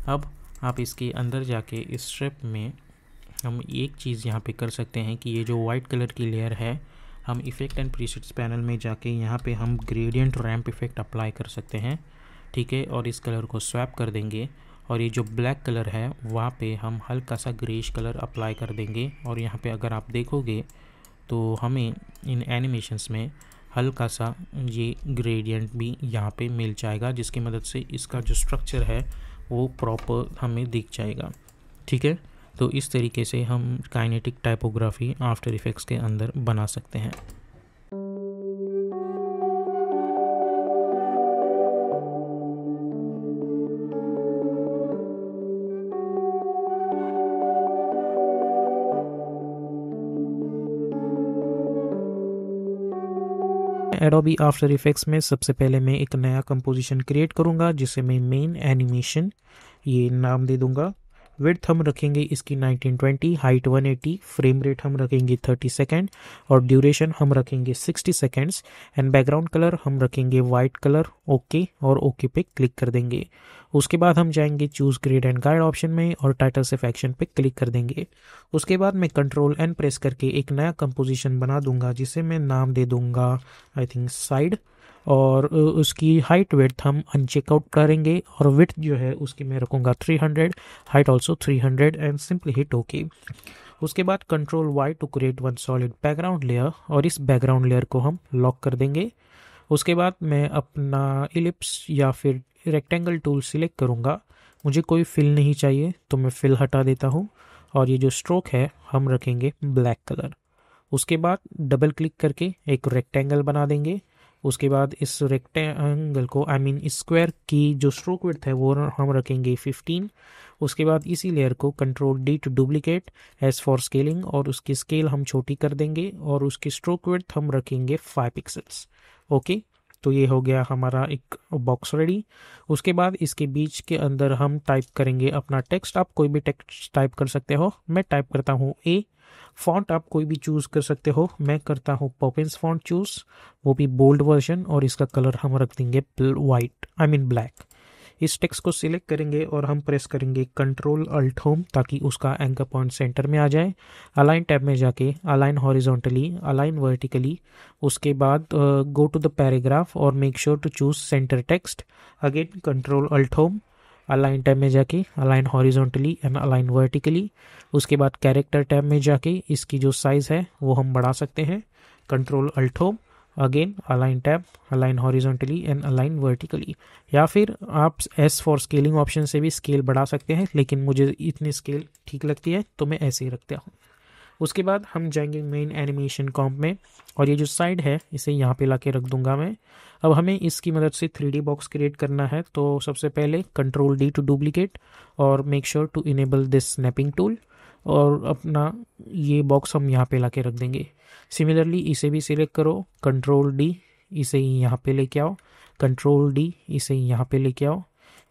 अब आप इसके अंदर जाके इस स्ट्रिप में हम एक चीज़ यहाँ पे कर सकते हैं कि ये जो वाइट कलर की लेयर है, हम इफ़ेक्ट एंड प्रीसेट्स पैनल में जाके यहाँ पे हम ग्रेडियंट रैंप इफ़ेक्ट अप्लाई कर सकते हैं। ठीक है, और इस कलर को स्वैप कर देंगे और ये जो ब्लैक कलर है वहाँ पे हम हल्का सा ग्रेश कलर अप्लाई कर देंगे। और यहाँ पे अगर आप देखोगे तो हमें इन एनिमेशंस में हल्का सा ये ग्रेडियंट भी यहाँ पे मिल जाएगा, जिसकी मदद से इसका जो स्ट्रक्चर है वो प्रॉपर हमें दिख जाएगा। ठीक है, तो इस तरीके से हम काइनेटिक टाइपोग्राफी आफ्टर इफेक्ट्स के अंदर बना सकते हैं। एडोबी आफ्टर इफेक्ट्स में सबसे पहले मैं एक नया कंपोजिशन क्रिएट करूंगा जिसे मैं मेन एनिमेशन ये नाम दे दूंगा। विड्थ हम रखेंगे इसकी 1920, हाइट 180, फ्रेम रेट हम रखेंगे 30 सेकेंड और ड्यूरेशन हम रखेंगे 60 सेकेंड्स एंड बैकग्राउंड कलर हम रखेंगे वाइट कलर। ओके और ओके पे क्लिक कर देंगे। उसके बाद हम जाएंगे choose grade and guide option में और टाइटल से फैक्शन पे क्लिक कर देंगे। उसके बाद मैं कंट्रोल एन प्रेस करके एक नया कंपोजिशन बना दूंगा जिसे मैं नाम दे दूंगा आई थिंक साइड और उसकी हाइट विड्थ हम अनचेकआउट करेंगे और विड्थ जो है उसकी मैं रखूँगा 300, height also 300 and simply hit okay. उसके बाद control Y to create one solid background layer और इस बैकग्राउंड लेयर को हम लॉक कर देंगे। उसके बाद मैं अपना इलिप्स या फिर रेक्टेंगल टूल सिलेक्ट करूँगा। मुझे कोई फिल नहीं चाहिए तो मैं फिल हटा देता हूँ और ये जो स्ट्रोक है हम रखेंगे ब्लैक कलर। उसके बाद डबल क्लिक करके एक रेक्टेंगल बना देंगे। उसके बाद इस रेक्टेंगल को इस स्क्वायर की जो स्ट्रोक विड्थ है वो हम रखेंगे 15। उसके बाद इसी लेयर को control D to duplicate, S for scaling और उसकी स्केल हम छोटी कर देंगे और उसकी स्ट्रोक विड्थ हम रखेंगे 5 पिक्सल्स। ओके, तो ये हो गया हमारा एक बॉक्स रेडी। उसके बाद इसके बीच के अंदर हम टाइप करेंगे अपना टेक्स्ट। आप कोई भी टेक्स्ट टाइप कर सकते हो। मैं टाइप करता हूँ ए। फॉन्ट आप कोई भी चूज कर सकते हो। मैं करता हूँ पॉपिंस फॉन्ट चूज, वो भी बोल्ड वर्जन और इसका कलर हम रख देंगे वाइट ब्लैक। इस टेक्स्ट को सिलेक्ट करेंगे और हम प्रेस करेंगे कंट्रोल अल्ट होम ताकि उसका एंकर पॉइंट सेंटर में आ जाए। अलाइन टैब में जाके अलाइन हॉरिजॉन्टली, अलाइन वर्टिकली। उसके बाद गो टू द पैराग्राफ और make sure to choose centre text. Again control alt home, align tab में जाके align horizontally and align vertically. उसके बाद कैरेक्टर टैब में जाके इसकी जो साइज़ है वो हम बढ़ा सकते हैं। Control alt home, again align tab, align horizontally and align vertically. या फिर आप एस फॉर स्केलिंग ऑप्शन से भी स्केल बढ़ा सकते हैं, लेकिन मुझे इतनी स्केल ठीक लगती है तो मैं ऐसे ही रखता हूँ। उसके बाद हम जाएंगे मेन एनिमेशन कॉम्प में और ये जो साइड है इसे यहाँ पे लाके रख दूंगा मैं। अब हमें इसकी मदद से 3D बॉक्स क्रिएट करना है, तो सबसे पहले कंट्रोल डी टू डुप्लीकेट और make sure to enable this snapping tool और अपना ये बॉक्स हम यहाँ पे लाके रख देंगे। सिमिलरली इसे भी सिलेक्ट करो, कंट्रोल डी, इसे यहाँ पे लेके आओ, कंट्रोल डी, इसे यहाँ पे लेके आओ,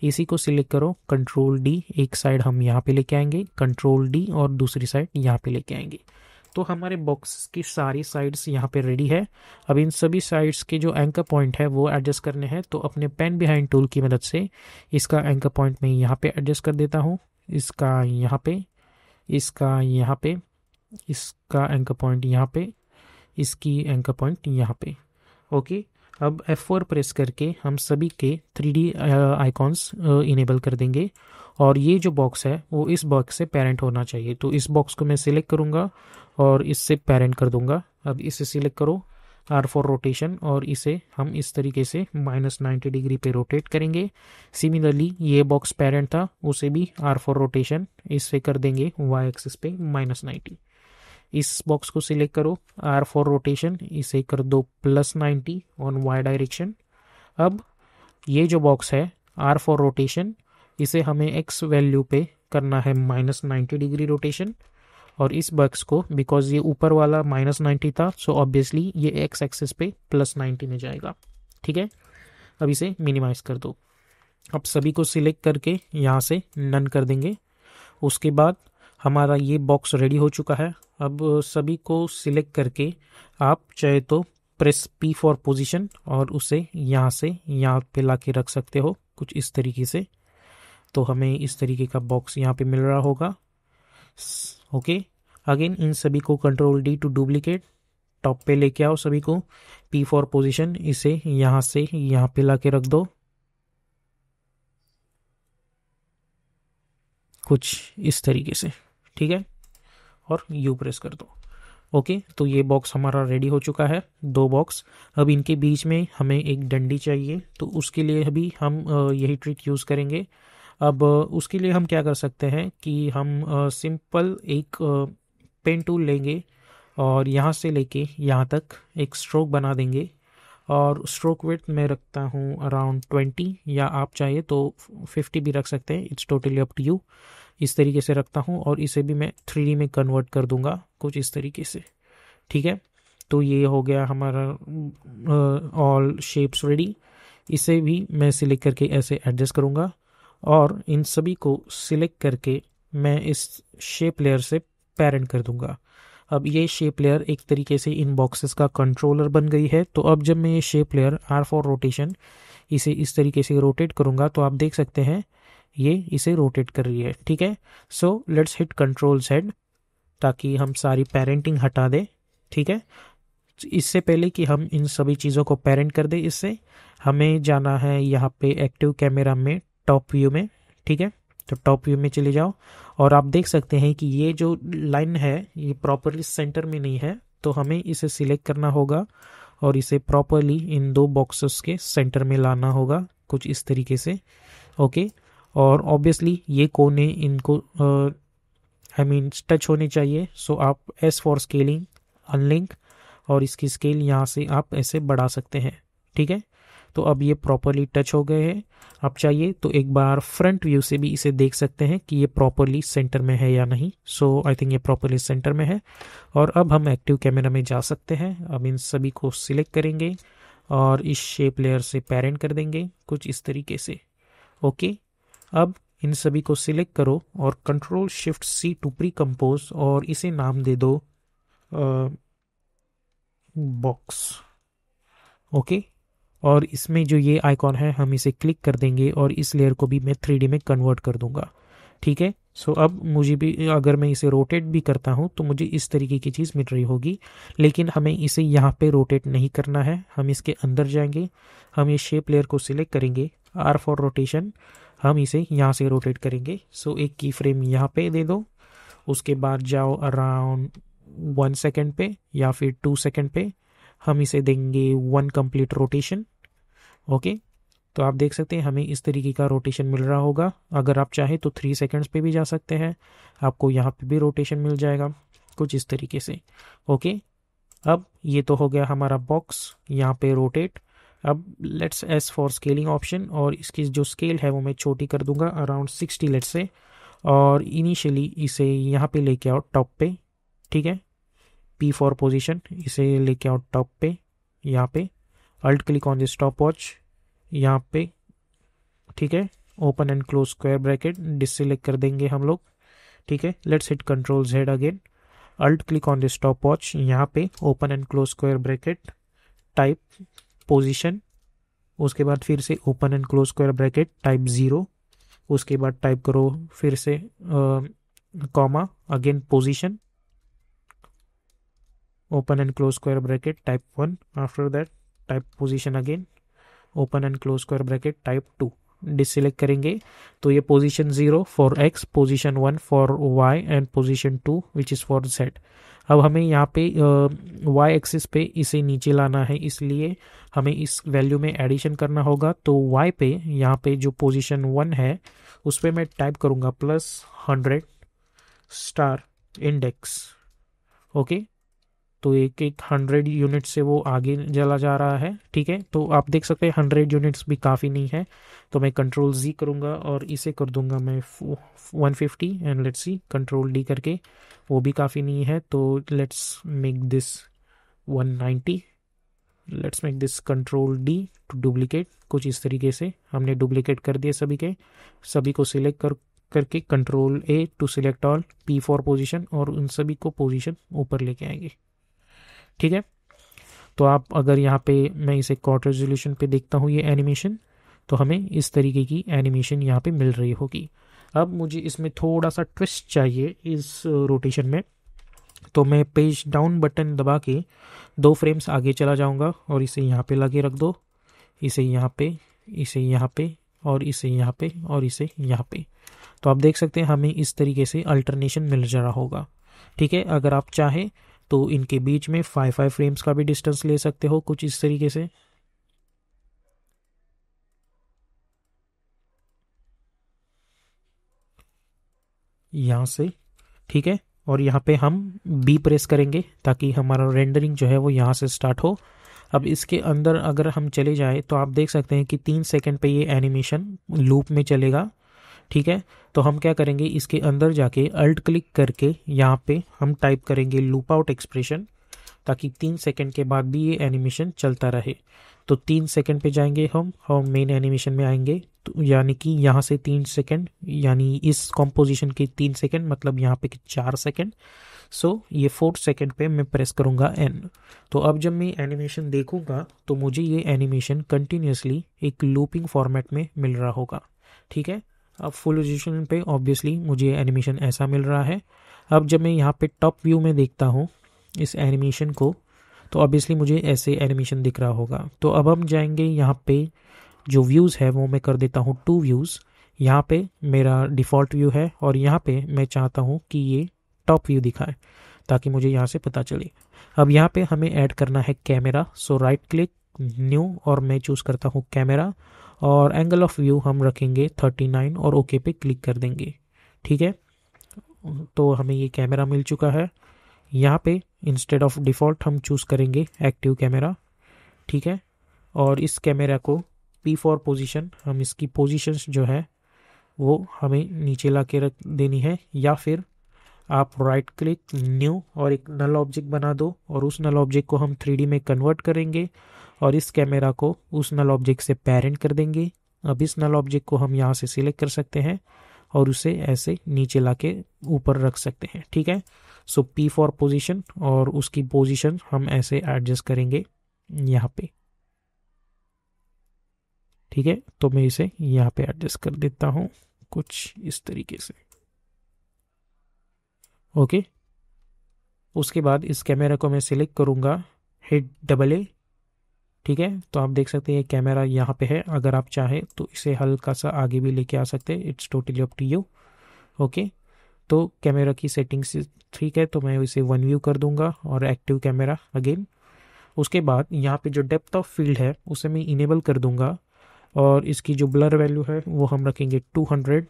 इसी को सिलेक्ट करो, कंट्रोल डी, एक साइड हम यहाँ पे लेके आएंगे, कंट्रोल डी और दूसरी साइड यहाँ पे लेके आएंगे। तो हमारे बॉक्स की सारी साइड्स यहाँ पे रेडी है। अब इन सभी साइड्स के जो एंकर पॉइंट है वो एडजस्ट करने हैं, तो अपने पेन बिहाइंड टूल की मदद से इसका एंकर पॉइंट मैं यहाँ पे एडजस्ट कर देता हूँ, इसका यहाँ पे, इसका यहाँ पे, इसका एंकर पॉइंट यहाँ पे, इसकी एंकर पॉइंट यहाँ पे। ओके, अब F4 प्रेस करके हम सभी के 3D आइकॉन्स इनेबल कर देंगे और ये जो बॉक्स है वो इस बॉक्स से पेरेंट होना चाहिए। तो इस बॉक्स को मैं सिलेक्ट करूँगा और इससे पेरेंट कर दूंगा। अब इसे सिलेक्ट करो, R फॉर रोटेशन, और इसे हम इस तरीके से -90 डिग्री पे रोटेट करेंगे। सिमिलरली ये बॉक्स पेरेंट था, उसे भी R फॉर रोटेशन इससे कर देंगे Y एक्सिस पे -90। इस बॉक्स को सिलेक्ट करो, R फॉर रोटेशन, इसे कर दो +90 ऑन Y डायरेक्शन। अब ये जो बॉक्स है R फॉर रोटेशन, इसे हमें X वैल्यू पे करना है -90 डिग्री रोटेशन और इस बॉक्स को, बिकॉज ये ऊपर वाला -90 था, सो ऑब्वियसली ये X एक्सिस पे +90 में जाएगा। ठीक है, अब इसे मिनिमाइज कर दो। अब सभी को सिलेक्ट करके यहाँ से नन कर देंगे। उसके बाद हमारा ये बॉक्स रेडी हो चुका है। अब सभी को सिलेक्ट करके आप चाहे तो प्रेस P फॉर पोजीशन और उसे यहाँ से यहाँ पे ला के रख सकते हो कुछ इस तरीके से। तो हमें इस तरीके का बॉक्स यहाँ पे मिल रहा होगा। ओके, अगेन इन सभी को control D to duplicate, top पे लेके आओ सभी को, P फॉर पोजीशन, इसे यहाँ से यहाँ पे ला के रख दो कुछ इस तरीके से। ठीक है, और U प्रेस कर दो। ओके, तो ये बॉक्स हमारा रेडी हो चुका है, 2 बॉक्स। अब इनके बीच में हमें एक डंडी चाहिए, तो उसके लिए अभी हम यही ट्रिक यूज़ करेंगे। अब उसके लिए हम क्या कर सकते हैं कि हम सिंपल एक पेन टूल लेंगे और यहाँ से लेके यहाँ तक एक स्ट्रोक बना देंगे और स्ट्रोक विड्थ मैं रखता हूँ अराउंड 20 या आप चाहिए तो 50 भी रख सकते हैं, it's totally up to you. इस तरीके से रखता हूँ और इसे भी मैं 3D में कन्वर्ट कर दूंगा कुछ इस तरीके से। ठीक है, तो ये हो गया हमारा ऑल शेप्स रेडी। इसे भी मैं सिलेक्ट करके ऐसे एडजस्ट करूँगा और इन सभी को सिलेक्ट करके मैं इस शेप लेयर से पेरेंट कर दूंगा। अब ये शेप लेयर एक तरीके से इन बॉक्सेस का कंट्रोलर बन गई है। तो अब जब मैं ये shape layer R for rotation इसे इस तरीके से रोटेट करूंगा तो आप देख सकते हैं ये इसे रोटेट कर रही है। ठीक है, so let's hit control Z ताकि हम सारी पेरेंटिंग हटा दें। ठीक है, इससे पहले कि हम इन सभी चीज़ों को पेरेंट कर दें, इससे हमें जाना है यहाँ पे एक्टिव कैमरा में टॉप व्यू में। ठीक है, तो टॉप व्यू में चले जाओ और आप देख सकते हैं कि ये जो लाइन है ये प्रॉपरली सेंटर में नहीं है, तो हमें इसे सिलेक्ट करना होगा और इसे प्रॉपरली इन दो बॉक्सेस के सेंटर में लाना होगा, कुछ इस तरीके से। ओके, और ऑब्वियसली ये कोने इनको टच होने चाहिए। सो आप S फॉर स्केलिंग अनलिंक और इसकी स्केल यहाँ से आप ऐसे बढ़ा सकते हैं। ठीक है, तो अब ये प्रॉपरली टच हो गए हैं। आप चाहिए तो एक बार फ्रंट व्यू से भी इसे देख सकते हैं कि ये प्रॉपरली सेंटर में है या नहीं। सो आई थिंक ये प्रॉपरली सेंटर में है। और अब हम एक्टिव कैमरा में जा सकते हैं। अब इन सभी को सिलेक्ट करेंगे और इस शेप लेयर से पेरेंट कर देंगे कुछ इस तरीके से। ओके, अब इन सभी को सिलेक्ट करो और control shift C to precompose और इसे नाम दे दो बॉक्स। ओके, और इसमें जो ये आइकॉन है हम इसे क्लिक कर देंगे और इस लेयर को भी मैं 3D में कन्वर्ट कर दूंगा। ठीक है, सो अब मुझे भी अगर मैं इसे रोटेट भी करता हूँ तो मुझे इस तरीके की चीज़ मिल रही होगी, लेकिन हमें इसे यहाँ पे रोटेट नहीं करना है। हम इसके अंदर जाएंगे, हम ये शेप लेयर को सिलेक्ट करेंगे, R फॉर रोटेशन, हम इसे यहाँ से रोटेट करेंगे। सो एक की फ्रेम यहाँ पे दे दो, उसके बाद जाओ अराउंड 1 सेकेंड पे या फिर 2 सेकेंड पे, हम इसे देंगे 1 कंप्लीट रोटेशन। ओके, तो आप देख सकते हैं हमें इस तरीके का रोटेशन मिल रहा होगा। अगर आप चाहें तो 3 सेकेंड्स पे भी जा सकते हैं, आपको यहाँ पे भी रोटेशन मिल जाएगा कुछ इस तरीके से। ओके, अब ये तो हो गया हमारा बॉक्स यहाँ पे रोटेट। अब let's S for scaling option और इसकी जो स्केल है वो मैं छोटी कर दूंगा अराउंड 60 लेट्स से, और इनिशियली इसे यहाँ पे लेके आओ टॉप पे। ठीक है, P फॉर पोजीशन, इसे लेके आओ टॉप पे यहाँ पे, alt click on the stopwatch यहाँ पे। ठीक है, open and close square bracket deselect कर देंगे हम लोग। ठीक है, let's hit control Z again, alt click on the stopwatch यहाँ पे, open and close square bracket, type position, उसके बाद फिर से open and close square bracket type 0, उसके बाद टाइप करो फिर से comma again position, open and close square bracket type 1, after that type position again, open and close square bracket type 2, डिससिलेक्ट करेंगे तो ये position 0 for x, position 1 for y and position 2 which is for z। अब हमें यहाँ पे y axis पे इसे नीचे लाना है, इसलिए हमें इस वैल्यू में एडिशन करना होगा। तो y पे यहाँ पे जो पोजीशन 1 है उस पर मैं टाइप करूँगा +100 स्टार इंडेक्स। ओके, तो एक 100 यूनिट से वो आगे चला जा रहा है। ठीक है, तो आप देख सकते हैं 100 यूनिट्स भी काफ़ी नहीं है, तो मैं कंट्रोल Z करूँगा और इसे कर दूंगा मैं 150 and let's see control D करके, वो भी काफ़ी नहीं है, तो let's make this 190, let's make this control D to duplicate. कुछ इस तरीके से हमने डुप्लीकेट कर दिए सभी को सिलेक्ट करके control A to select all, P for position, और उन सभी को पोजीशन ऊपर लेके आएंगे। ठीक है, तो आप अगर यहाँ पे मैं इसे क्वाड रेजोल्यूशन पे देखता हूँ ये एनिमेशन, तो हमें इस तरीके की एनिमेशन यहाँ पे मिल रही होगी। अब मुझे इसमें थोड़ा सा ट्विस्ट चाहिए इस रोटेशन में, तो मैं पेज डाउन बटन दबा के 2 फ्रेम्स आगे चला जाऊँगा और इसे यहाँ पे लगे रख दो, इसे यहाँ पे, इसे यहाँ पे, और इसे यहाँ पे, और इसे यहाँ पे। तो आप देख सकते हैं हमें इस तरीके से अल्टरनेशन मिल जा रहा होगा। ठीक है, अगर आप चाहें तो इनके बीच में 5 फ्रेम्स का भी डिस्टेंस ले सकते हो कुछ इस तरीके से। यहाँ से, ठीक है, और यहाँ पे हम B प्रेस करेंगे ताकि हमारा रेंडरिंग जो है वो यहाँ से स्टार्ट हो। अब इसके अंदर अगर हम चले जाए तो आप देख सकते हैं कि 3 सेकंड पे ये एनिमेशन लूप में चलेगा। ठीक है, तो हम क्या करेंगे, इसके अंदर जाके अल्ट क्लिक करके यहाँ पे हम टाइप करेंगे लूप आउट एक्सप्रेशन। ताकि 3 सेकंड के बाद भी ये एनिमेशन चलता रहे। तो 3 सेकंड पे जाएंगे हम मेन एनिमेशन में आएंगे, तो यानी कि यहाँ से 3 सेकंड, यानी इस कॉम्पोजिशन के 3 सेकंड, मतलब यहाँ पे 4 सेकंड। सो ये 4 सेकंड पे मैं प्रेस करूँगा एन। तो अब जब मैं एनिमेशन देखूँगा तो मुझे ये एनिमेशन कंटिन्यूसली एक लूपिंग फॉर्मेट में मिल रहा होगा। ठीक है, अब फुल रेजोल्यूशन पे ऑब्वियसली मुझे एनिमेशन ऐसा मिल रहा है। अब जब मैं यहाँ पे टॉप व्यू में देखता हूँ इस एनिमेशन को, तो ऑब्वियसली मुझे ऐसे एनिमेशन दिख रहा होगा। तो अब हम जाएंगे यहाँ पे, जो व्यूज़ है वो मैं कर देता हूँ 2 व्यूज़। यहाँ पे मेरा डिफ़ॉल्ट व्यू है और यहाँ पे मैं चाहता हूँ कि ये टॉप व्यू दिखाए ताकि मुझे यहाँ से पता चले। अब यहाँ पे हमें ऐड करना है कैमरा। सो राइट क्लिक, न्यू, और मैं चूज़ करता हूँ कैमरा, और एंगल ऑफ व्यू हम रखेंगे 39 और ओके पे क्लिक कर देंगे। ठीक है, तो हमें ये कैमरा मिल चुका है। यहाँ पे इंस्टेड ऑफ डिफ़ॉल्ट हम चूज़ करेंगे एक्टिव कैमरा। ठीक है, और इस कैमरा को P फॉर पोजीशन, हम इसकी पोजीशंस जो है वो हमें नीचे ला के रख देनी है, या फिर आप राइट क्लिक, न्यू, और एक नल ऑब्जेक्ट बना दो और उस नल ऑब्जेक्ट को हम 3D में कन्वर्ट करेंगे और इस कैमरा को उस नल ऑब्जेक्ट से पेरेंट कर देंगे। अब इस नल ऑब्जेक्ट को हम यहाँ से सिलेक्ट कर सकते हैं और उसे ऐसे नीचे ला के ऊपर रख सकते हैं। ठीक है, सो P फॉर पोजीशन, और उसकी पोजीशन हम ऐसे एडजस्ट करेंगे यहाँ पे। ठीक है, तो मैं इसे यहाँ पे एडजस्ट कर देता हूँ कुछ इस तरीके से। ओके, उसके बाद इस कैमरा को मैं सिलेक्ट करूँगा, हिट डबल ए। ठीक है, तो आप देख सकते हैं कैमरा यहाँ पे है। अगर आप चाहें तो इसे हल्का सा आगे भी लेके आ सकते हैं, it's totally up to you. Okay, तो कैमरा की सेटिंग्स ठीक है, तो मैं इसे 1 व्यू कर दूंगा और एक्टिव कैमरा अगेन। उसके बाद यहाँ पे जो डेप्थ ऑफ फील्ड है उसे मैं इनेबल कर दूंगा, और इसकी जो ब्लर वैल्यू है वो हम रखेंगे 200,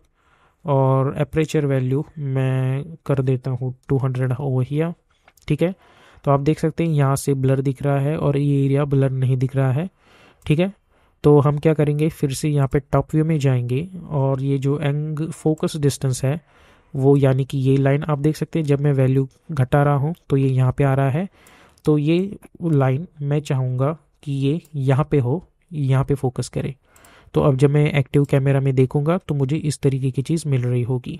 और एपरेचर वैल्यू मैं कर देता हूँ 200 ओवर हियर। ठीक है, तो आप देख सकते हैं यहाँ से ब्लर दिख रहा है और ये एरिया ब्लर नहीं दिख रहा है। ठीक है, तो हम क्या करेंगे, फिर से यहाँ पे टॉप व्यू में जाएंगे और ये जो फोकस डिस्टेंस है वो, यानी कि ये लाइन आप देख सकते हैं, जब मैं वैल्यू घटा रहा हूँ तो ये यहाँ पे आ रहा है। तो ये लाइन मैं चाहूँगा कि ये यहाँ पे हो, यहाँ पे फोकस करे। तो अब जब मैं एक्टिव कैमरा में देखूंगा तो मुझे इस तरीके की चीज़ मिल रही होगी।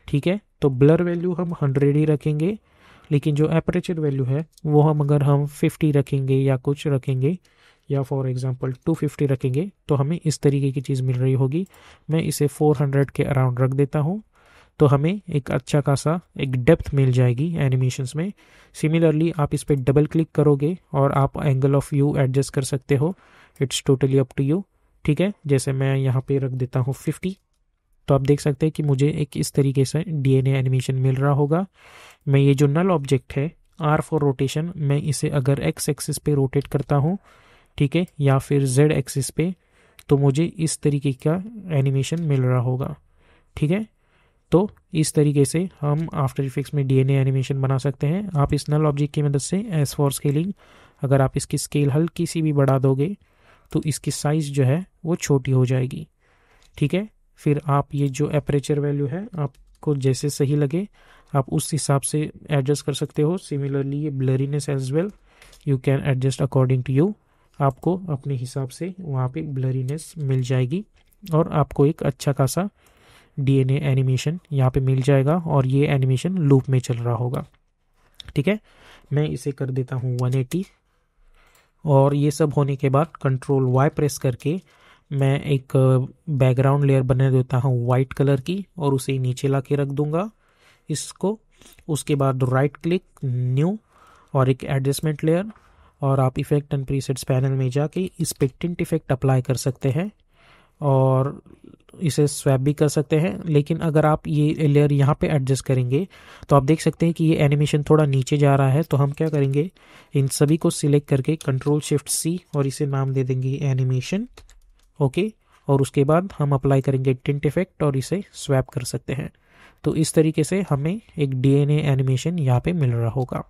ठीक है, तो ब्लर वैल्यू हम 100 ही रखेंगे, लेकिन जो एपरेचर वैल्यू है वो हम 50 रखेंगे या कुछ रखेंगे, या फॉर एग्जांपल 250 रखेंगे, तो हमें इस तरीके की चीज़ मिल रही होगी। मैं इसे 400 के अराउंड रख देता हूँ, तो हमें एक अच्छा खासा एक डेप्थ मिल जाएगी एनिमेशंस में। सिमिलरली आप इस पर डबल क्लिक करोगे और आप एंगल ऑफ व्यू एडजस्ट कर सकते हो, it's totally up to you. ठीक है, जैसे मैं यहाँ पे रख देता हूँ 50, तो आप देख सकते हैं कि मुझे एक इस तरीके से DNA एनिमेशन मिल रहा होगा। मैं ये जो नल ऑब्जेक्ट है R फॉर रोटेशन, मैं इसे अगर X एक्सिस पे रोटेट करता हूँ, ठीक है, या फिर Z एक्सिस पे, तो मुझे इस तरीके का एनिमेशन मिल रहा होगा। ठीक है, तो इस तरीके से हम आफ्टर इफेक्ट्स में DNA एनिमेशन बना सकते हैं। आप इस नल ऑब्जेक्ट की मदद से एस फॉर स्केलिंग, अगर आप इसकी स्केल हल्की सी भी बढ़ा दोगे तो इसकी साइज़ जो है वो छोटी हो जाएगी। ठीक है, फिर आप ये जो एपरेचर वैल्यू है आपको जैसे सही लगे आप उस हिसाब से एडजस्ट कर सकते हो। सिमिलरली ये blurriness as well you can adjust according to you, आपको अपने हिसाब से वहाँ पे ब्लरीनेस मिल जाएगी और आपको एक अच्छा खासा DNA एनिमेशन यहाँ पे मिल जाएगा और ये एनिमेशन लूप में चल रहा होगा। ठीक है, मैं इसे कर देता हूँ 180, और ये सब होने के बाद कंट्रोल Y प्रेस करके मैं एक बैकग्राउंड लेयर बना देता हूँ वाइट कलर की, और उसे नीचे ला के रख दूंगा इसको। उसके बाद राइट क्लिक, न्यू, और एक एडजस्टमेंट लेयर, और आप इफेक्ट एंड प्रीसेट्स पैनल में जाके इस पे टिंट इफेक्ट अप्लाई कर सकते हैं और इसे स्वैप भी कर सकते हैं। लेकिन अगर आप ये लेयर यहाँ पे एडजस्ट करेंगे तो आप देख सकते हैं कि ये एनिमेशन थोड़ा नीचे जा रहा है। तो हम क्या करेंगे, इन सभी को सिलेक्ट करके कंट्रोल शिफ्ट C और इसे नाम दे देंगे एनिमेशन। ओके, और उसके बाद हम अप्लाई करेंगे टिंट इफेक्ट और इसे स्वैप कर सकते हैं। तो इस तरीके से हमें एक DNA एनिमेशन यहाँ पे मिल रहा होगा।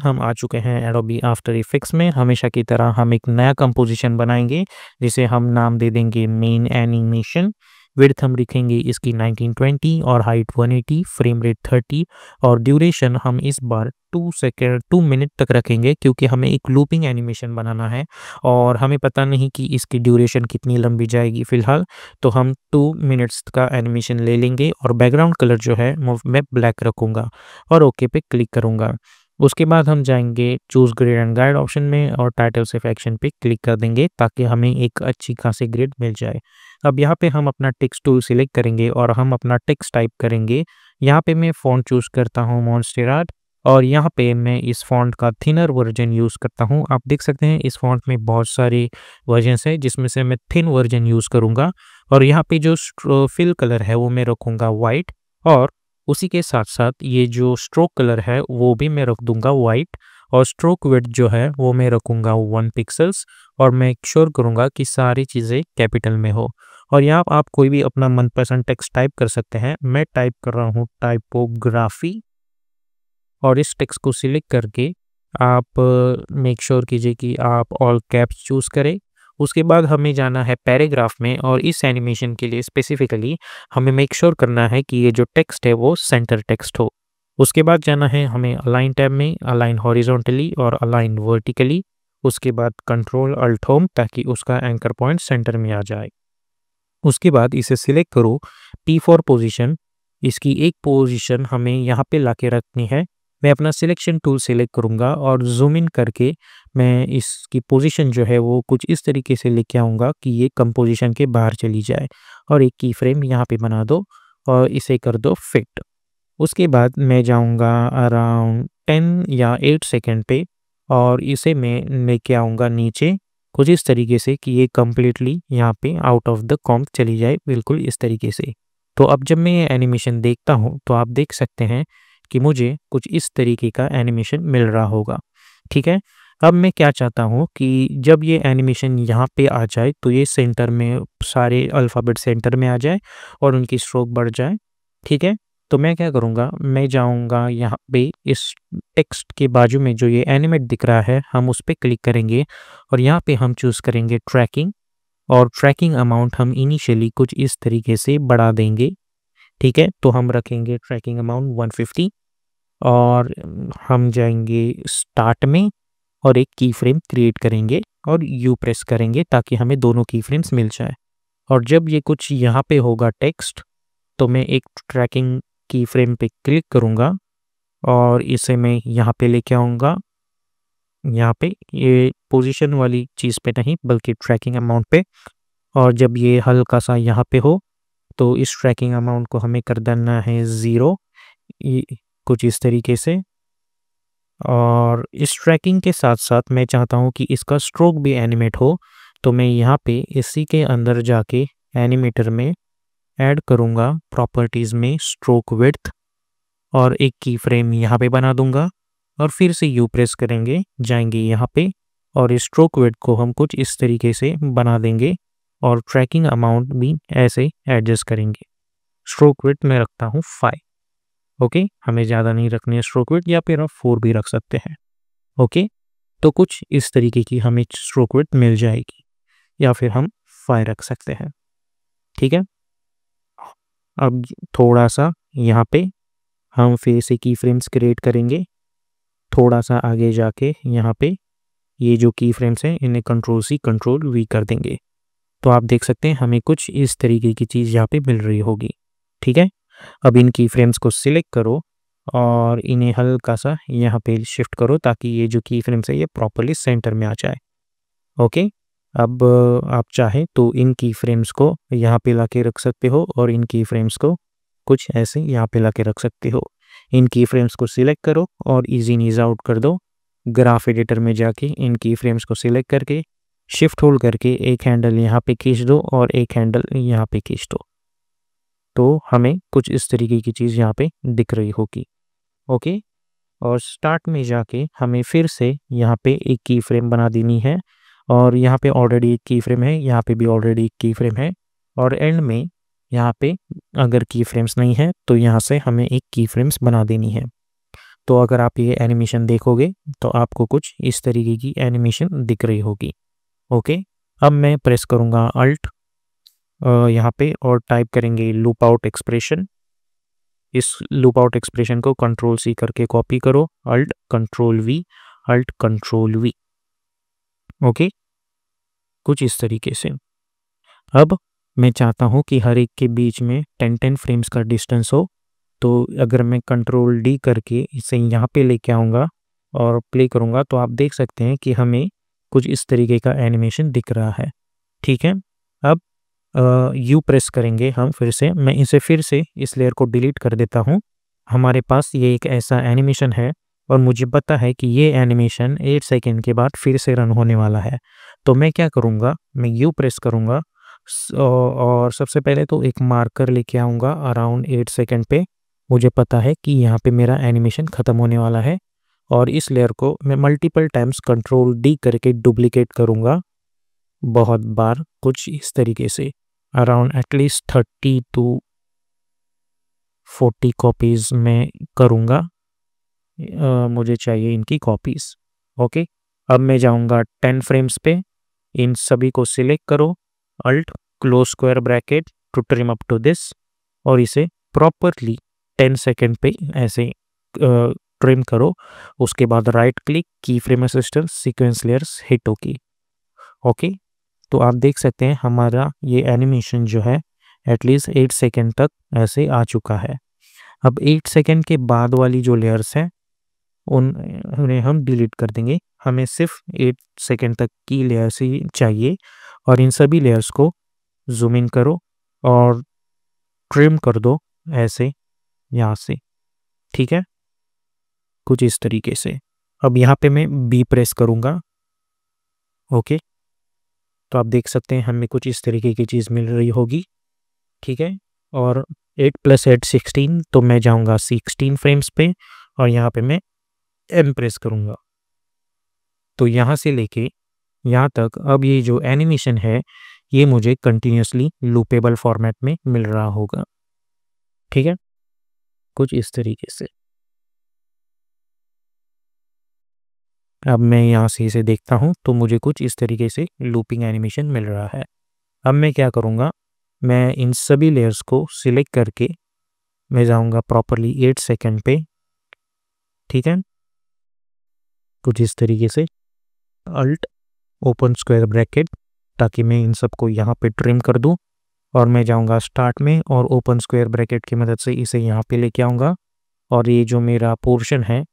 हम आ चुके हैं एडोबी आफ्टर इफेक्ट्स में। हमेशा की तरह हम एक नया कंपोजिशन बनाएंगे जिसे हम नाम दे देंगे मेन एनिमेशन। विड्थ हम लिखेंगे इसकी 1920 और हाइट 180, फ्रेम रेट 30 और ड्यूरेशन हम इस बार 2 मिनट तक रखेंगे क्योंकि हमें एक लूपिंग एनिमेशन बनाना है और हमें पता नहीं कि इसकी ड्यूरेशन कितनी लंबी जाएगी फिलहाल। तो हम 2 मिनट्स का एनिमेशन ले लेंगे और बैकग्राउंड कलर जो है वो मैं ब्लैक रखूँगा और ओके पे क्लिक करूँगा। उसके बाद हम जाएंगे choose grid and guide option में और टाइटल सिर्फ एक्शन पे क्लिक कर देंगे ताकि हमें एक अच्छी खासी ग्रिड मिल जाए। अब यहाँ पे हम अपना टेक्स्ट टूल सिलेक्ट करेंगे और हम अपना टेक्स्ट टाइप करेंगे। यहाँ पे मैं फ़ॉन्ट चूज़ करता हूँ मॉन्स्टेराट और यहाँ पे मैं इस फ़ॉन्ट का थिनर वर्जन यूज़ करता हूँ। आप देख सकते हैं इस फ़ॉन्ट में बहुत सारे वर्जन्स हैं जिसमें से मैं थिन वर्जन यूज़ करूँगा और यहाँ पे जो फिल कलर है वो मैं रखूँगा वाइट और उसी के साथ साथ ये जो स्ट्रोक कलर है वो भी मैं रख दूंगा वाइट और स्ट्रोक विड्थ जो है वो मैं रखूँगा 1 पिक्सल्स और मैं श्योर करूँगा कि सारी चीज़ें कैपिटल में हो। और यहाँ आप कोई भी अपना मनपसंद टेक्स्ट टाइप कर सकते हैं। मैं टाइप कर रहा हूँ टाइपोग्राफी और इस टेक्स्ट को सिलेक्ट करके आप मेक श्योर कीजिए कि आप ऑल कैप्स चूज़ करें। उसके बाद हमें जाना है पैराग्राफ में और इस एनिमेशन के लिए स्पेसिफिकली हमें मेक श्योर करना है कि ये जो टेक्स्ट है वो सेंटर टेक्स्ट हो। उसके बाद जाना है हमें अलाइन टैब में, अलाइन हॉरिजॉन्टली और अलाइन वर्टिकली। उसके बाद कंट्रोल अल्ट होम ताकि उसका एंकर पॉइंट सेंटर में आ जाए। उसके बाद इसे सिलेक्ट करो P फॉर पोजीशन। इसकी एक पोजीशन हमें यहाँ पे लाके रखनी है। मैं अपना सिलेक्शन टूल सेलेक्ट करूँगा और जूम इन करके मैं इसकी पोजीशन जो है वो कुछ इस तरीके से लेके आऊँगा कि ये कंपोजिशन के बाहर चली जाए और एक की फ्रेम यहाँ पे बना दो और इसे कर दो फिट। उसके बाद मैं जाऊँगा अराउंड 10 या 8 सेकेंड पे और इसे मैं लेके आऊँगा नीचे कुछ इस तरीके से कि ये कम्प्लीटली यहाँ पे आउट ऑफ द कॉम्प चली जाए, बिल्कुल इस तरीके से। तो अब जब मैं ये एनिमेशन देखता हूँ तो आप देख सकते हैं कि मुझे कुछ इस तरीके का एनिमेशन मिल रहा होगा। ठीक है, अब मैं क्या चाहता हूँ कि जब ये एनिमेशन यहाँ पे आ जाए तो ये सेंटर में सारे अल्फ़ाबेट सेंटर में आ जाए और उनकी स्ट्रोक बढ़ जाए। ठीक है, तो मैं क्या करूँगा, मैं जाऊँगा यहाँ पे इस टेक्स्ट के बाजू में जो ये एनिमेट दिख रहा है हम उस पर क्लिक करेंगे और यहाँ पे हम चूज़ करेंगे ट्रैकिंग और ट्रैकिंग अमाउंट हम इनिशियली कुछ इस तरीके से बढ़ा देंगे। ठीक है, तो हम रखेंगे ट्रैकिंग अमाउंट 150 और हम जाएंगे स्टार्ट में और एक की फ्रेम क्रिएट करेंगे और यू प्रेस करेंगे ताकि हमें दोनों की फ्रेम्स मिल जाए। और जब ये कुछ यहाँ पे होगा टेक्स्ट तो मैं एक ट्रैकिंग की फ्रेम पे क्लिक करूँगा और इसे मैं यहाँ पे लेके आऊँगा, यहाँ पे ये पोजीशन वाली चीज़ पे नहीं बल्कि ट्रैकिंग अमाउंट पे। और जब ये हल्का सा यहाँ पे हो तो इस ट्रैकिंग अमाउंट को हमें कर देना है 0 कुछ इस तरीके से। और इस ट्रैकिंग के साथ साथ मैं चाहता हूँ कि इसका स्ट्रोक भी एनिमेट हो तो मैं यहाँ पे इसी के अंदर जाके एनिमेटर में ऐड करूँगा प्रॉपर्टीज़ में स्ट्रोक विड्थ और एक की फ्रेम यहाँ पे बना दूंगा और फिर से यू प्रेस करेंगे, जाएंगे यहाँ पे और इस स्ट्रोक विड्थ को हम कुछ इस तरीके से बना देंगे और ट्रैकिंग अमाउंट भी ऐसे एडजस्ट करेंगे। स्ट्रोक विड्थ मैं रखता हूँ 5। ओके, हमें ज़्यादा नहीं रखनी है स्ट्रोक विड्थ, या फिर आप 4 भी रख सकते हैं। ओके, तो कुछ इस तरीके की हमें स्ट्रोक विड्थ मिल जाएगी या फिर हम 5 रख सकते हैं। ठीक है, अब थोड़ा सा यहाँ पे हम फिर से की फ्रेम्स क्रिएट करेंगे। थोड़ा सा आगे जाके यहाँ पे ये जो की फ्रेम्स हैं इन्हें कंट्रोल C कंट्रोल V कर देंगे तो आप देख सकते हैं हमें कुछ इस तरीके की चीज़ यहाँ पे मिल रही होगी। ठीक है, अब इन की फ्रेम्स को सिलेक्ट करो और इन्हें हल्का सा यहाँ पे शिफ्ट करो ताकि ये जो की फ्रेम्स है ये प्रॉपरली सेंटर में आ जाए। ओके, अब आप चाहे तो इन की फ्रेम्स को यहाँ पे ला के रख सकते हो और इन की फ्रेम्स को कुछ ऐसे यहाँ पे ला के रख सकते हो। इन की फ्रेम्स को सिलेक्ट करो और इजी इन ईज आउट कर दो। ग्राफ एडिटर में जाके इन की फ्रेम्स को सिलेक्ट करके शिफ्ट होल्ड करके एक हैंडल यहाँ पे खींच दो और एक हैंडल यहाँ पे खींच दो तो हमें कुछ इस तरीके की चीज़ यहाँ पे दिख रही होगी। ओके, और स्टार्ट में जाके हमें फिर से यहाँ पे एक की फ्रेम बना देनी है और यहाँ पे ऑलरेडी एक की फ्रेम है, यहाँ पे भी ऑलरेडी एक की फ्रेम है और एंड में यहाँ पे अगर की फ्रेम्स नहीं है तो यहाँ से हमें एक की फ्रेम्स बना देनी है। तो अगर आप ये एनिमेशन देखोगे तो आपको कुछ इस तरीके की एनिमेशन दिख रही होगी। ओके, अब मैं प्रेस करूँगा अल्ट यहाँ पे और टाइप करेंगे लूप आउट एक्सप्रेशन। इस लूप आउट एक्सप्रेशन को कंट्रोल सी करके कॉपी करो, alt control V, alt control V. Okay, कुछ इस तरीके से। अब मैं चाहता हूँ कि हर एक के बीच में 10-10 फ्रेम्स का डिस्टेंस हो, तो अगर मैं कंट्रोल डी करके इसे यहाँ पे लेके आऊँगा और प्ले करूँगा तो आप देख सकते हैं कि हमें कुछ इस तरीके का एनिमेशन दिख रहा है। ठीक है, अब यू प्रेस करेंगे हम फिर से। मैं इसे फिर से इस लेयर को डिलीट कर देता हूँ। हमारे पास ये एक ऐसा एनिमेशन है और मुझे पता है कि ये एनिमेशन 8 सेकेंड के बाद फिर से रन होने वाला है। तो मैं क्या करूँगा, मैं यू प्रेस करूँगा और सबसे पहले तो एक मार्कर लेके आऊँगा अराउंड 8 सेकेंड पे। मुझे पता है कि यहाँ पे मेरा एनिमेशन ख़त्म होने वाला है और इस लेयर को मैं मल्टीपल टाइम्स कंट्रोल डी करके डुप्लीकेट करूँगा बहुत बार, कुछ इस तरीके से अराउंड एटलीस्ट 30 to 40 कॉपीज़ मैं करूँगा। मुझे चाहिए इनकी कॉपीज़। ओके, अब मैं जाऊँगा 10 फ्रेम्स पे, इन सभी को सिलेक्ट करो, alt close square bracket to trim up to this और इसे प्रॉपरली 10 सेकेंड पे ऐसे ट्रिम करो। उसके बाद right click, key frame assistant, sequence layers, hit okay. Okay, तो आप देख सकते हैं हमारा ये एनिमेशन जो है एटलीस्ट 8 सेकेंड तक ऐसे आ चुका है। अब 8 सेकेंड के बाद वाली जो लेयर्स हैं उन्हें हम डिलीट कर देंगे। हमें सिर्फ 8 सेकेंड तक की लेयर्स ही चाहिए और इन सभी लेयर्स को जूम इन करो और ट्रिम कर दो ऐसे यहाँ से। ठीक है, कुछ इस तरीके से। अब यहाँ पे मैं बी प्रेस करूँगा। ओके, तो आप देख सकते हैं हमें कुछ इस तरीके की चीज़ मिल रही होगी। ठीक है, और 8 + 8 16, तो मैं जाऊँगा 16 फ्रेम्स पे और यहाँ पे मैं एम प्रेस करूँगा। तो यहाँ से लेके यहाँ तक अब ये जो एनिमेशन है ये मुझे कंटिन्यूसली लूपेबल फॉर्मेट में मिल रहा होगा। ठीक है, कुछ इस तरीके से। अब मैं यहाँ से इसे देखता हूँ तो मुझे कुछ इस तरीके से लूपिंग एनिमेशन मिल रहा है। अब मैं क्या करूँगा, मैं इन सभी लेयर्स को सिलेक्ट करके मैं जाऊँगा प्रॉपरली 8 सेकेंड पे। ठीक है, कुछ इस तरीके से, अल्ट ओपन स्क्वायर ब्रैकेट, ताकि मैं इन सबको यहाँ पे ट्रिम कर दूँ और मैं जाऊँगा स्टार्ट में और ओपन स्क्वायर ब्रैकेट की मदद से इसे यहाँ पे लेके आऊँगा और ये जो मेरा पोर्शन है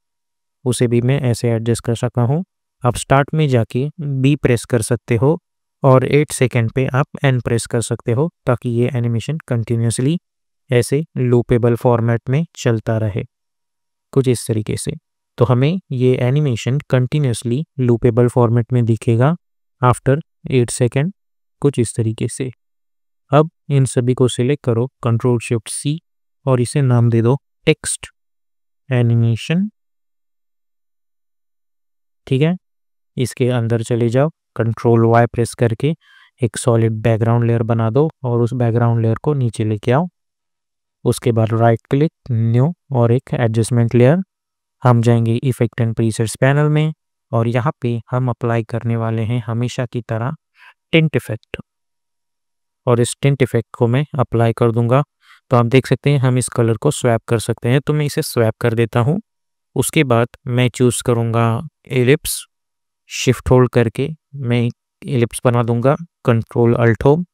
उसे भी मैं ऐसे एडजस्ट कर सकता हूँ। आप स्टार्ट में जाके बी प्रेस कर सकते हो और 8 सेकेंड पे आप एन प्रेस कर सकते हो ताकि ये एनिमेशन कंटिन्यूसली ऐसे लूपेबल फॉर्मेट में चलता रहे, कुछ इस तरीके से। तो हमें ये एनिमेशन कंटिन्यूसली लूपेबल फॉर्मेट में दिखेगा आफ्टर 8 सेकेंड, कुछ इस तरीके से। अब इन सभी को सिलेक्ट करो, कंट्रोल शिफ्ट सी और इसे नाम दे दो टेक्स्ट एनिमेशन। ठीक है, इसके अंदर चले जाओ, कंट्रोल वाई प्रेस करके एक सॉलिड बैकग्राउंड लेयर बना दो और उस बैकग्राउंड लेयर को नीचे लेके आओ। उसके बाद राइट क्लिक, न्यू और एक एडजस्टमेंट लेयर। हम जाएंगे इफेक्ट एंड प्रीसेट्स पैनल में और यहाँ पे हम अप्लाई करने वाले हैं हमेशा की तरह टिंट इफेक्ट और इस टिंट इफेक्ट को मैं अप्लाई कर दूंगा। तो आप देख सकते हैं हम इस कलर को स्वैप कर सकते हैं, तो मैं इसे स्वैप कर देता हूँ। उसके बाद मैं चूज़ करूँगा एलिप्स, शिफ्ट होल्ड करके मैं एलिप्स बना दूंगा, control alt home,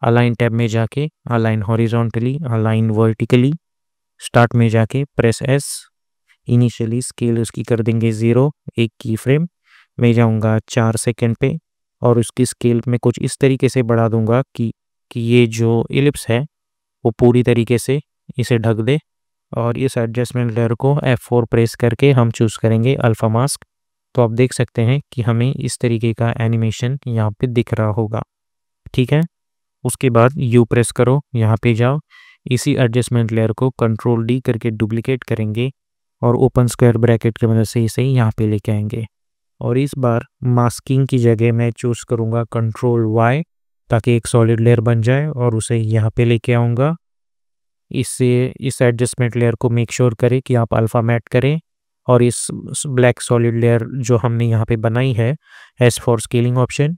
align tab में जाके align horizontally, align vertically, start में जाके प्रेस एस, इनिशियली स्केल उसकी कर देंगे 0, एक की फ्रेम। मैं जाऊंगा 4 सेकेंड पे और उसकी स्केल में कुछ इस तरीके से बढ़ा दूंगा कि ये जो एलिप्स है वो पूरी तरीके से इसे ढक दे। और इस एडजस्टमेंट लेयर को F4 प्रेस करके हम चूज़ करेंगे अल्फा मास्क। तो आप देख सकते हैं कि हमें इस तरीके का एनिमेशन यहाँ पे दिख रहा होगा। ठीक है, उसके बाद यू प्रेस करो, यहाँ पे जाओ, इसी एडजस्टमेंट लेयर को कंट्रोल डी करके डुप्लीकेट करेंगे और ओपन स्क्वायर ब्रैकेट की मदद से इसे यहाँ पे लेके आएंगे। और इस बार मास्किंग की जगह मैं चूज़ करूँगा कंट्रोल वाई ताकि एक सॉलिड लेयर बन जाए और उसे यहाँ पे लेके आऊँगा। इससे इस एडजस्टमेंट लेयर को मेक श्योर करें कि आप अल्फ़ा मैट करें और इस ब्लैक सॉलिड लेयर जो हमने यहाँ पे बनाई है, एस फॉर स्केलिंग ऑप्शन,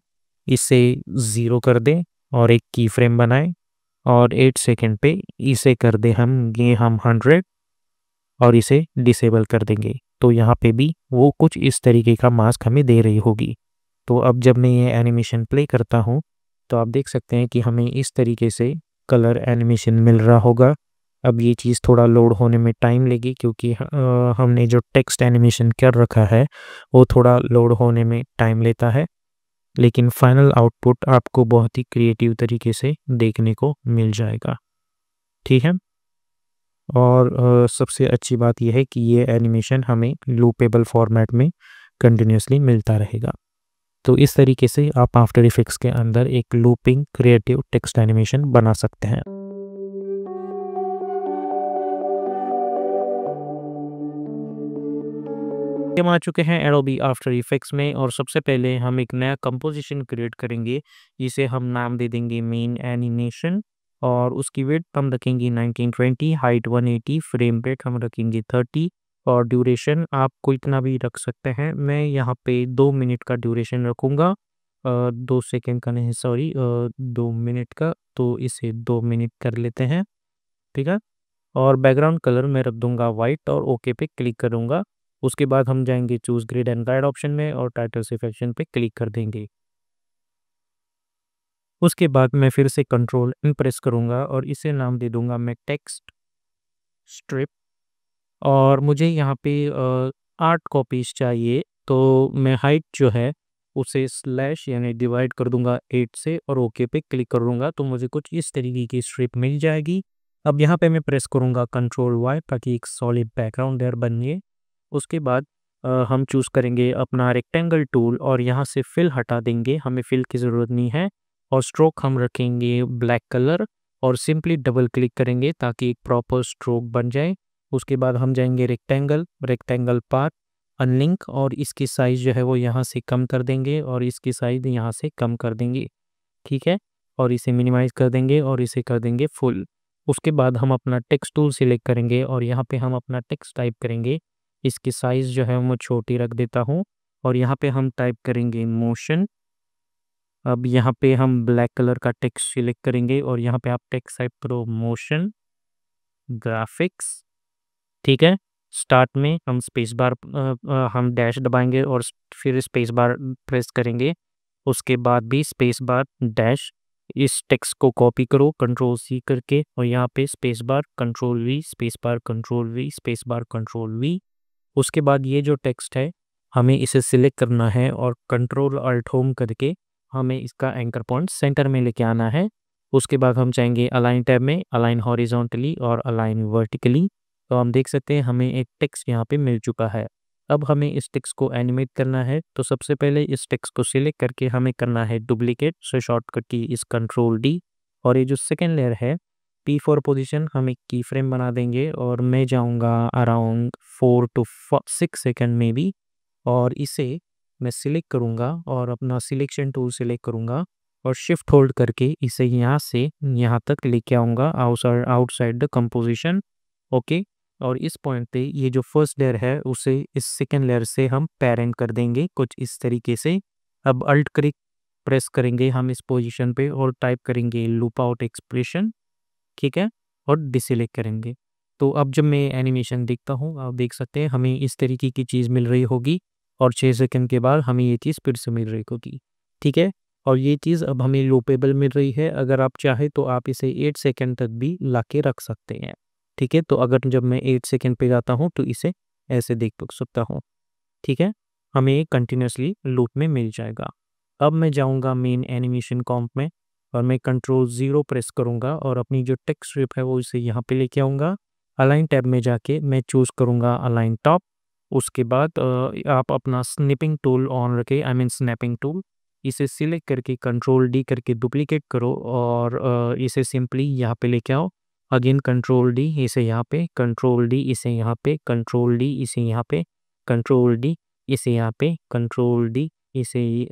इसे 0 कर दें और एक की फ्रेम बनाएं और 8 सेकेंड पे इसे कर दें हम 100 और इसे डिसेबल कर देंगे। तो यहाँ पे भी वो कुछ इस तरीके का मास्क हमें दे रही होगी। तो अब जब मैं ये एनिमेशन प्ले करता हूँ तो आप देख सकते हैं कि हमें इस तरीके से कलर एनिमेशन मिल रहा होगा। अब ये चीज़ थोड़ा लोड होने में टाइम लेगी क्योंकि हमने जो टेक्स्ट एनिमेशन कर रखा है वो थोड़ा लोड होने में टाइम लेता है, लेकिन फाइनल आउटपुट आपको बहुत ही क्रिएटिव तरीके से देखने को मिल जाएगा। ठीक है। और सबसे अच्छी बात यह है कि ये एनिमेशन हमें लूपेबल फॉर्मेट में कंटिन्यूसली मिलता रहेगा। तो इस तरीके से आप आफ्टर इफेक्ट्स के अंदर एक लूपिंग क्रिएटिव टेक्स्ट एनिमेशन बना सकते हैं। हम आ चुके हैं एडोबी आफ्टर इफेक्ट्स में और सबसे पहले हम एक नया कंपोजिशन क्रिएट करेंगे जिसे हम नाम दे देंगे मेन एनिमेशन और उसकी विड्थ हम रखेंगे 1920, हाइट 180, फ्रेम रेट हम रखेंगे 30 और ड्यूरेशन आप कोई इतना भी रख सकते हैं। मैं यहाँ पे 2 मिनट का ड्यूरेशन रखूँगा, 2 सेकेंड का नहीं, सॉरी 2 मिनट का, तो इसे 2 मिनट कर लेते हैं। ठीक है। और बैकग्राउंड कलर मैं रख दूंगा वाइट और ओके पे क्लिक करूंगा। उसके बाद हम जाएंगे choose grid and guide option में और टाइटल सिलेक्शन पे क्लिक कर देंगे। उसके बाद मैं फिर से कंट्रोल एन प्रेस करूंगा और इसे नाम दे दूंगा मैं टेक्स्ट स्ट्रिप और मुझे यहाँ पे 8 कॉपीज चाहिए। तो मैं हाइट जो है उसे स्लैश यानी डिवाइड कर दूंगा 8 से और ओके पे क्लिक कर दूंगा तो मुझे कुछ इस तरीके की स्ट्रिप मिल जाएगी। अब यहाँ पे मैं प्रेस करूंगा कंट्रोल वाई ताकि एक सॉलिड बैकग्राउंड लेयर बनिए। उसके बाद हम चूज़ करेंगे अपना रेक्टेंगल टूल और यहाँ से फिल हटा देंगे, हमें फिल की ज़रूरत नहीं है। और स्ट्रोक हम रखेंगे ब्लैक कलर और सिंपली डबल क्लिक करेंगे ताकि एक प्रॉपर स्ट्रोक बन जाए। उसके बाद हम जाएंगे रेक्टेंगल पाथ अनलिंक और इसकी साइज़ जो है वो यहाँ से कम कर देंगे और इसकी साइज़ यहाँ से कम कर देंगे। ठीक है। और इसे मिनिमाइज़ कर देंगे और इसे कर देंगे फुल। उसके बाद हम अपना टेक्स्ट टूल सिलेक्ट करेंगे और यहाँ पे हम अपना टेक्स्ट टाइप करेंगे। इसकी साइज़ जो है मैं छोटी रख देता हूँ और यहाँ पे हम टाइप करेंगे मोशन। अब यहाँ पे हम ब्लैक कलर का टेक्स्ट सिलेक्ट करेंगे और यहाँ पे आप टेक्स्ट टाइप करो मोशन ग्राफिक्स। ठीक है। स्टार्ट में हम स्पेस बार हम डैश दबाएंगे और फिर स्पेस बार प्रेस करेंगे। उसके बाद भी स्पेस बार डैश। इस टेक्स्ट को कॉपी करो कंट्रोल सी करके और यहाँ पे space bar control we, space bar control we, space bar control we. उसके बाद ये जो टेक्स्ट है हमें इसे सिलेक्ट करना है और कंट्रोल अल्ट होम करके हमें इसका एंकर पॉइंट सेंटर में लेके आना है। उसके बाद हम चाहेंगे अलाइन टैब में अलाइन हॉरिजॉन्टली और अलाइन वर्टिकली। तो हम देख सकते हैं हमें एक टेक्स्ट यहाँ पे मिल चुका है। अब हमें इस टेक्स्ट को एनिमेट करना है तो सबसे पहले इस टेक्स्ट को सिलेक्ट करके हमें करना है डुप्लीकेट, सो शॉर्टकट की इस कंट्रोल डी और ये जो सेकेंड लेयर है P4 पोजीशन हम एक की फ्रेम बना देंगे और मैं जाऊंगा अराउंड 4 to 6 सेकेंड में भी और इसे मैं सिलेक्ट करूंगा और अपना सिलेक्शन टूल सिलेक्ट करूंगा और शिफ्ट होल्ड करके इसे यहाँ से यहाँ तक लेके आऊँगा आउटसाइड द कंपोजिशन। ओके। और इस पॉइंट पे ये जो फर्स्ट लेयर है उसे इस सेकेंड लेयर से हम पेरेंट कर देंगे कुछ इस तरीके से। अब अल्ट क्लिक प्रेस करेंगे हम इस पोजीशन पे और टाइप करेंगे लूप आउट एक्सप्रेशन। ठीक है। और डिसेलेक्ट करेंगे। तो अब जब मैं एनिमेशन देखता हूँ आप देख सकते हैं हमें इस तरीके की चीज़ मिल रही होगी और 6 सेकंड के बाद हमें ये चीज़ फिर से मिल रही होगी। ठीक है। और ये चीज़ अब हमें लूपेबल मिल रही है, अगर आप चाहें तो आप इसे 8 सेकंड तक भी ला के रख सकते हैं। ठीक है। तो अगर जब मैं 8 सेकंड पे जाता हूँ तो इसे ऐसे देख सकता हूँ। ठीक है। हमें कंटिन्यूसली लूप में मिल जाएगा। अब मैं जाऊँगा मेन एनिमेशन कॉम्प में और मैं कंट्रोल 0 प्रेस करूँगा और अपनी जो टेक्स्ट स्ट्रिप है वो इसे यहाँ पे लेके आऊँगा। अलाइन टैब में जाके मैं चूज़ करूँगा अलाइन टॉप। उसके बाद आप अपना स्निपिंग टूल ऑन रखें, आई मीन स्नैपिंग टूल, इसे सिलेक्ट करके कंट्रोल डी करके डुप्लीकेट करो और इसे सिंपली यहाँ पे लेके आओ। अगेन कंट्रोल डी, इसे यहाँ पे, कंट्रोल डी, इसे यहाँ पे, कंट्रोल डी, इसे यहाँ पे, कंट्रोल डी, इसे यहाँ पे, कंट्रोल डी, इसे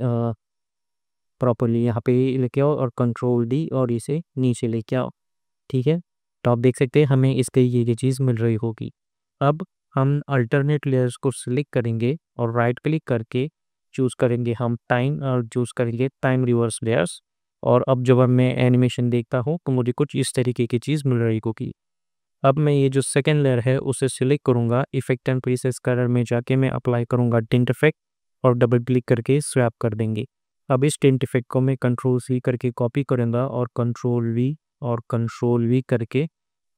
प्रॉपर्ली यहाँ पे लेके आओ और कंट्रोल डी और इसे नीचे लेके आओ। ठीक है। तो आप देख सकते हैं हमें इसके ये चीज़ मिल रही होगी। अब हम अल्टरनेट लेयर्स को सिलेक्ट करेंगे और राइट क्लिक करके चूज़ करेंगे हम टाइम और चूज़ करेंगे टाइम रिवर्स लेयर्स। और अब जब मैं एनिमेशन देखता हूँ तो मुझे कुछ इस तरीके की चीज़ मिल रही होगी। अब मैं ये जो सेकंड लेयर है उसे सिलेक्ट करूँगा, इफेक्ट एंड प्रीसेट कलर में जाके मैं अप्लाई करूँगा टिंट इफेक्ट और डबल क्लिक करके स्वैप कर देंगे। अब इस टिंट इफेक्ट को मैं कंट्रोल सी करके कॉपी करूँगा और कंट्रोल वी करके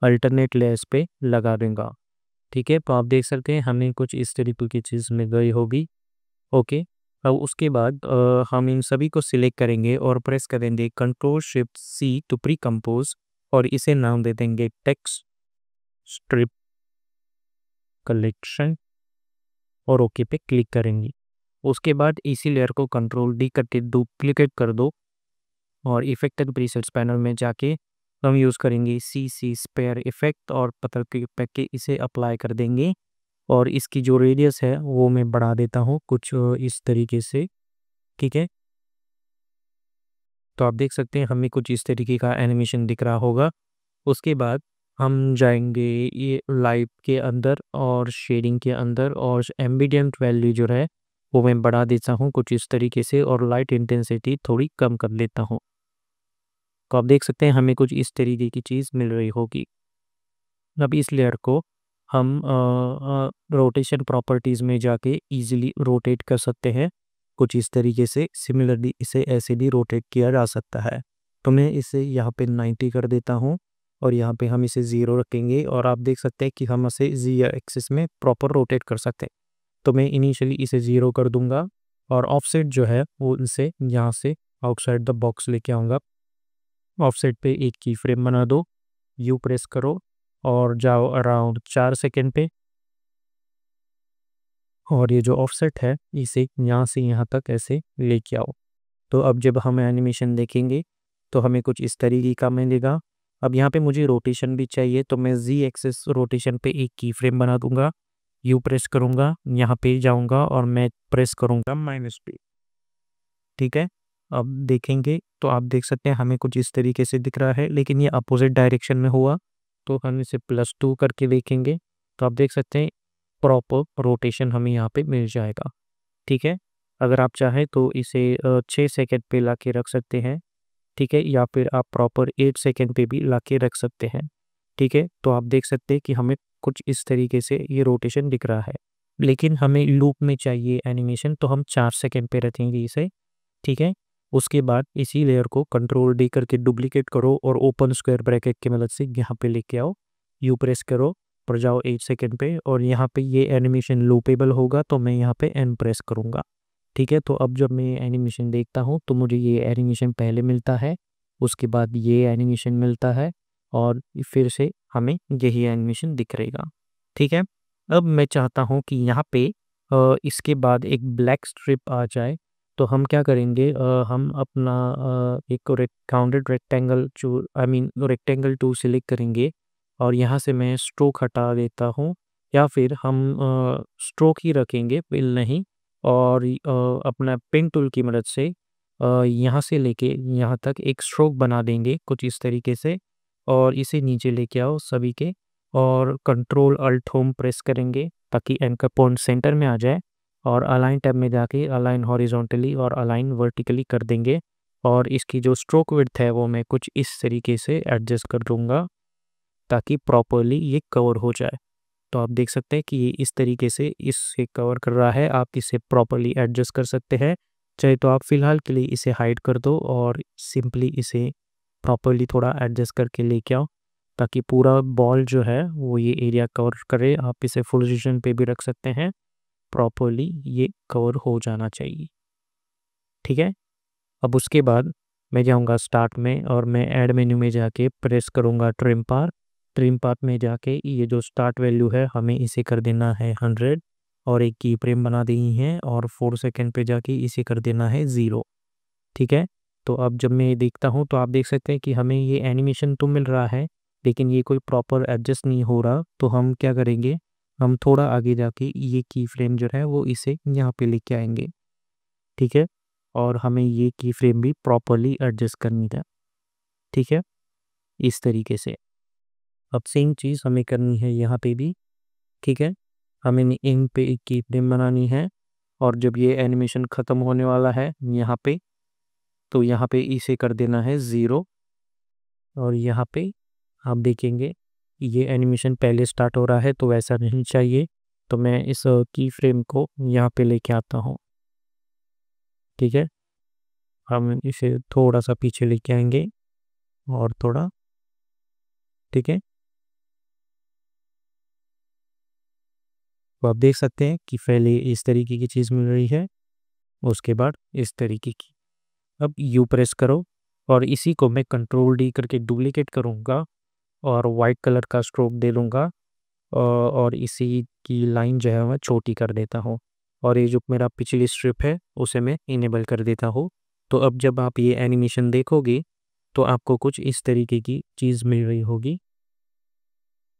अल्टरनेट लेयर्स पे लगा दूँगा। ठीक है, तो आप देख सकते हैं हमें कुछ इस तरीके की चीज़ मिल गई होगी। ओके, अब उसके बाद हम इन सभी को सिलेक्ट करेंगे और प्रेस करेंगे control shift C to precompose और इसे नाम दे देंगे टेक्स्ट स्ट्रिप कलेक्शन और ओके पे क्लिक करेंगे। उसके बाद इसी लेयर को कंट्रोल डी करके डुप्लीकेट कर दो और इफेक्ट एंड प्रीसेट्स पैनल में जाके हम यूज़ करेंगे सी स्पेयर इफेक्ट और पत्थर के इसे अप्लाई कर देंगे और इसकी जो रेडियस है वो मैं बढ़ा देता हूँ कुछ इस तरीके से। ठीक है, तो आप देख सकते हैं हमें कुछ इस तरीके का एनिमेशन दिख रहा होगा। उसके बाद हम जाएंगे ये लाइट के अंदर और शेडिंग के अंदर और एम्बिएंट वैल्यू जो है वो मैं बढ़ा देता हूँ कुछ इस तरीके से और लाइट इंटेंसिटी थोड़ी कम कर देता हूँ। तो आप देख सकते हैं हमें कुछ इस तरीके की चीज़ मिल रही होगी। अब इस लेयर को हम रोटेशन प्रॉपर्टीज़ में जाके इजीली रोटेट कर सकते हैं कुछ इस तरीके से। सिमिलरली इसे ऐसे भी रोटेट किया जा सकता है। तो मैं इसे यहाँ पे 90 कर देता हूँ और यहाँ पे हम इसे 0 रखेंगे और आप देख सकते हैं कि हम इसे जी एक्सिस में प्रॉपर रोटेट कर सकते हैं। तो मैं इनिशियली इसे 0 कर दूंगा और ऑफसेट जो है वो इसे यहाँ से आउटसाइड द बॉक्स लेके आऊँगा। ऑफसेट पे एक की फ्रेम बना दो, यू प्रेस करो और जाओ अराउंड 4 सेकेंड पे और ये जो ऑफसेट है इसे यहाँ से यहाँ तक ऐसे लेके आओ। तो अब जब हम एनिमेशन देखेंगे तो हमें कुछ इस तरीके का मिलेगा। अब यहाँ पे मुझे रोटेशन भी चाहिए तो मैं जी एक्सिस रोटेशन पे एक की फ्रेम बना दूंगा, यू प्रेस करूँगा, यहाँ पे जाऊँगा और मैं प्रेस करूँगा -p। ठीक है, अब देखेंगे तो आप देख सकते हैं हमें कुछ इस तरीके से दिख रहा है लेकिन ये अपोजिट डायरेक्शन में हुआ। तो हम इसे +2 करके देखेंगे तो आप देख सकते हैं प्रॉपर रोटेशन हमें यहाँ पे मिल जाएगा। ठीक है, अगर आप चाहें तो इसे 6 सेकंड पे ला के रख सकते हैं। ठीक है, या फिर आप प्रॉपर 8 सेकंड पे भी ला के रख सकते हैं। ठीक है, तो आप देख सकते हैं कि हमें कुछ इस तरीके से ये रोटेशन दिख रहा है लेकिन हमें लूप में चाहिए एनिमेशन तो हम 4 सेकंड पे रखेंगे इसे। ठीक है, उसके बाद इसी लेयर को कंट्रोल डी करके डुप्लीकेट करो और ओपन स्क्वायर ब्रैकेट की मदद से यहाँ पे लेके आओ, यू प्रेस करो पर जाओ 8 सेकंड पे और यहाँ पे ये एनिमेशन लूपेबल होगा तो मैं यहाँ पे एन प्रेस करूँगा। ठीक है, तो अब जब मैं एनिमेशन देखता हूँ तो मुझे ये एनिमेशन पहले मिलता है, उसके बाद ये एनिमेशन मिलता है और फिर से हमें यही एनिमेशन दिख रहेगा। ठीक है, अब मैं चाहता हूँ कि यहाँ पे इसके बाद एक ब्लैक स्ट्रिप आ जाए तो हम क्या करेंगे हम अपना एक राउंडेड रेक्टेंगल जो रेक्टेंगल टूल सेलेक्ट करेंगे और यहाँ से मैं स्ट्रोक हटा देता हूँ या फिर हम स्ट्रोक ही रखेंगे फिल नहीं और अपना पेन टूल की मदद से यहाँ से लेके यहाँ तक एक स्ट्रोक बना देंगे कुछ इस तरीके से और इसे नीचे लेके आओ सभी के और कंट्रोल अल्ट होम प्रेस करेंगे ताकि एंकर पॉइंट सेंटर में आ जाए और अलाइन टैब में जाके अलाइन हॉरिजॉन्टली और अलाइन वर्टिकली कर देंगे और इसकी जो स्ट्रोक विड्थ है वो मैं कुछ इस तरीके से एडजस्ट कर दूंगा ताकि प्रॉपरली ये कवर हो जाए। तो आप देख सकते हैं कि ये इस तरीके से इसे कवर कर रहा है, आप इसे प्रॉपरली एडजस्ट कर सकते हैं। चाहे तो आप फ़िलहाल के लिए इसे हाइड कर दो और सिंपली इसे प्रॉपरली थोड़ा एडजस्ट करके लेके आओ ताकि पूरा बॉल जो है वो ये एरिया कवर करे। आप इसे फुल पोजीशन पे भी रख सकते हैं, प्रॉपरली ये कवर हो जाना चाहिए। ठीक है, अब उसके बाद मैं जाऊंगा स्टार्ट में और मैं ऐड मेन्यू में जाके प्रेस करूंगा ट्रिम पाथ में जाके ये जो स्टार्ट वैल्यू है हमें इसे कर देना है 100 और एक की फ्रेम बना देनी है और 4 सेकंड पे जाके इसे कर देना है 0। ठीक है, तो अब जब मैं ये देखता हूँ तो आप देख सकते हैं कि हमें ये एनिमेशन तो मिल रहा है लेकिन ये कोई प्रॉपर एडजस्ट नहीं हो रहा। तो हम क्या करेंगे, हम थोड़ा आगे जाके ये की फ्रेम जो है वो इसे यहाँ पे लेके आएंगे। ठीक है, और हमें ये की फ्रेम भी प्रॉपरली एडजस्ट करनी है। ठीक है, इस तरीके से अब सेम चीज़ हमें करनी है यहाँ पे भी। ठीक है, हमें इन पे एक की फ्रेम बनानी है और जब ये एनिमेशन ख़त्म होने वाला है यहाँ पे, तो यहाँ पे इसे कर देना है 0 और यहाँ पे आप देखेंगे ये एनिमेशन पहले स्टार्ट हो रहा है तो वैसा नहीं चाहिए। तो मैं इस की फ्रेम को यहाँ पे लेके आता हूँ। ठीक है, हम इसे थोड़ा सा पीछे लेके आएंगे और थोड़ा। ठीक है, तो आप देख सकते हैं कि पहले इस तरीके की चीज़ मिल रही है, उसके बाद इस तरीके की। अब यू प्रेस करो और इसी को मैं कंट्रोल डी करके डुप्लीकेट करूँगा और वाइट कलर का स्ट्रोक दे लूँगा और इसी की लाइन जो है मैं छोटी कर देता हूँ और ये जो मेरा पिछली स्ट्रिप है उसे मैं इनेबल कर देता हूँ। तो अब जब आप ये एनिमेशन देखोगे तो आपको कुछ इस तरीके की चीज़ मिल रही होगी,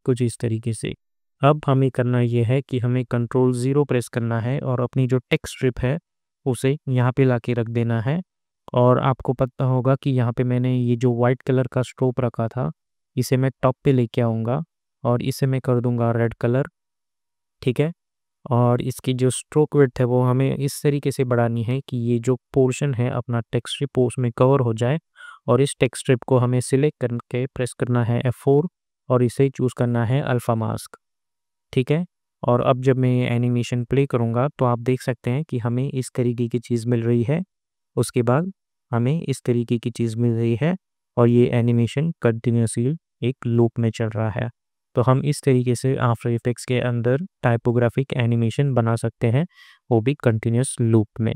कुछ इस तरीके से। अब हमें करना ये है कि हमें कंट्रोल 0 प्रेस करना है और अपनी जो टेक्स्ट स्ट्रिप है उसे यहाँ पे लाके रख देना है। और आपको पता होगा कि यहाँ पे मैंने ये जो वाइट कलर का स्ट्रोक रखा था इसे मैं टॉप पे लेके आऊँगा और इसे मैं कर दूँगा रेड कलर। ठीक है, और इसकी जो स्ट्रोक विड्थ है वो हमें इस तरीके से बढ़ानी है कि ये जो पोर्शन है अपना टेक्स्ट स्ट्रिप उसमें कवर हो जाए। और इस टेक्स्ट स्ट्रिप को हमें सिलेक्ट करके प्रेस करना है F4 और इसे चूज़ करना है अल्फ़ा मास्क। ठीक है, और अब जब मैं एनिमेशन प्ले करूँगा तो आप देख सकते हैं कि हमें इस तरीके की चीज़ मिल रही है, उसके बाद हमें इस तरीके की चीज़ मिल रही है और ये एनिमेशन कंटिन्यूअसली एक लूप में चल रहा है। तो हम इस तरीके से आफ्टर इफेक्ट्स के अंदर टाइपोग्राफिक एनिमेशन बना सकते हैं, वो भी कंटिन्यूअस लूप में।